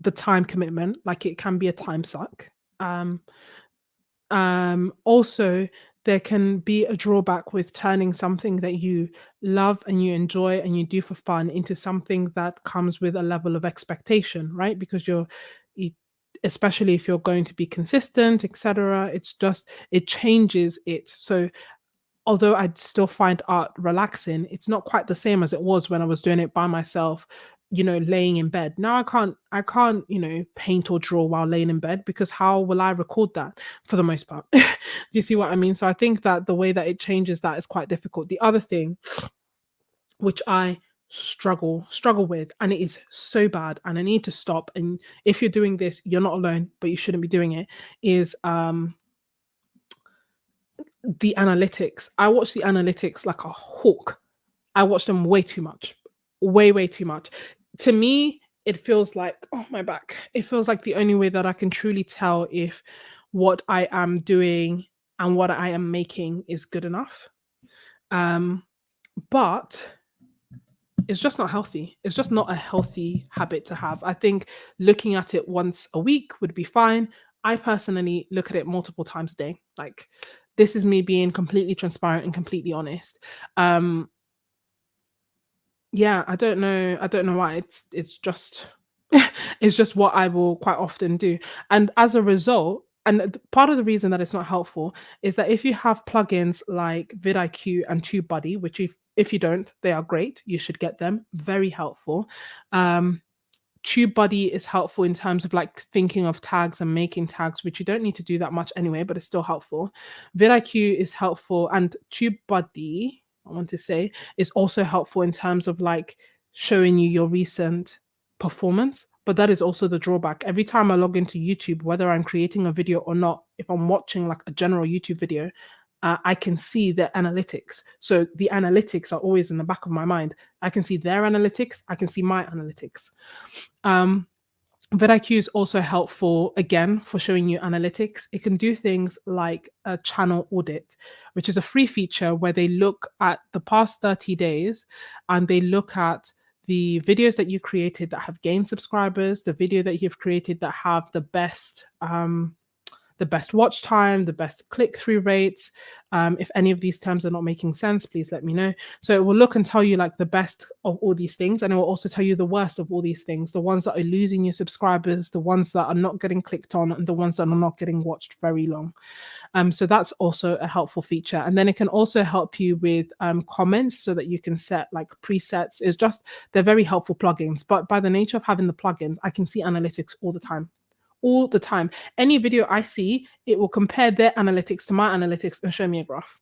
the time commitment. Like it can be a time suck. Um, also there can be a drawback with turning something that you love and you enjoy and you do for fun into something that comes with a level of expectation, right? Because you, especially if you're going to be consistent, etc. It's just it changes it. So although I'd still find art relaxing, it's not quite the same as it was when I was doing it by myself, laying in bed. Now I can't, paint or draw while laying in bed because how will I record that for the most part? Do you see what I mean? So I think that the way that it changes that is quite difficult. The other thing which I struggle with, and it is so bad, and I need to stop. And if you're doing this, you're not alone, but you shouldn't be doing it, is the analytics. I watch the analytics like a hawk. I watch them way too much. Way, way too much. To me, it feels like, oh my back. It feels like the only way that I can truly tell if what I am doing and what I am making is good enough. Um, but it's just not healthy. It's just not a healthy habit to have. I think looking at it once a week would be fine. I personally look at it multiple times a day. Like, this is me being completely transparent and completely honest. Um, yeah, I don't know why. It's just it's just what I will quite often do. And as a result, and part of the reason that it's not helpful is that if you have plugins like vidIQ and TubeBuddy, which if you don't, they are great. You should get them. Very helpful. Um, TubeBuddy is helpful in terms of like thinking of tags and making tags, which you don't need to do that much anyway, but it's still helpful. vidIQ is helpful, and TubeBuddy, I want to say, is also helpful in terms of like showing you your recent performance. But that is also the drawback. Every time I log into YouTube, whether I'm creating a video or not, if I'm watching like a general YouTube video, I can see the analytics. So the analytics are always in the back of my mind. I can see their analytics, I can see my analytics. Um, vidIQ is also helpful again for showing you analytics. It can do things like a channel audit, which is a free feature where they look at the past 30 days and they look at the videos that you created that have gained subscribers, the video that you've created that have the best watch time, the best click through rates. If any of these terms are not making sense, please let me know. So it will look and tell you like the best of all these things, and it will also tell you the worst of all these things, the ones that are losing your subscribers, the ones that are not getting clicked on, and the ones that are not getting watched very long. So that's also a helpful feature. And then it can also help you with comments so that you can set like presets. It's just, they're very helpful plugins. But by the nature of having the plugins, I can see analytics all the time. All the time. Any video I see, it will compare their analytics to my analytics and show me a graph.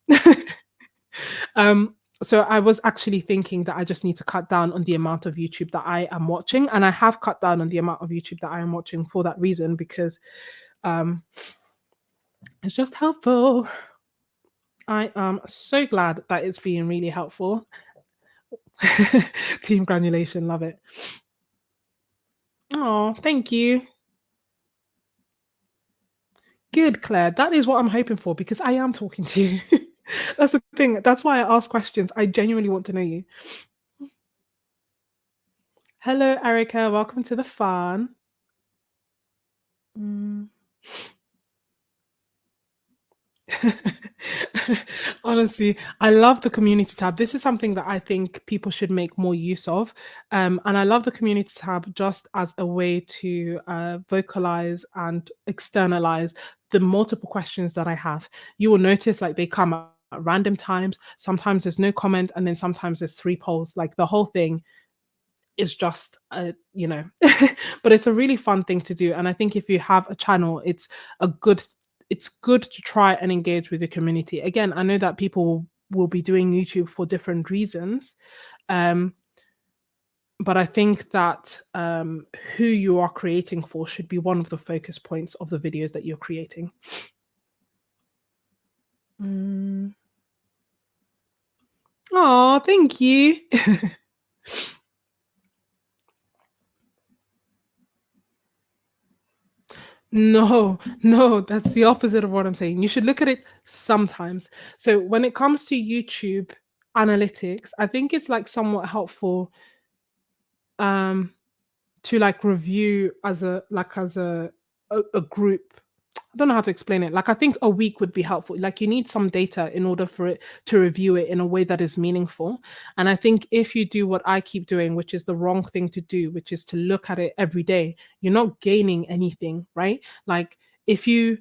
So I was actually thinking that I just need to cut down on the amount of YouTube that I am watching. And I have cut down on the amount of YouTube that I am watching for that reason, because it's just helpful. I am so glad that it's being really helpful. Team granulation, love it. Oh, thank you. Good, Claire. That is what I'm hoping for, because I am talking to you. That's the thing. That's why I ask questions. I genuinely want to know you. Hello, Erica. Welcome to the fun. Mm. Honestly, I love the community tab. This is something that I think people should make more use of. And I love the community tab just as a way to vocalize and externalize the multiple questions that I have. You will notice like they come at random times. Sometimes there's no comment, and then sometimes there's three polls. Like the whole thing is just, but it's a really fun thing to do. And I think if you have a channel, it's good to try and engage with the community. Again, I know that people will be doing YouTube for different reasons, um, but I think that who you are creating for should be one of the focus points of the videos that you're creating. Oh, thank you. No, no, that's the opposite of what I'm saying. You should look at it sometimes. So when it comes to YouTube analytics, I think it's like somewhat helpful um to like review as a group. I don't know how to explain it. Like, I think a week would be helpful. Like, you need some data in order for it to review it in a way that is meaningful. And I think if you do what I keep doing, which is the wrong thing to do, which is to look at it every day, you're not gaining anything, right? Like, if you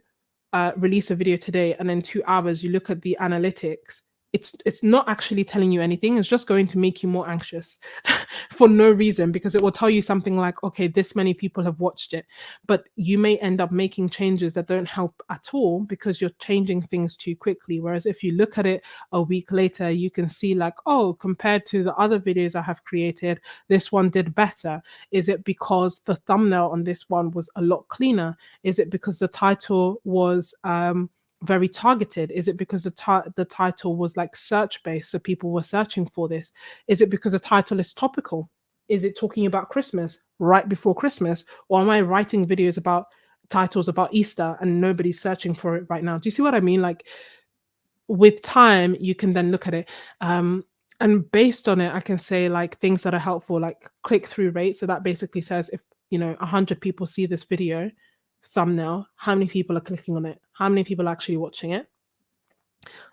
release a video today and then 2 hours you look at the analytics, it's not actually telling you anything. It's just going to make you more anxious for no reason, because it will tell you something like, okay, this many people have watched it, but you may end up making changes that don't help at all because you're changing things too quickly. Whereas if you look at it a week later, you can see like, oh, compared to the other videos I have created, this one did better. Is it because the thumbnail on this one was a lot cleaner? Is it because the title was very targeted? Is it because the title was like search based, so people were searching for this? Is it because the title is topical? Is it talking about Christmas right before Christmas? Or am I writing videos about titles about Easter and nobody's searching for it right now? Do you see what I mean? Like, with time, you can then look at it. And based on it, I can say like things that are helpful, like click through rate. So that basically says if 100 people see this video thumbnail, how many people are clicking on it? How many people are actually watching it?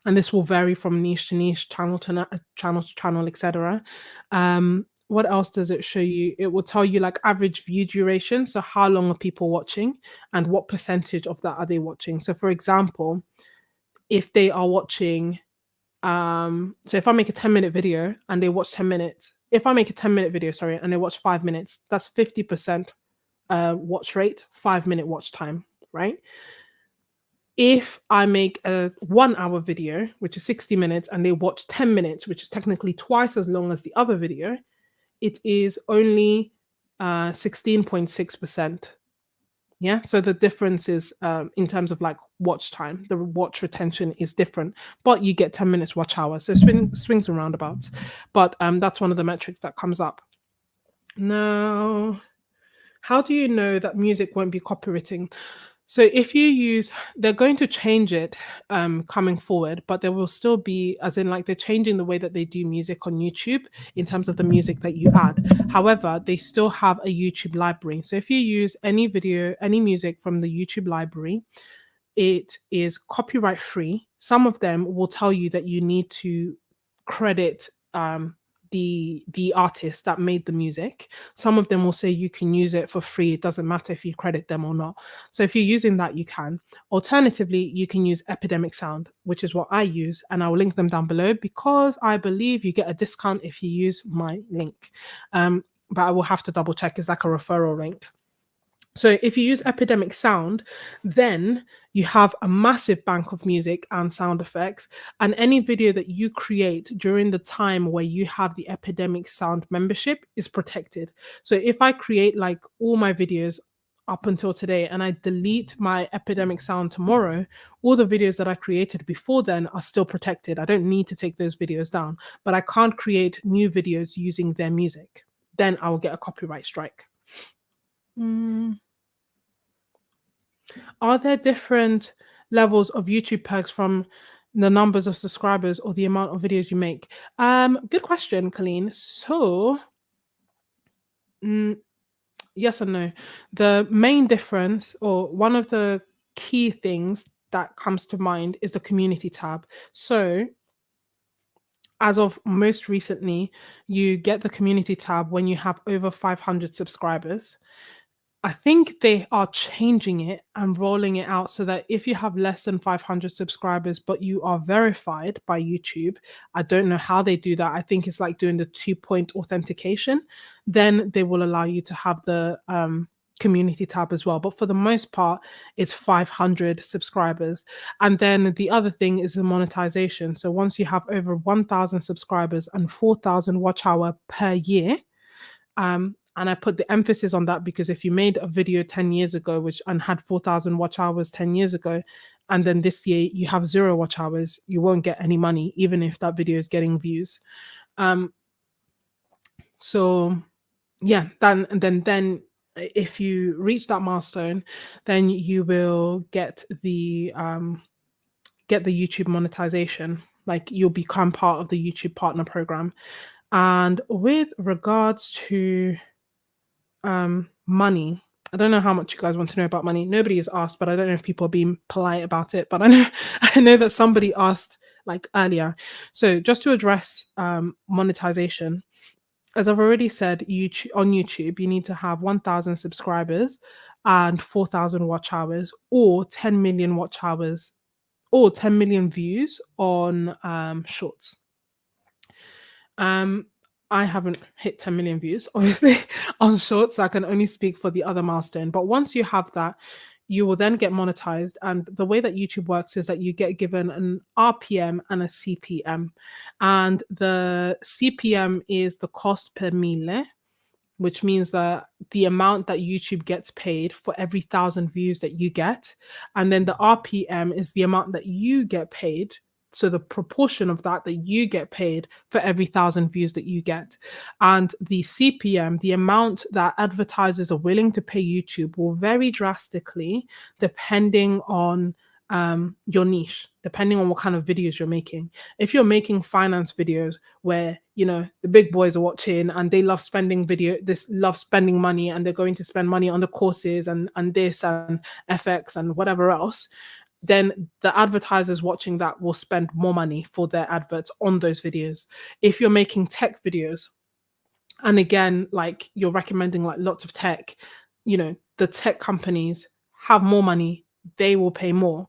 And this will vary from niche to niche, channel to channel to channel, etc. What else does it show you? It will tell you like average view duration, so how long are people watching and what percentage of that are they watching. So for example, if they are watching, so if I make a 10-minute video and they watch 10 minutes, if I make a 10-minute video, sorry, and they watch 5 minutes, that's 50% watch rate, 5-minute watch time, right? If I make a 1 hour video, which is 60 minutes, and they watch 10 minutes, which is technically twice as long as the other video, it is only 16.6%. Yeah. So the difference is in terms of like watch time, the watch retention is different, but you get 10 minutes watch hour. So swings and roundabouts. But that's one of the metrics that comes up. Now, how do you know that music won't be copywritten? So if you use, they're going to change it coming forward, but there will still be, as in like they're changing the way that they do music on YouTube in terms of the music that you add. However, they still have a YouTube library. So if you use any video, any music from the YouTube library, it is copyright free. Some of them will tell you that you need to credit the artist that made the music. Some of them will say you can use it for free. It doesn't matter if you credit them or not. So if you're using that, you can. Alternatively, you can use Epidemic Sound, which is what I use, and I will link them down below because I believe you get a discount if you use my link. But I will have to double check. It's like a referral link. So if you use Epidemic Sound, then you have a massive bank of music and sound effects. And any video that you create during the time where you have the Epidemic Sound membership is protected. So if I create like all my videos up until today and I delete my Epidemic Sound tomorrow, all the videos that I created before then are still protected. I don't need to take those videos down, but I can't create new videos using their music. Then I will get a copyright strike. Are there different levels of YouTube perks from the numbers of subscribers or the amount of videos you make? Good question, Colleen. So, yes and no. The main difference, or one of the key things that comes to mind, is the community tab. So, as of most recently, you get the community tab when you have over 500 subscribers. I think they are changing it and rolling it out so that if you have less than 500 subscribers, but you are verified by YouTube, I don't know how they do that. I think it's like doing the 2-point authentication. Then they will allow you to have the community tab as well. But for the most part, it's 500 subscribers. And then the other thing is the monetization. So once you have over 1,000 subscribers and 4,000 watch hour per year, and I put the emphasis on that because if you made a video 10 years ago, and had 4,000 watch hours 10 years ago, and then this year you have 0 watch hours, you won't get any money, even if that video is getting views. So yeah, then if you reach that milestone, then you will get the YouTube monetization. Like you'll become part of the YouTube partner program. And with regards to money, I don't know how much you guys want to know about money. Nobody has asked, but I don't know if people are being polite about it. But I know I know that somebody asked like earlier. So just to address monetization, as I've already said, on YouTube, you need to have 1,000 subscribers and 4,000 watch hours, or 10 million watch hours, or 10 million views on shorts. Um, I haven't hit 10 million views, obviously, on shorts. So I can only speak for the other milestone. But once you have that, you will then get monetized. And the way that YouTube works is that you get given an RPM and a CPM. And the CPM is the cost per mille, which means that the amount that YouTube gets paid for every 1,000 views that you get. And then the RPM is the amount that you get paid. So the proportion of that that you get paid for every 1,000 views that you get. And the CPM, the amount that advertisers are willing to pay YouTube, will vary drastically depending on your niche, depending on what kind of videos you're making. If you're making finance videos where the big boys are watching and they love spending money, and they're going to spend money on the courses and this and FX and whatever else, then the advertisers watching that will spend more money for their adverts on those videos. If you're making tech videos, and again, like, you're recommending like lots of tech, the tech companies have more money, they will pay more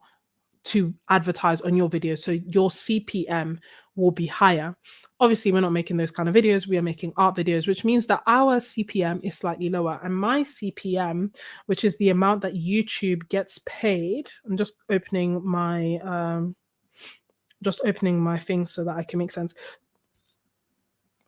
to advertise on your video. So your CPM will be higher. Obviously, we're not making those kind of videos. We are making art videos, which means that our CPM is slightly lower. And my CPM, which is the amount that YouTube gets paid, I'm just opening my thing so that I can make sense.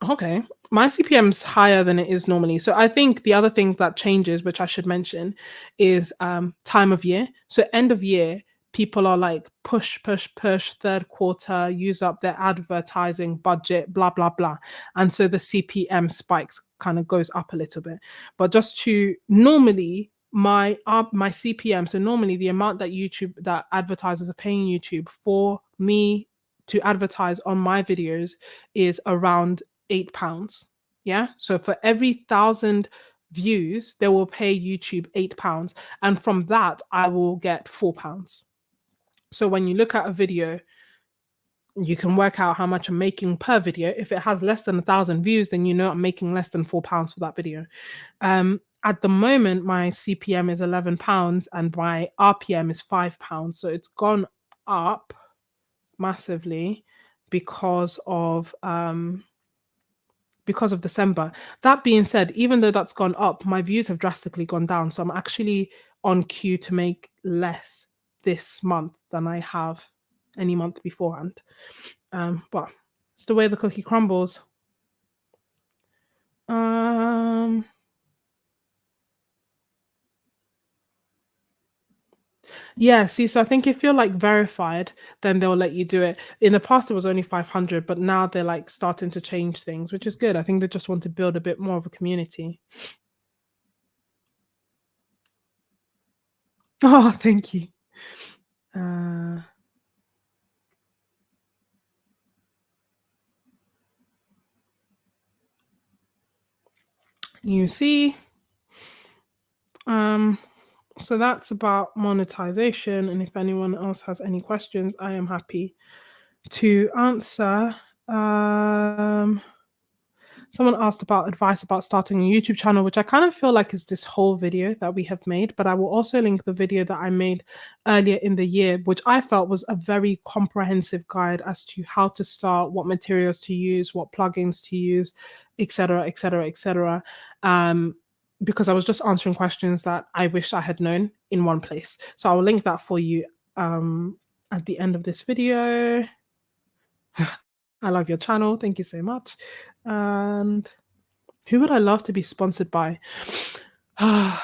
Okay. My CPM's higher than it is normally. So I think the other thing that changes, which I should mention, is time of year. So end of year, people are like push, push, push, third quarter, use up their advertising budget, blah, blah, blah. And so the CPM spikes, kind of goes up a little bit. But just to normally my CPM, so normally the amount that advertisers are paying YouTube for me to advertise on my videos is around £8. Yeah. So for every 1,000 views, they will pay YouTube £8. And from that, I will get £4. So when you look at a video, you can work out how much I'm making per video. If it has less than 1,000 views, then I'm making less than £4 for that video. At the moment, my CPM is £11 and my RPM is £5. So it's gone up massively because of December. That being said, even though that's gone up, my views have drastically gone down. So I'm actually on cue to make less this month than I have any month beforehand. But it's the way the cookie crumbles. Yeah, see, so I think if you're like verified, then they'll let you do it. In the past, it was only 500, but now they're like starting to change things, which is good. I think they just want to build a bit more of a community. Oh, thank you. You see, so that's about monetization. And if anyone else has any questions, I am happy to answer. Someone asked about advice about starting a YouTube channel, which I kind of feel like is this whole video that we have made, but I will also link the video that I made earlier in the year, which I felt was a very comprehensive guide as to how to start, what materials to use, what plugins to use, etc., etc., etc. Because I was just answering questions that I wish I had known in one place. So I will link that for you at the end of this video. I love your channel. Thank you so much. And who would I love to be sponsored by? Follow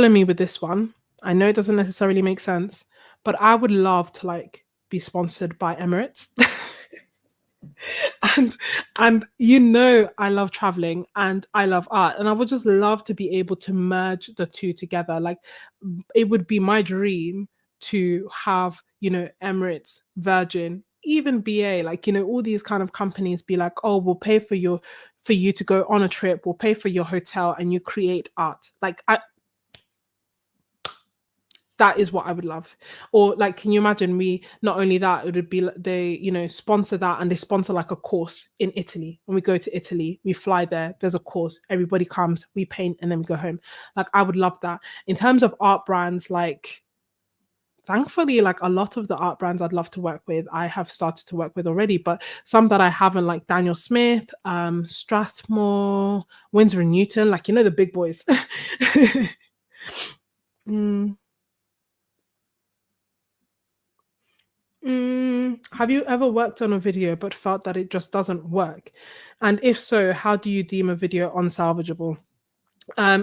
me with this one. I know it doesn't necessarily make sense, but I would love to like be sponsored by Emirates. and I love traveling and I love art, and I would just love to be able to merge the two together. Like, it would be my dream to have Emirates, Virgin, even BA, like all these kind of companies be like, oh, we'll pay for for you to go on a trip, we'll pay for your hotel, and you create art. Like, that is what I would love. Or like, can you imagine, we not only that, it would be they, sponsor that, and they sponsor like a course in Italy. When we go to Italy, we fly there, there's a course, everybody comes, we paint, and then we go home. Like, I would love that. In terms of art brands, like, thankfully, like, a lot of the art brands I'd love to work with, I have started to work with already, but some that I haven't, like Daniel Smith, Strathmore, Winsor and Newton, like, the big boys. Mm. Have you ever worked on a video but felt that it just doesn't work? And if so, how do you deem a video unsalvageable?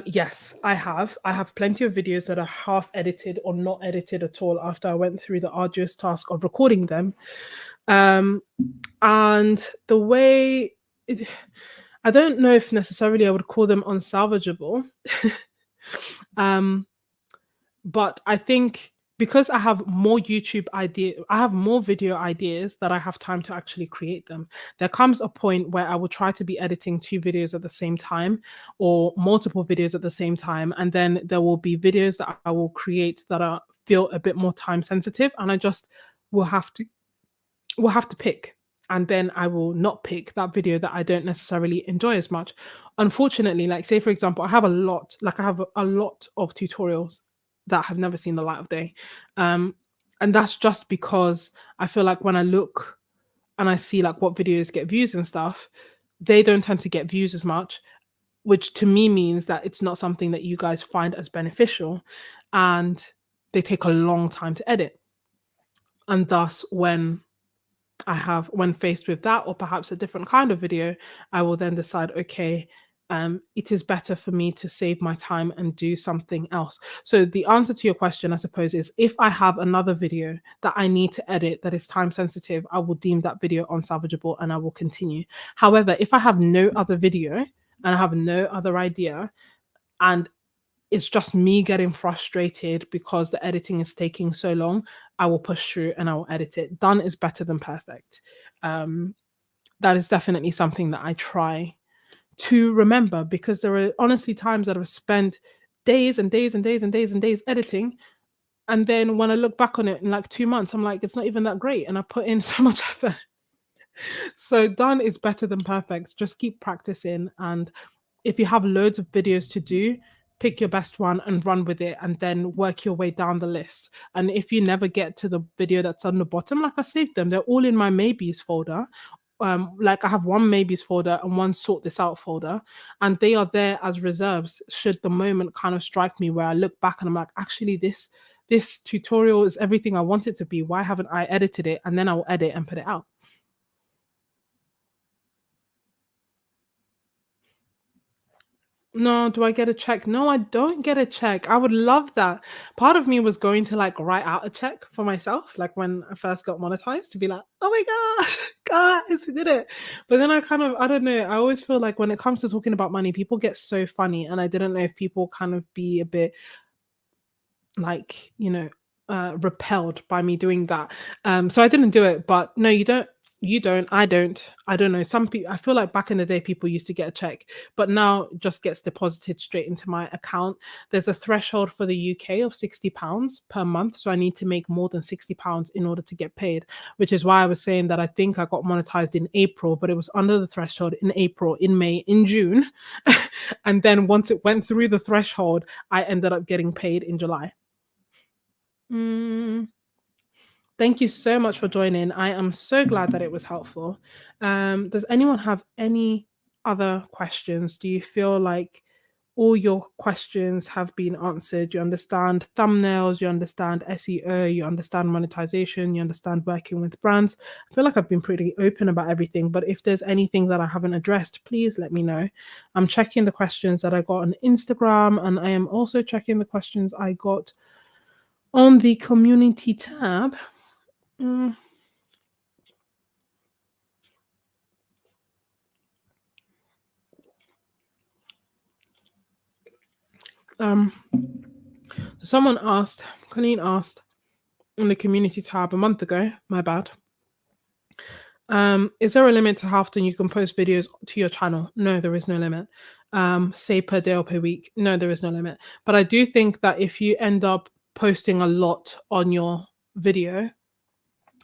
Yes, I have. I have plenty of videos that are half edited or not edited at all after I went through the arduous task of recording them. Um, and the way I don't know if necessarily I would call them unsalvageable. um, but I think because I have more video ideas that I have time to actually create them. There comes a point where I will try to be editing two videos at the same time, or multiple videos at the same time, and then there will be videos that I will create that are feel a bit more time sensitive, and I just will have to pick. And then I will not pick that video that I don't necessarily enjoy as much. Unfortunately, like, say for example, I have a lot of tutorials that have never seen the light of day. Um, and that's just because I feel like when I look and I see like what videos get views and stuff, they don't tend to get views as much, which to me means that it's not something that you guys find as beneficial, and they take a long time to edit. And thus, when faced with that, or perhaps a different kind of video, I will then decide, okay, it is better for me to save my time and do something else. So the answer to your question, I suppose, is if I have another video that I need to edit that is time sensitive, I will deem that video unsalvageable and I will continue. However, if I have no other video and I have no other idea, and it's just me getting frustrated because the editing is taking so long, I will push through and I will edit it. Done is better than perfect. Um, that is definitely something that I try to remember, because there are honestly times that I've spent days and days and days and days and days editing. And then when I look back on it in like 2 months, I'm like, it's not even that great. And I put in so much effort. So done is better than perfect. Just keep practicing. And if you have loads of videos to do, pick your best one and run with it, and then work your way down the list. And if you never get to the video that's on the bottom, like, I saved them, they're all in my maybes folder. Like, I have one maybes folder and one sort this out folder, and they are there as reserves should the moment kind of strike me where I look back and I'm like, actually, this tutorial is everything I want it to be. Why haven't I edited it? And then I will edit and put it out. No, do I get a check? No, I don't get a check. I would love that. Part of me was going to like write out a check for myself, like when I first got monetized, to be like, oh my gosh, guys, we did it. But then I don't know. I always feel like when it comes to talking about money, people get so funny. And I didn't know if people kind of be a bit like, repelled by me doing that. So I didn't do it. But no, I don't know. Some people, I feel like back in the day people used to get a check, but now it just gets deposited straight into my account. There's a threshold for the UK of £60 per month, so I need to make more than £60 in order to get paid, which is why I was saying that I think I got monetized in April, but it was under the threshold in April, in May, in June. And then once it went through the threshold, I ended up getting paid in July. Mm, thank you so much for joining. I am so glad that it was helpful. Does anyone have any other questions? Do you feel like all your questions have been answered? You understand thumbnails, you understand SEO, you understand monetization, you understand working with brands. I feel like I've been pretty open about everything, but if there's anything that I haven't addressed, please let me know. I'm checking the questions that I got on Instagram, and I am also checking the questions I got on the community tab. Mm. Um, someone asked, Colleen asked on the community tab a month ago, my bad. Is there a limit to how often you can post videos to your channel? No, there is no limit. Say per day or per week? No, there is no limit. But I do think that if you end up posting a lot on your video,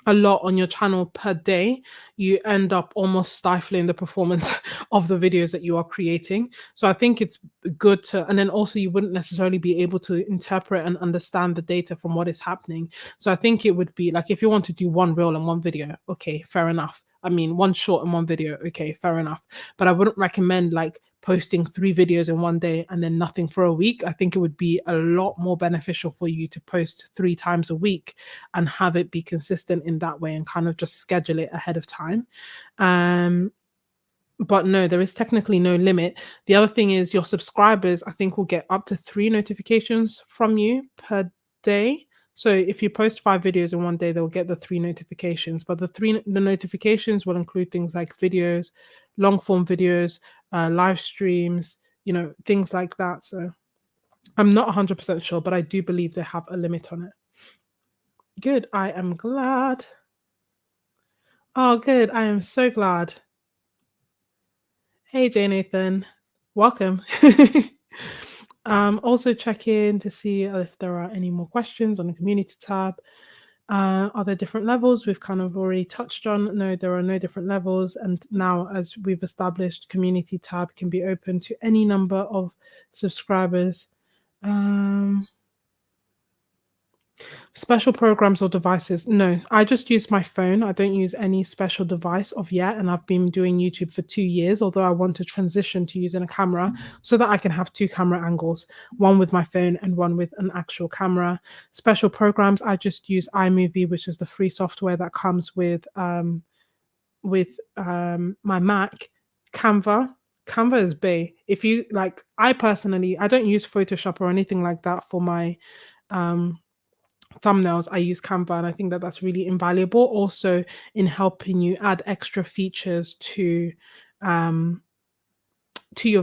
a lot on your channel per day, you end up almost stifling the performance of the videos that you are creating. So I think it's good to, and then also you wouldn't necessarily be able to interpret and understand the data from what is happening. So I think it would be like if you want to do one reel and one video, okay, fair enough. I mean, one short and one video, okay, fair enough. But I wouldn't recommend like posting 3 videos in one day and then nothing for a week. I think it would be a lot more beneficial for you to post 3 times a week and have it be consistent in that way and kind of just schedule it ahead of time. But no, there is technically no limit. The other thing is your subscribers, I think, will get up to 3 notifications from you per day. So if you post 5 videos in one day, they'll get the 3 notifications. But the notifications will include things like videos, long form videos, live streams, things like that. So I'm not 100% sure, but I do believe they have a limit on it. Good. I am glad. Oh, good. I am so glad. Hey, Jay Nathan. Welcome. Also check in to see if there are any more questions on the community tab. Are there different levels? We've kind of already touched on. No, there are no different levels. And now, as we've established, community tab can be open to any number of subscribers. Special programs or devices? No, I just use my phone. I don't use any special device of yet. And I've been doing YouTube for 2 years, although I want to transition to using a camera so that I can have 2 camera angles, one with my phone and one with an actual camera. Special programs, I just use iMovie, which is the free software that comes with my Mac. Canva is bae. If you like, I don't use Photoshop or anything like that for my thumbnails. I use Canva, and I think that that's really invaluable also in helping you add extra features to your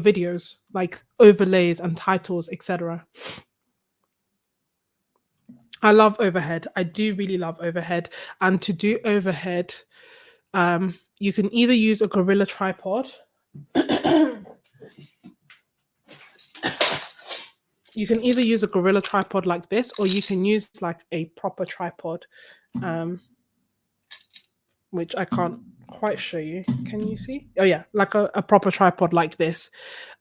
videos, like overlays and titles, etc. I love overhead. I do really love overhead. And to do overhead, you can either use a gorilla tripod. You can either use a gorilla tripod like this, or you can use like a proper tripod, which I can't quite show you. Can you see? Oh yeah, like a proper tripod like this,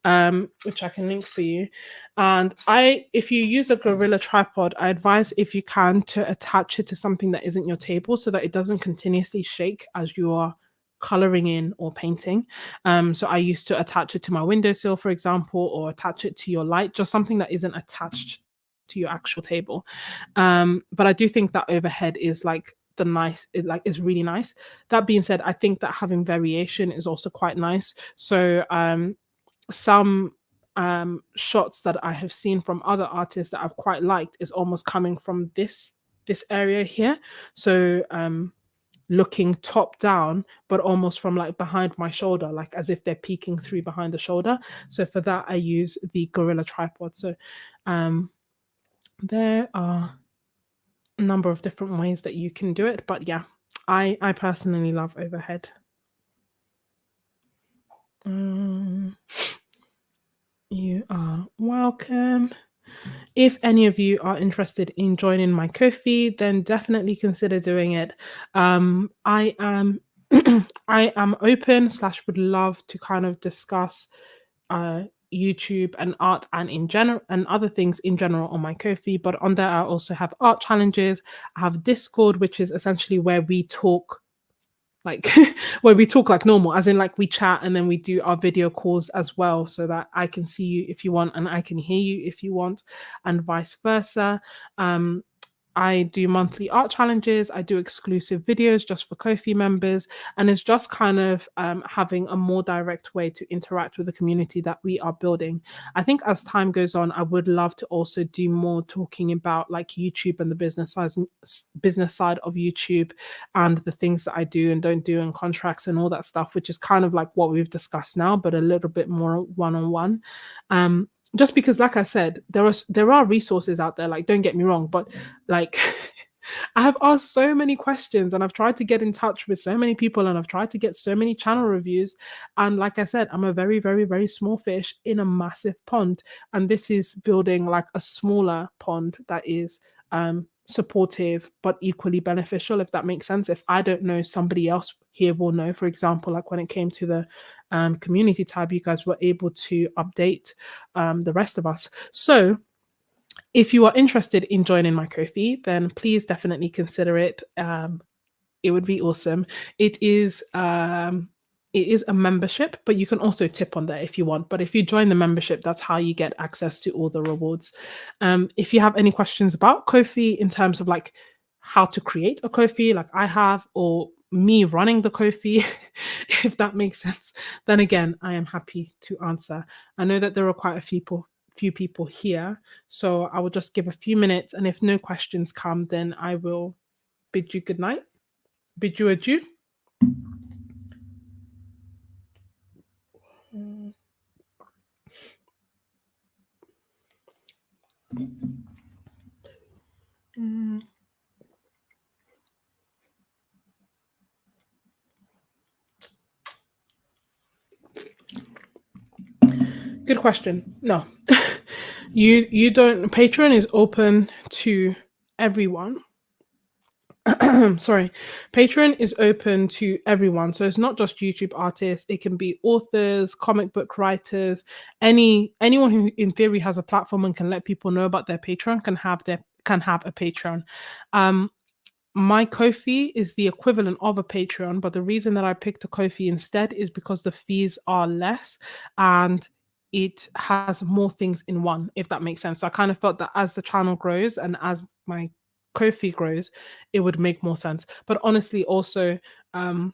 which I can link for you. And if you use a gorilla tripod, I advise, if you can, to attach it to something that isn't your table so that it doesn't continuously shake as you are coloring in or painting. So I used to attach it to my windowsill, for example, or attach it to your light, just something that isn't attached to your actual table. But I do think that overhead is like is really nice. That being said, I think that having variation is also quite nice. So some shots that I have seen from other artists that I've quite liked is almost coming from this area here. So looking top down, but almost from like behind my shoulder, like as if they're peeking through behind the shoulder. So for that, I use the gorilla tripod. So there are a number of different ways that you can do it, but yeah, I personally love overhead. You are welcome. If any of you are interested in joining my Ko-fi, then definitely consider doing it. I am I am open / would love to kind of discuss YouTube and art and in general and other things in general on my Ko-fi. But on there, I also have art challenges. I have Discord, which is essentially where we talk like where we talk like normal, as in like we chat and then we do our video calls as well, so that I can see you if you want and I can hear you if you want, and vice versa. I do monthly art challenges. I do exclusive videos just for Ko-fi members. And it's just kind of having a more direct way to interact with the community that we are building. I think as time goes on, I would love to also do more talking about like YouTube and the business side of YouTube and the things that I do and don't do and contracts and all that stuff, which is kind of like what we've discussed now, but a little bit more one-on-one. Just because, like I said, there are resources out there, like, don't get me wrong, but like I have asked so many questions and I've tried to get in touch with so many people and I've tried to get so many channel reviews. And like I said, I'm a very, very, very small fish in a massive pond. And this is building like a smaller pond that is supportive but equally beneficial, if that makes sense. If I don't know, somebody else here will know. For example, like when it came to the community tab, you guys were able to update the rest of us. So if you are interested in joining my Ko-fi, then please definitely consider it. It would be awesome. It is a membership, but you can also tip on there if you want. But if you join the membership, that's how you get access to all the rewards. If you have any questions about Ko-fi in terms of like how to create a Ko-fi, like I have, or me running the Ko-fi, if that makes sense, then again, I am happy to answer. I know that there are quite a few people here, so I will just give a few minutes, and if no questions come, then I will bid you good night. Bid you adieu. Mm. Good question. No, you don't. Patreon is open to everyone. Sorry, Patreon is open to everyone, so it's not just YouTube artists. It can be authors, comic book writers, anyone who in theory has a platform and can let people know about their Patreon can have a Patreon. um my Ko-fi is the equivalent of a Patreon, but the reason that I picked a Ko-fi instead is because the fees are less and it has more things in one, if that makes sense. So I kind of felt that as the channel grows and as my Ko-fi grows, it would make more sense. But honestly, also, um,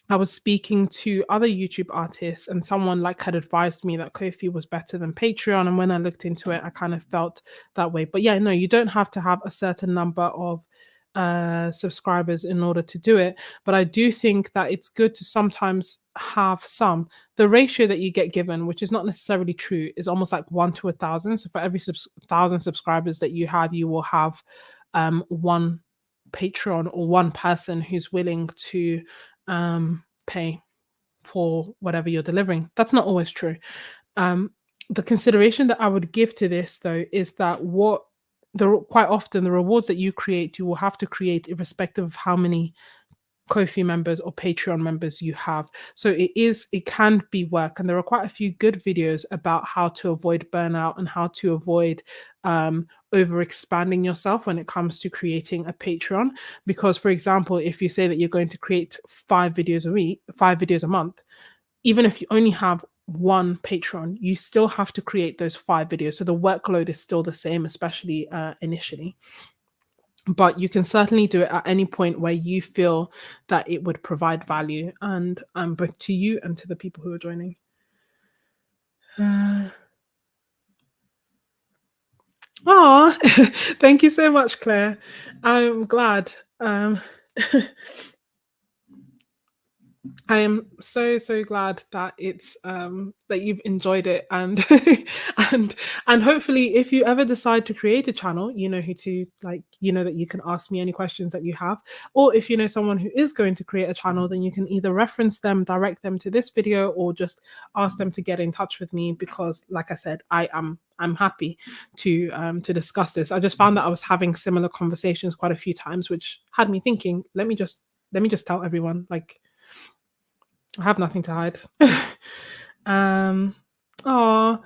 I was speaking to other YouTube artists, and someone like had advised me that Ko-fi was better than Patreon. And when I looked into it, I kind of felt that way. But yeah, no, you don't have to have a certain number of subscribers in order to do it. But I do think that it's good to sometimes have some. The ratio that you get given, which is not necessarily true, is almost like 1 to 1,000. So for every 1,000 subscribers that you have, you will have one Patreon or one person who's willing to pay for whatever you're delivering. That's not always true. Um, the consideration that I would give to this, though, is that quite often the rewards that you create, you will have to create irrespective of how many Ko-fi members or Patreon members you have. So it can be work, and there are quite a few good videos about how to avoid burnout and how to avoid over expanding yourself when it comes to creating a Patreon. Because, for example, if you say that you're going to create 5 videos a week, 5 videos a month, even if you only have one Patreon, you still have to create those 5 videos. So the workload is still the same, especially initially. But you can certainly do it at any point where you feel that it would provide value, and both to you and to the people who are joining. Oh, thank you so much, Claire. I'm glad. I am so glad that it's that you've enjoyed it, and and and hopefully if you ever decide to create a channel, you know who to, like, you know that you can ask me any questions that you have. Or if you know someone who is going to create a channel, then you can either reference them, direct them to this video, or just ask them to get in touch with me, because like I said, I'm happy to discuss this. I just found that I was having similar conversations quite a few times, which had me thinking, let me just tell everyone, like, I have nothing to hide. um, oh,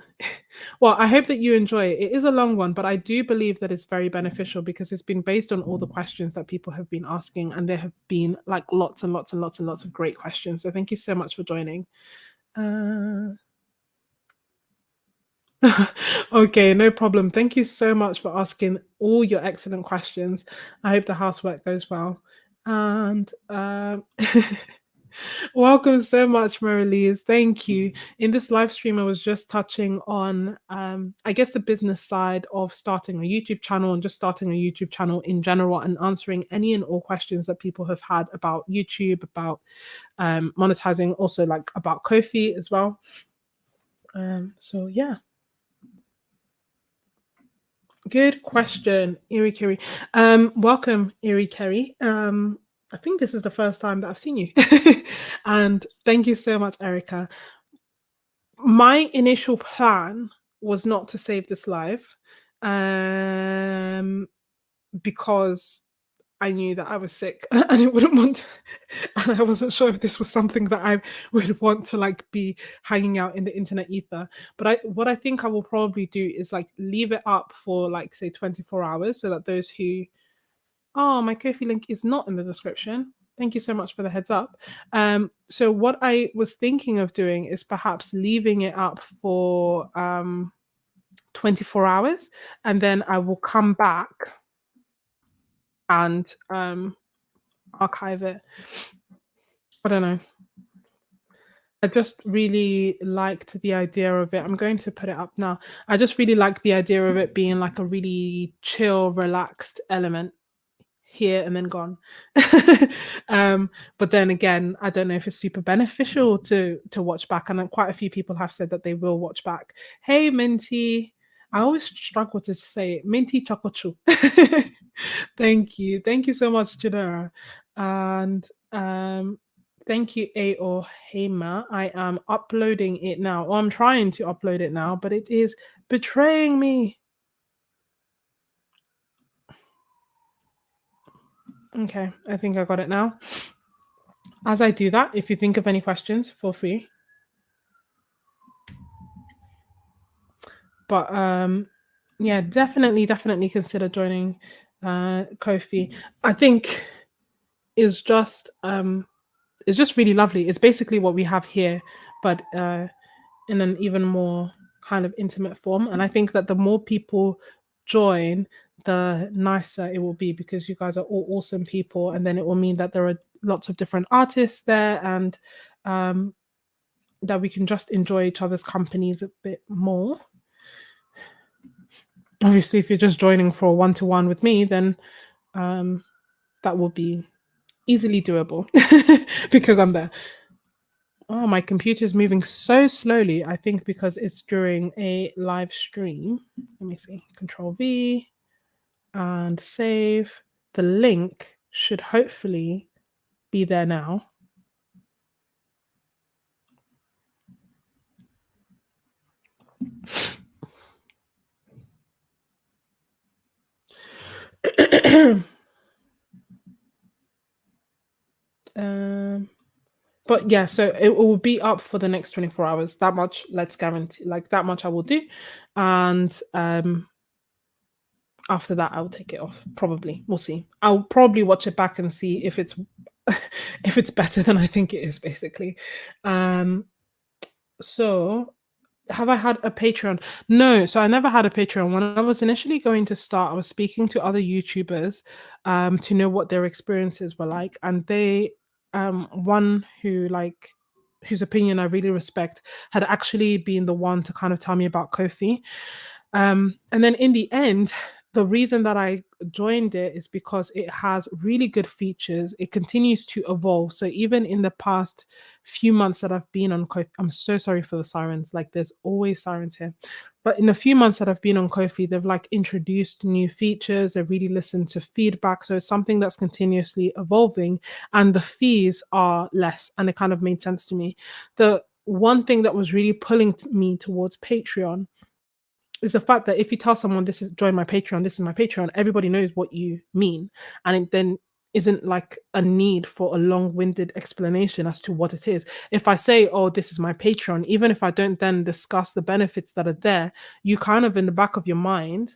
well, I hope that you enjoy it. It is a long one, but I do believe that it's very beneficial because it's been based on all the questions that people have been asking, and there have been like lots and lots and lots and lots of great questions. So thank you so much for joining. Okay, no problem. Thank you so much for asking all your excellent questions. I hope the housework goes well. And welcome so much, Marilies. Thank you. In this live stream, I was just touching on, I guess, the business side of starting a YouTube channel and just starting a YouTube channel in general, and answering any and all questions that people have had about YouTube, about monetizing, also like about Ko-fi as well. So yeah. Good question, Iri Kiri. Welcome, Iri Kerry. I think this is the first time that I've seen you. And thank you so much, Erica. My initial plan was not to save this live, um, because I knew that I was sick and it wouldn't want to, and I wasn't sure if this was something that I would want to like be hanging out in the internet ether. But what I think I will probably do is like leave it up for like say 24 hours so that those who, oh, my Kofi link is not in the description. Thank you so much for the heads up. So what I was thinking of doing is perhaps leaving it up for 24 hours, and then I will come back and archive it. I don't know. I just really liked the idea of it. I'm going to put it up now. I just really like the idea of it being like a really chill, relaxed element here and then gone. But then again, I don't know if it's super beneficial to watch back. And quite a few people have said that they will watch back. Hey, Minty. I always struggle to say it. Minty Chocochu. Thank you. Thank you so much, Janera. And thank you, A or Hema. I am uploading it now. Or I'm trying to upload it now, but it is betraying me. Okay, I think I got it now. As I do that, if you think of any questions, feel free. But yeah, definitely consider joining Kofi. I think it's just really lovely. It's basically what we have here, but in an even more kind of intimate form. And I think that the more people join, the nicer it will be, because you guys are all awesome people, and then it will mean that there are lots of different artists there, and that we can just enjoy each other's companies a bit more. Obviously, if you're just joining for a one-to-one with me, then that will be easily doable because I'm there. Oh, my computer is moving so slowly. I think because it's during a live stream. Let me see. Control V and save. The link should hopefully be there now. But yeah, so it will be up for the next 24 hours. That much, let's guarantee. Like that much I will do. And after that I'll take it off. Probably. We'll see. I'll probably watch it back and see if it's if it's better than I think it is, basically. So have I had a Patreon? No, so I never had a Patreon. When I was initially going to start, I was speaking to other YouTubers to know what their experiences were like. And they one who like whose opinion I really respect had actually been the one to kind of tell me about Kofi. And then in the end, the reason that I joined it is because it has really good features. It continues to evolve. So even in the past few months that I've been on Kofi, I'm so sorry for the sirens. Like there's always sirens here. But in the few months that I've been on Kofi, they've like introduced new features. They've really listened to feedback. So it's something that's continuously evolving, and the fees are less. And it kind of made sense to me. The one thing that was really pulling me towards Patreon is the fact that if you tell someone this is join my Patreon, this is my Patreon, everybody knows what you mean. And it then isn't like a need for a long-winded explanation as to what it is. If I say, oh, this is my Patreon, even if I don't then discuss the benefits that are there, you kind of in the back of your mind,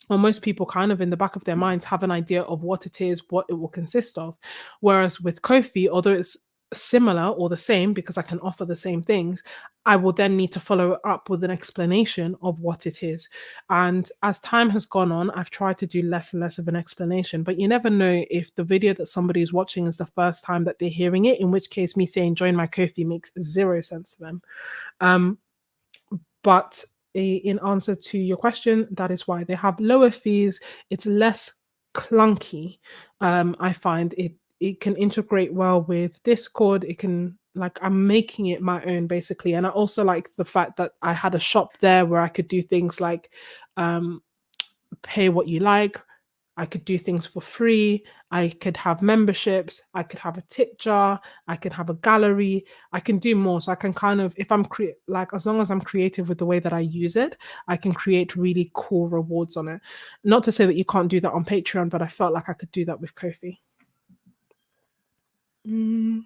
or most people kind of in the back of their minds have an idea of what it is, what it will consist of. Whereas with Kofi, although it's similar or the same because I can offer the same things, I will then need to follow it up with an explanation of what it is. And as time has gone on, I've tried to do less and less of an explanation, but you never know if the video that somebody is watching is the first time that they're hearing it, in which case me saying join my Kofi makes zero sense to them. But in answer to your question, that is why they have lower fees. It's less clunky. I find it can integrate well with Discord. It can, like, I'm making it my own basically. And I also like the fact that I had a shop there where I could do things like pay what you like. I could do things for free. I could have memberships. I could have a tip jar. I could have a gallery. I can do more. So I can kind of, if I'm like, as long as I'm creative with the way that I use it, I can create really cool rewards on it. Not to say that you can't do that on Patreon, but I felt like I could do that with Ko-fi. Mm.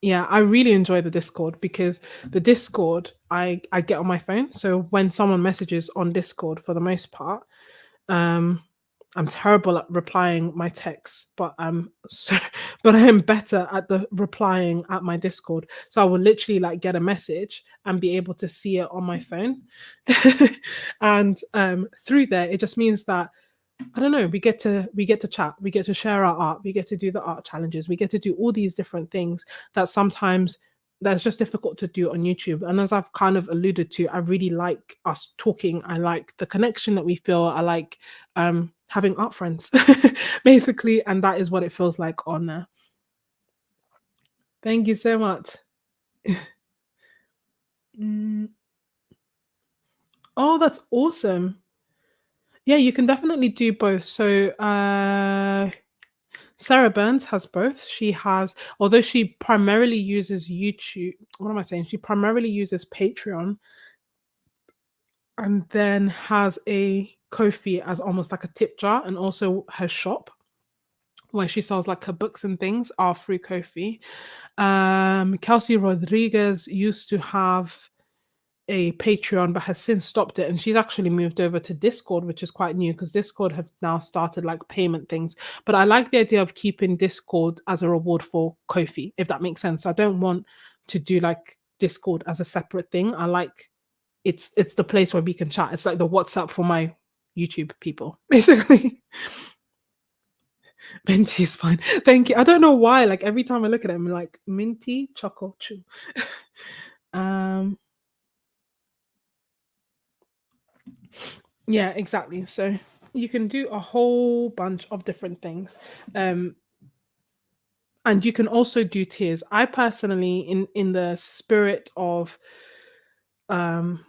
Yeah, I really enjoy the Discord because the Discord I get on my phone. So when someone messages on Discord, for the most part, um, I'm terrible at replying my texts, but but I am better at the replying at my Discord. So I will literally like get a message and be able to see it on my phone, and through there, it just means that I don't know, we get to chat, we get to share our art, we get to do the art challenges, we get to do all these different things that sometimes that's just difficult to do on YouTube. And as I've kind of alluded to, I really like us talking. I like the connection that we feel. I like having art friends, basically, and that is what it feels like on there. Thank you so much. Mm. Oh, that's awesome. Yeah, you can definitely do both. So Sarah Burns has both. She has, although she primarily uses YouTube, what am I saying? She primarily uses Patreon and then has a Ko-fi as almost like a tip jar, and also her shop where she sells like her books and things are through Ko-fi. Kelsey Rodriguez used to have a Patreon but has since stopped it, and she's actually moved over to Discord, which is quite new because Discord have now started like payment things. But I like the idea of keeping Discord as a reward for Ko-fi, if that makes sense. I don't want to do like Discord as a separate thing. I like it's the place where we can chat. It's like the WhatsApp for my YouTube people, basically. Minty is fine. Thank you. I don't know why. Like every time I look at it, I'm like minty choco chew. um Yeah, exactly. So you can do a whole bunch of different things. Um, and you can also do tiers. I personally, um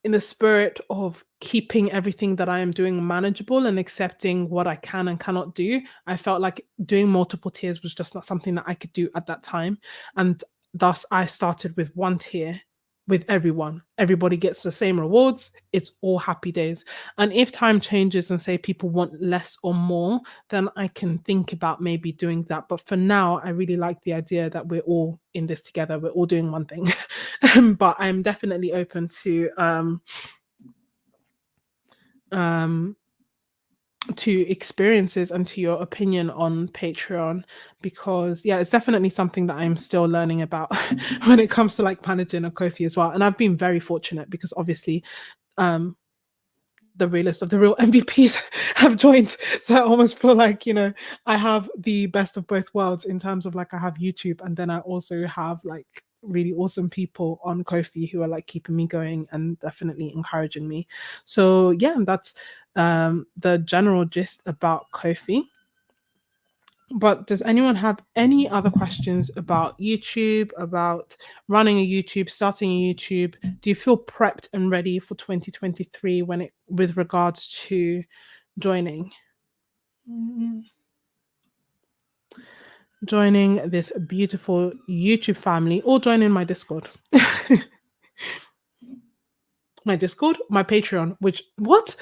in the spirit of keeping everything that I am doing manageable and accepting what I can and cannot do, I felt like doing multiple tiers was just not something that I could do at that time. And thus, I started with one tier with everyone. Everybody gets the same rewards. It's all happy days. And if time changes and say people want less or more, then I can think about maybe doing that. But for now, I really like the idea that we're all in this together. We're all doing one thing. But I'm definitely open um to experiences and to your opinion on Patreon, because yeah, it's definitely something that I'm still learning about when it comes to like managing a Kofi as well. And I've been very fortunate because obviously um the realest of the real MVPs have joined. So I almost feel like, I have the best of both worlds in terms of like I have YouTube and then I also have like really awesome people on Kofi who are like keeping me going and definitely encouraging me. So yeah, that's the general gist about Kofi. But does anyone have any other questions about YouTube, about running a YouTube, starting a YouTube? Do you feel prepped and ready for 2023 when it with regards to joining? Mm, Joining this beautiful YouTube family or joining my Discord? My Discord, my Patreon, which what?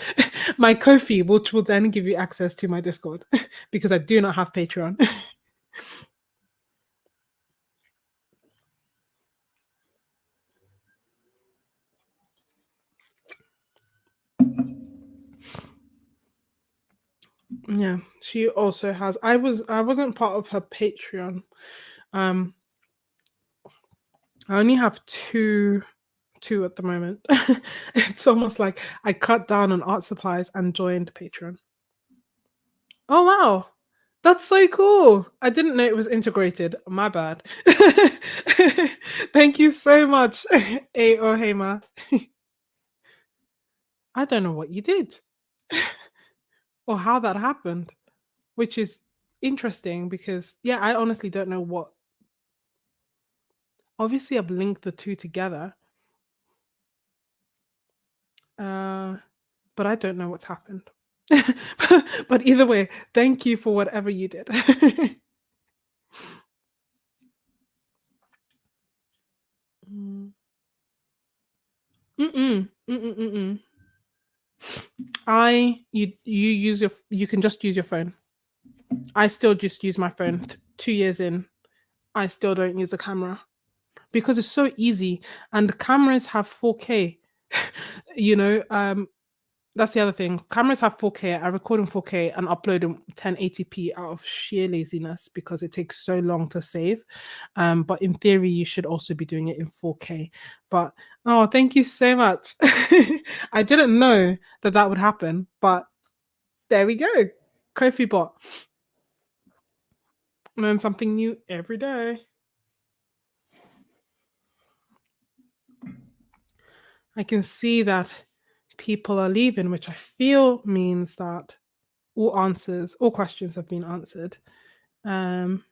My Ko-fi, which will then give you access to my Discord because I do not have Patreon. Yeah, she also has. I wasn't part of her Patreon. Um, I only have two at the moment. It's almost like I cut down on art supplies and joined Patreon. Oh wow. That's so cool. I didn't know it was integrated. My bad. Thank you so much, A Ohema. I don't know what you did or how that happened, which is interesting because yeah, I honestly don't know what. Obviously, I've linked the two together. Uh but I don't know what's happened. But either way, thank you for whatever you did. Mm. Mm-mm. Mm-mm, mm-mm. You can just use your phone. I still just use my phone. 2 years in, I still don't use a camera because it's so easy, and the cameras have 4K. you know, that's the other thing. Cameras have 4K. I record in 4K and upload in 1080p out of sheer laziness because it takes so long to save. But in theory, you should also be doing it in 4K. But oh, thank you so much. I didn't know that that would happen, but there we go. Kofi bot. Learn something new every day. I can see that people are leaving, which I feel means that all questions have been answered. Um,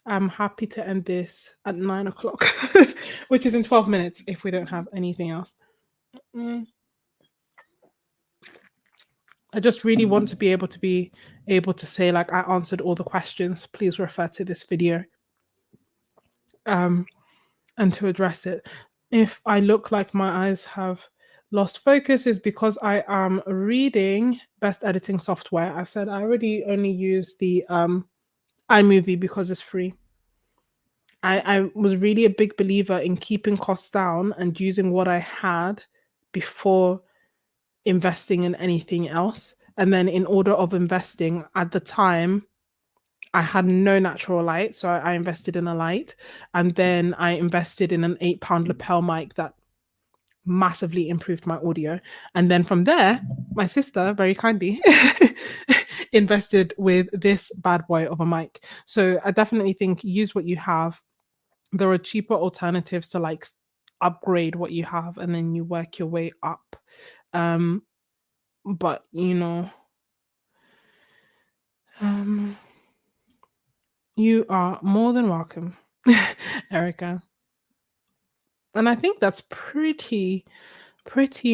I'm happy to end this at 9 o'clock, which is in 12 minutes if we don't have anything else. Mm. I just really want to be able to say, like, I answered all the questions. Please refer to this video. And to address it. If I look like my eyes have lost focus, is because I am reading best editing software. I've said I already only use the iMovie because it's free. I was really a big believer in keeping costs down and using what I had before investing in anything else. And then in order of investing at the time, I had no natural light, so I invested in a light, and then I invested in an £8 lapel mic that massively improved my audio. And then from there, my sister very kindly invested with this bad boy of a mic. So I definitely think use what you have. There are cheaper alternatives to like upgrade what you have, and then you work your way up. Um, but um, you are more than welcome, Erica. And I think that's pretty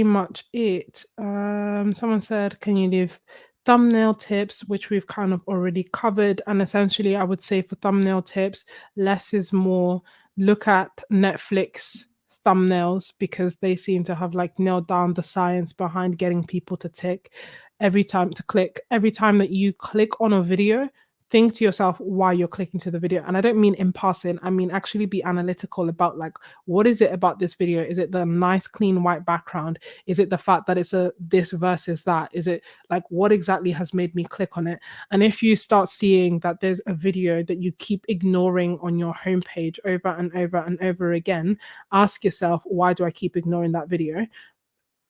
much it. Someone said, can you leave thumbnail tips, which we've kind of already covered? And essentially, I would say for thumbnail tips, less is more. Look at Netflix thumbnails because they seem to have like nailed down the science behind getting people to tick every time that you click on a video. Think to yourself why you're clicking to the video. And I don't mean in passing, I mean actually be analytical about like, what is it about this video? Is it the nice clean white background? Is it the fact that it's a this versus that? Is it like, what exactly has made me click on it? And if you start seeing that there's a video that you keep ignoring on your homepage over and over and over again, ask yourself, why do I keep ignoring that video?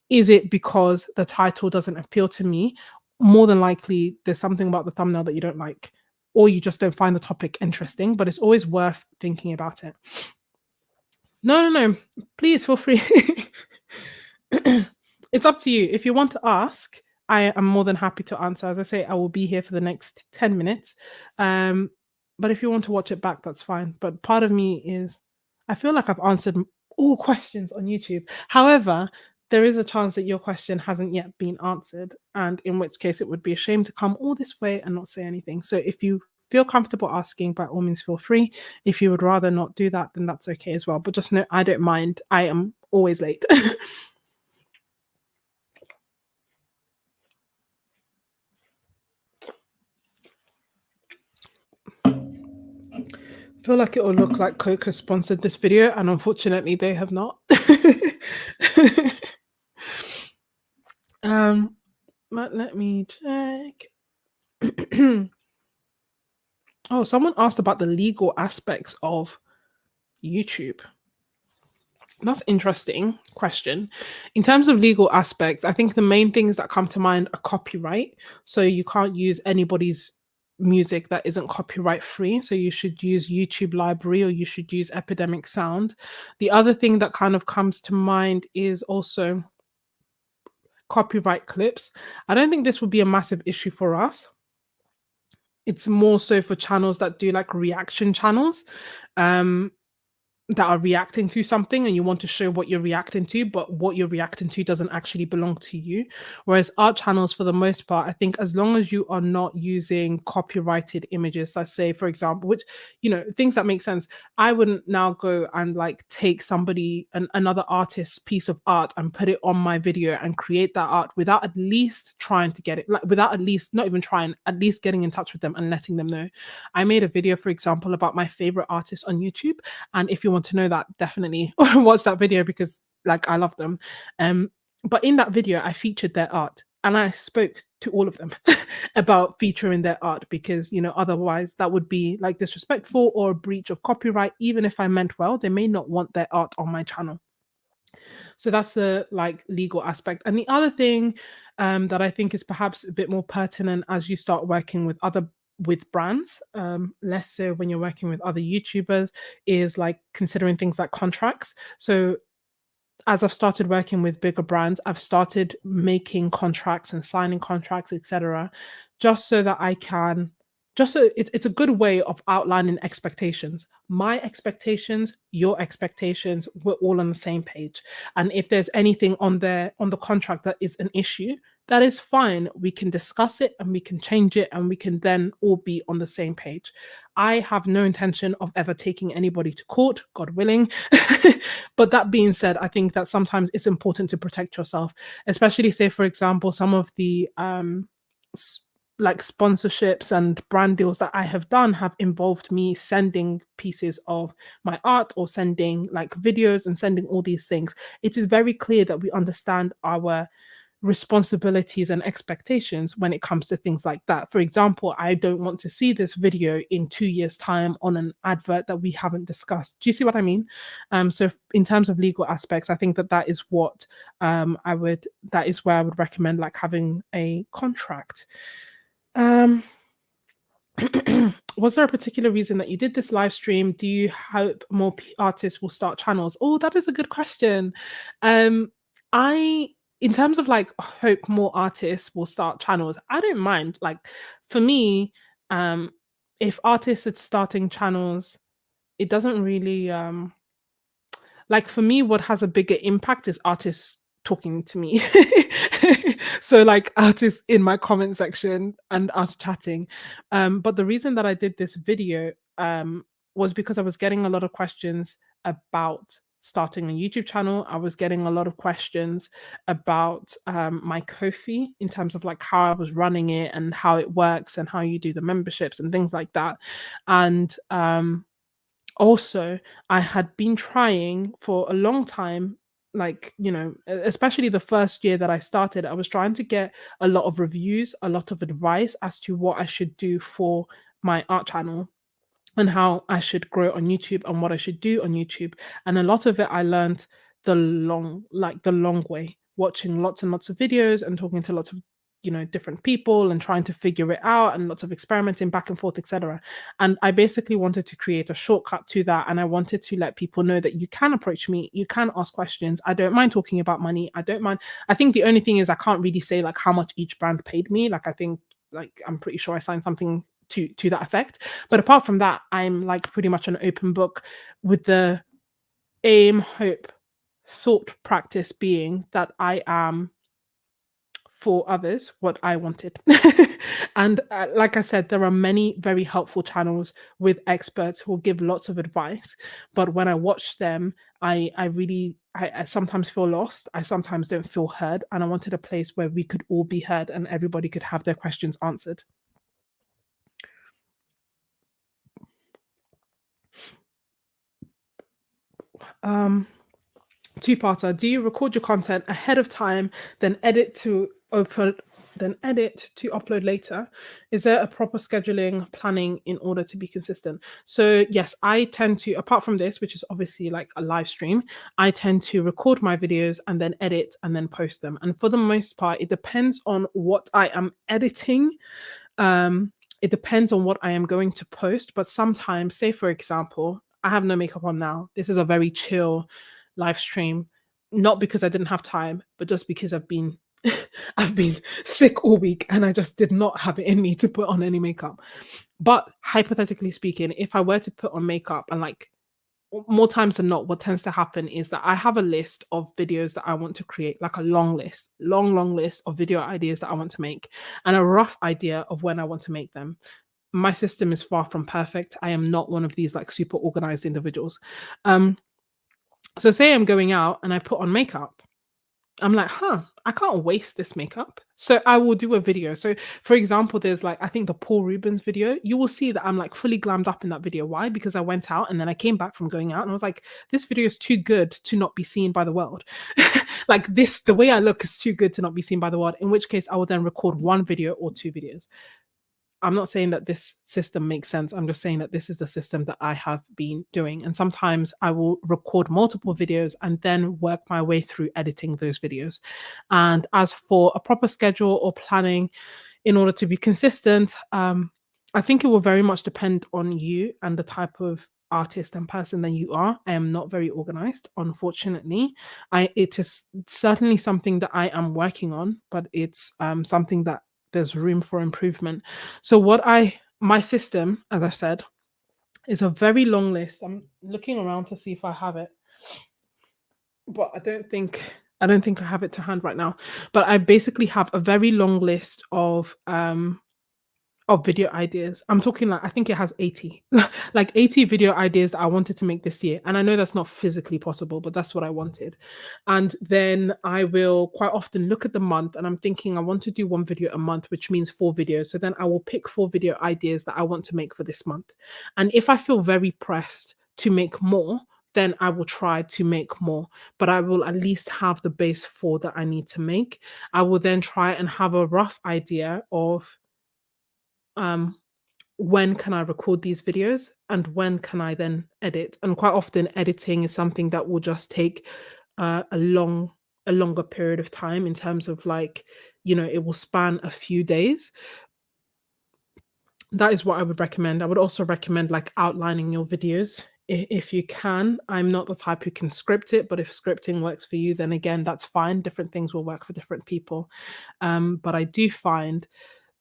Is it because the title doesn't appeal to me? More than likely there's something about the thumbnail that you don't like, or you just don't find the topic interesting, but it's always worth thinking about it. No, please feel free. It's up to you. If you want to ask, I am more than happy to answer. As I say, I will be here for the next 10 minutes. But if you want to watch it back, that's fine. But part of me is, I feel like I've answered all questions on YouTube. However, there is a chance that your question hasn't yet been answered, and in which case it would be a shame to come all this way and not say anything. So if you feel comfortable asking, by all means, feel free. If you would rather not do that, then that's okay as well. But just know I don't mind. I am always late. Feel like it will look like Coke has sponsored this video, and unfortunately, they have not. But let me check. Oh, someone asked about the legal aspects of YouTube. That's interesting question. In terms of legal aspects, I think the main things that come to mind are copyright. So you can't use anybody's music that isn't copyright free. So you should use YouTube Library or you should use Epidemic Sound. The other thing that kind of comes to mind is also copyright clips. I don't think this would be a massive issue for us. It's more so for channels that do like reaction channels. Um, that are reacting to something and you want to show what you're reacting to, but what you're reacting to doesn't actually belong to you. Whereas art channels, for the most part, I think as long as you are not using copyrighted images, let's say, for example, which, things that make sense. I wouldn't now go and like take another artist's piece of art and put it on my video and create that art without at least trying to get it, like without at least not even trying, at least getting in touch with them and letting them know. I made a video, for example, about my favorite artist on YouTube, and if you want to know that, definitely watch that video because like I love them. But in that video, I featured their art and I spoke to all of them about featuring their art because otherwise that would be like disrespectful or a breach of copyright. Even if I meant well, they may not want their art on my channel. So that's the like legal aspect. And the other thing that I think is perhaps a bit more pertinent as you start working with brands, less so when you're working with other YouTubers, is like considering things like contracts. So as I've started working with bigger brands, I've started making contracts and signing contracts, etc., just so that I can, just so it's a good way of outlining expectations. My expectations, your expectations, we're all on the same page. And if there's anything on the contract that is an issue, that is fine. We can discuss it and we can change it and we can then all be on the same page. I have no intention of ever taking anybody to court, God willing. But that being said, I think that sometimes it's important to protect yourself, especially say, for example, some of the like sponsorships and brand deals that I have done have involved me sending pieces of my art or sending like videos and sending all these things. It is very clear that we understand our responsibilities and expectations when it comes to things like that. For example, I don't want to see this video in 2 years' time on an advert that we haven't discussed. Do you see what I mean? So in terms of legal aspects, I think that that is what that is where I would recommend like having a contract. Um, was there a particular reason that you did this live stream? Do you hope more artists will start channels? Oh, that is a good question. I In terms of like hope more artists will start channels, I don't mind. Like for me, um, if artists are starting channels, it doesn't really like for me, what has a bigger impact is artists talking to me. So like artists in my comment section and us chatting. But the reason that I did this video was because I was getting a lot of questions about starting a YouTube channel. I was getting a lot of questions about my Ko-fi in terms of like how I was running it and how it works and how you do the memberships and things like that. And also, I had been trying for a long time, like, especially the first year that I started, I was trying to get a lot of reviews, a lot of advice as to what I should do for my art channel and how I should grow on YouTube and what I should do on YouTube. And a lot of it I learned the long way, watching lots and lots of videos and talking to lots of different people and trying to figure it out and lots of experimenting back and forth, etc. And I basically wanted to create a shortcut to that, and I wanted to let people know that you can approach me, you can ask questions. I don't mind talking about money. I don't mind. I think the only thing is I can't really say like how much each brand paid me. Like I think like I'm pretty sure I signed something to that effect. But apart from that, I'm like pretty much an open book, with the aim, hope, thought practice being that I am for others what I wanted. And like I said, there are many very helpful channels with experts who will give lots of advice. But when I watch them, I sometimes feel lost. I sometimes don't feel heard. And I wanted a place where we could all be heard and everybody could have their questions answered. Um, Two-parter. Do you record your content ahead of time, then edit to upload later? Is there a proper scheduling planning in order to be consistent? So yes, I tend to, apart from this, which is obviously like a live stream, I tend to record my videos and then edit and then post them. And for the most part, it depends on what I am editing. It depends on what I am going to post, but sometimes, say for example, I have no makeup on now. This is a very chill live stream, not because I didn't have time, but just because I've been I've been sick all week and I just did not have it in me to put on any makeup. But hypothetically speaking, if I were to put on makeup and like more times than not, what tends to happen is that I have a list of videos that I want to create, like a long list, long list of video ideas that I want to make, and a rough idea of when I want to make them. My system is far from perfect. I am not one of these like super organized individuals. Um, so say I'm going out and I put on makeup. I'm like, huh, I can't waste this makeup. So I will do a video. So for example, there's like I think the Paul Rubens video. You will see that I'm like fully glammed up in that video. Why? Because I went out and then I came back from going out and I was like, this video is too good to not be seen by the world. Like this, the way I look is too good to not be seen by the world. In which case I will then record one video or two videos. I'm not saying that this system makes sense. I'm just saying that this is the system that I have been doing. And sometimes I will record multiple videos and then work my way through editing those videos. And as for a proper schedule or planning in order to be consistent, I think it will very much depend on you and the type of artist and person that you are. I am not very organized, unfortunately. It is certainly something that I am working on, but it's something that there's room for improvement. So my system, as I've said, is a very long list. I'm looking around to see if I have it, but I don't think I have it to hand right now. But I basically have a very long list of video ideas. I'm talking like I think it has 80, like 80 video ideas that I wanted to make this year. And I know that's not physically possible, but that's what I wanted. And then I will quite often look at the month and I'm thinking I want to do one video a month, which means 4 videos. So then I will pick 4 video ideas that I want to make for this month. And if I feel very pressed to make more, then I will try to make more, but I will at least have the base 4 that I need to make. I will then try and have a rough idea of um when can I record these videos and when can I then edit? And quite often editing is something that will just take a longer period of time in terms of like, it will span a few days. That is what I would recommend. I would also recommend like outlining your videos if you can. I'm not the type who can script it, but if scripting works for you, then again, that's fine. Different things will work for different people. But I do find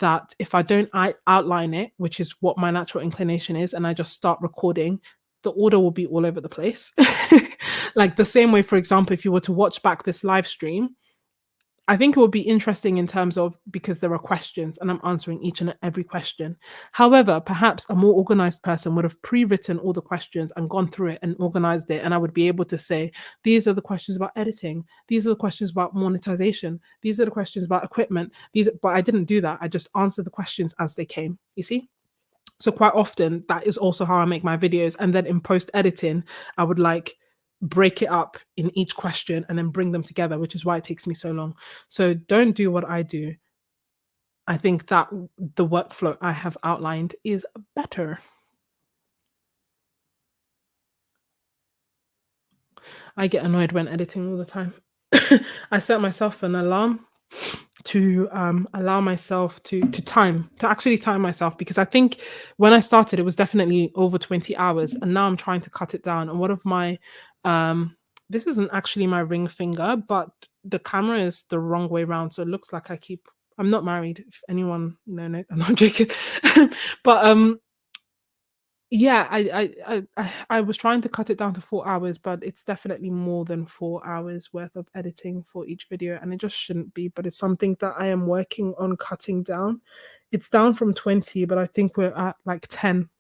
that if I don't outline it, which is what my natural inclination is, and I just start recording, the order will be all over the place. Like the same way, for example, if you were to watch back this live stream, I think it would be interesting in terms of because there are questions and I'm answering each and every question. However, perhaps a more organized person would have pre-written all the questions and gone through it and organized it. And I would be able to say, these are the questions about editing. These are the questions about monetization. These are the questions about equipment. But I didn't do that. I just answered the questions as they came. You see? So quite often that is also how I make my videos. And then in post editing, I would like break it up in each question and then bring them together, which is why it takes me so long. So don't do what I do. I think that the workflow I have outlined is better. I get annoyed when editing all the time. I set myself an alarm to allow myself to actually time myself, because I think when I started it was definitely over 20 hours and now I'm trying to cut it down. And one of my this isn't actually my ring finger, but the camera is the wrong way around, so it looks like I'm not married, if anyone, no, I'm not joking. But yeah, I was trying to cut it down to 4 hours, but it's definitely more than 4 hours worth of editing for each video, and it just shouldn't be. But it's something that I am working on cutting down. It's down from 20, but I think we're at like 10.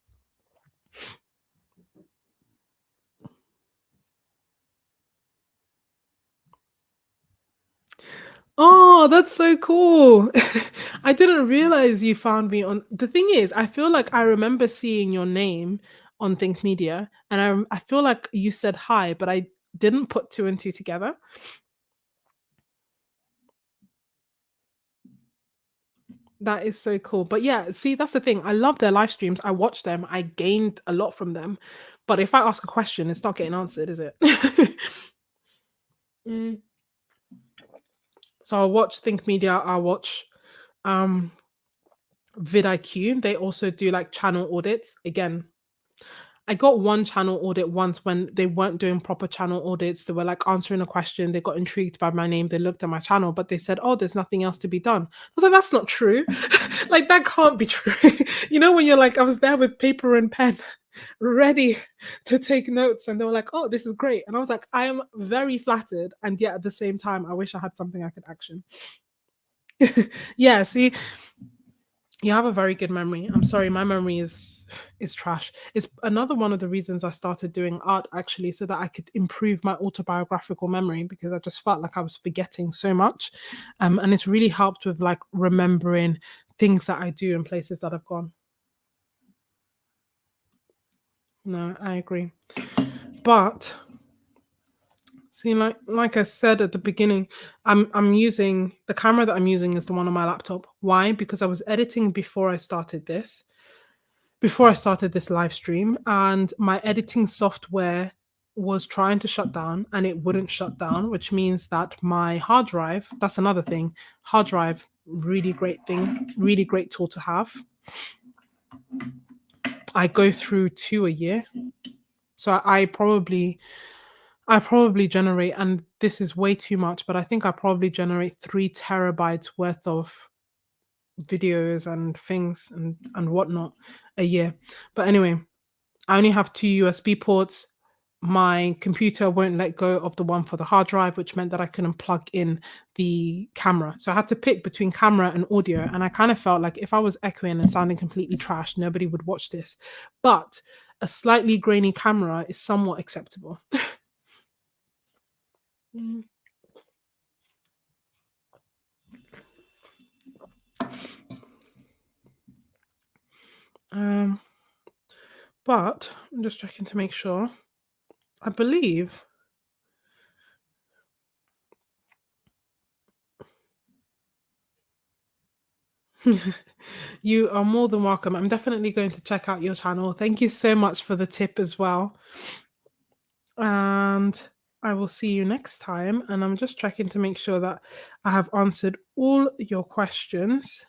Oh, that's so cool. I didn't realize you found me on. The thing is, I feel like I remember seeing your name on Think Media, and I feel like you said hi, but I didn't put two and two together. That is so cool. But yeah, see, that's the thing. I love their live streams. I watch them. I gained a lot from them. But if I ask a question, it's not getting answered, is it? Mm. So I'll watch Think Media. I'll watch um vidIQ. They also do like channel audits. Again, I got one channel audit once when they weren't doing proper channel audits. They were like answering a question. They got intrigued by my name. They looked at my channel, but they said, "Oh, there's nothing else to be done." I was like, "That's not true. Like that can't be true." When you're like, I was there with paper and pen, ready to take notes, and they were like, "Oh, this is great," and I was like, "I am very flattered, and yet at the same time, I wish I had something I could action." Yeah, see, you have a very good memory. I'm sorry, my memory is trash. It's another one of the reasons I started doing art actually, so that I could improve my autobiographical memory because I just felt like I was forgetting so much. And it's really helped with like remembering things that I do and places that I've gone. No, I agree. But see, like I said at the beginning, I'm using the camera that I'm using is the one on my laptop. Why? Because I was editing before I started this live stream, and my editing software was trying to shut down and it wouldn't shut down, which means that my hard drive, that's another thing, hard drive, really great thing, really great tool to have. I go through 2 a year. So I probably generate, and this is way too much, but I think I probably generate 3 terabytes worth of videos and things and whatnot a year. But anyway, I only have 2 USB ports. My computer won't let go of the one for the hard drive, which meant that I couldn't plug in the camera. So I had to pick between camera and audio. And I kind of felt like if I was echoing and sounding completely trash, nobody would watch this. But a slightly grainy camera is somewhat acceptable. Mm. Um, but I'm just checking to make sure. I believe you are more than welcome. I'm definitely going to check out your channel. Thank you so much for the tip as well. And I will see you next time. And I'm just checking to make sure that I have answered all your questions.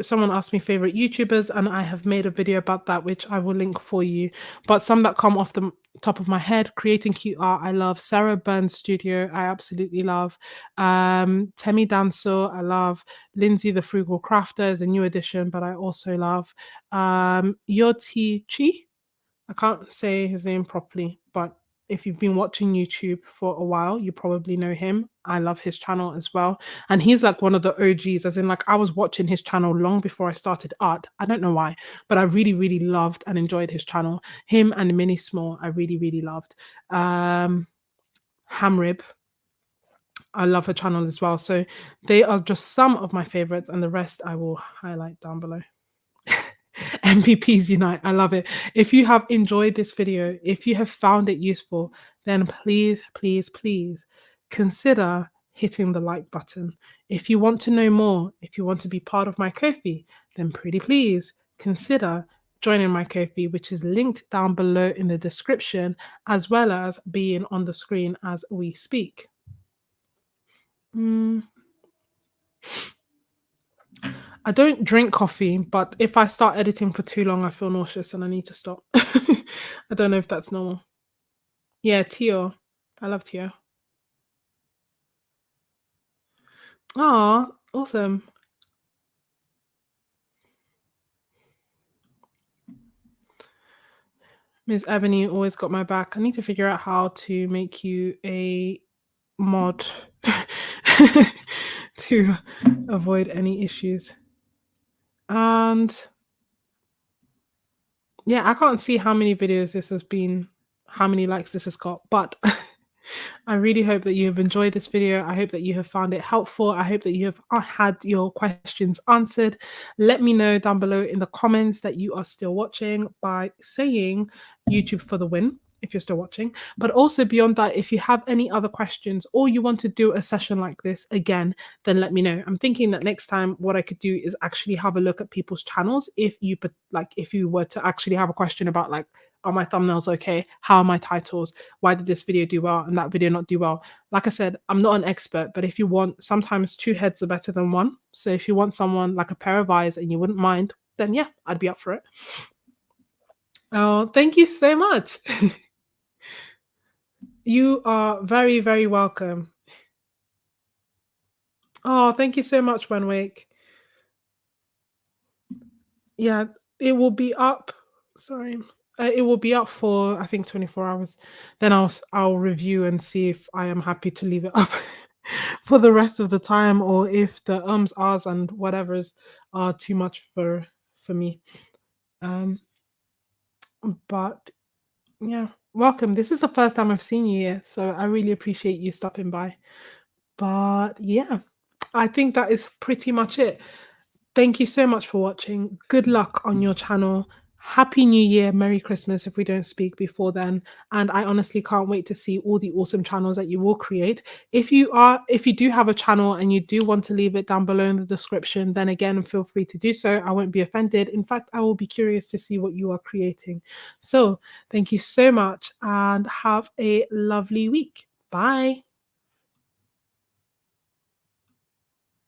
Someone asked me favorite YouTubers, and I have made a video about that, which I will link for you. But some that come off the top of my head: Creating Cute Art, I love. Sarah Burns Studio, I absolutely love. Temi Danso, I love. Lindsay the Frugal Crafter is a new addition, but I also love. Yoti Chi, I can't say his name properly, but if you've been watching YouTube for a while, you probably know him. I love his channel as well. And he's like one of the OGs, as in, like, I was watching his channel long before I started art. I don't know why, but I really, really loved and enjoyed his channel. Him and Mini Small, I really, really loved. Hamrib, I love her channel as well. So they are just some of my favorites, and the rest I will highlight down below. MVPs unite. I love it. If you have enjoyed this video, if you have found it useful, then please, please, please consider hitting the like button. If you want to know more, if you want to be part of my Ko-fi, then pretty please consider joining my Ko-fi, which is linked down below in the description, as well as being on the screen as we speak. I don't drink coffee, but if I start editing for too long, I feel nauseous and I need to stop. I don't know if that's normal. Yeah, Tio. I love Tio. Ah, awesome. Miss Ebony always got my back. I need to figure out how to make you a mod to avoid any issues. And yeah, I can't see how many videos this has been, how many likes this has got, but I really hope that you have enjoyed this video. I hope that you have found it helpful. I hope that you have had your questions answered. Let me know down below in the comments that you are still watching by saying YouTube for the win, if you're still watching. But also beyond that, if you have any other questions or you want to do a session like this again, then let me know. I'm thinking that next time what I could do is actually have a look at people's channels. If you were to actually have a question about like Are my thumbnails okay? How are my titles? Why did this video do well and that video not do well? Like I said, I'm not an expert, but if you want, sometimes two heads are better than one. So if you want someone like a pair of eyes and you wouldn't mind, then yeah, I'd be up for it. Oh, thank you so much. You are very, very welcome. Oh, thank you so much, Wenwake. Yeah, it will be up. Sorry. It will be up for I think 24 hours. Then I'll review and see if I am happy to leave it up for the rest of the time, or if the ahs, and whatever's are too much for me. Um, but yeah, welcome. This is the first time I've seen you here, so I really appreciate you stopping by. But yeah, I think that is pretty much it. Thank you so much for watching. Good luck on your channel. Happy New Year, Merry Christmas if we don't speak before then. And I honestly can't wait to see all the awesome channels that you will create. If you do have a channel and you do want to leave it down below in the description, then again, feel free to do so. I won't be offended. In fact, I will be curious to see what you are creating. So thank you so much and have a lovely week. Bye.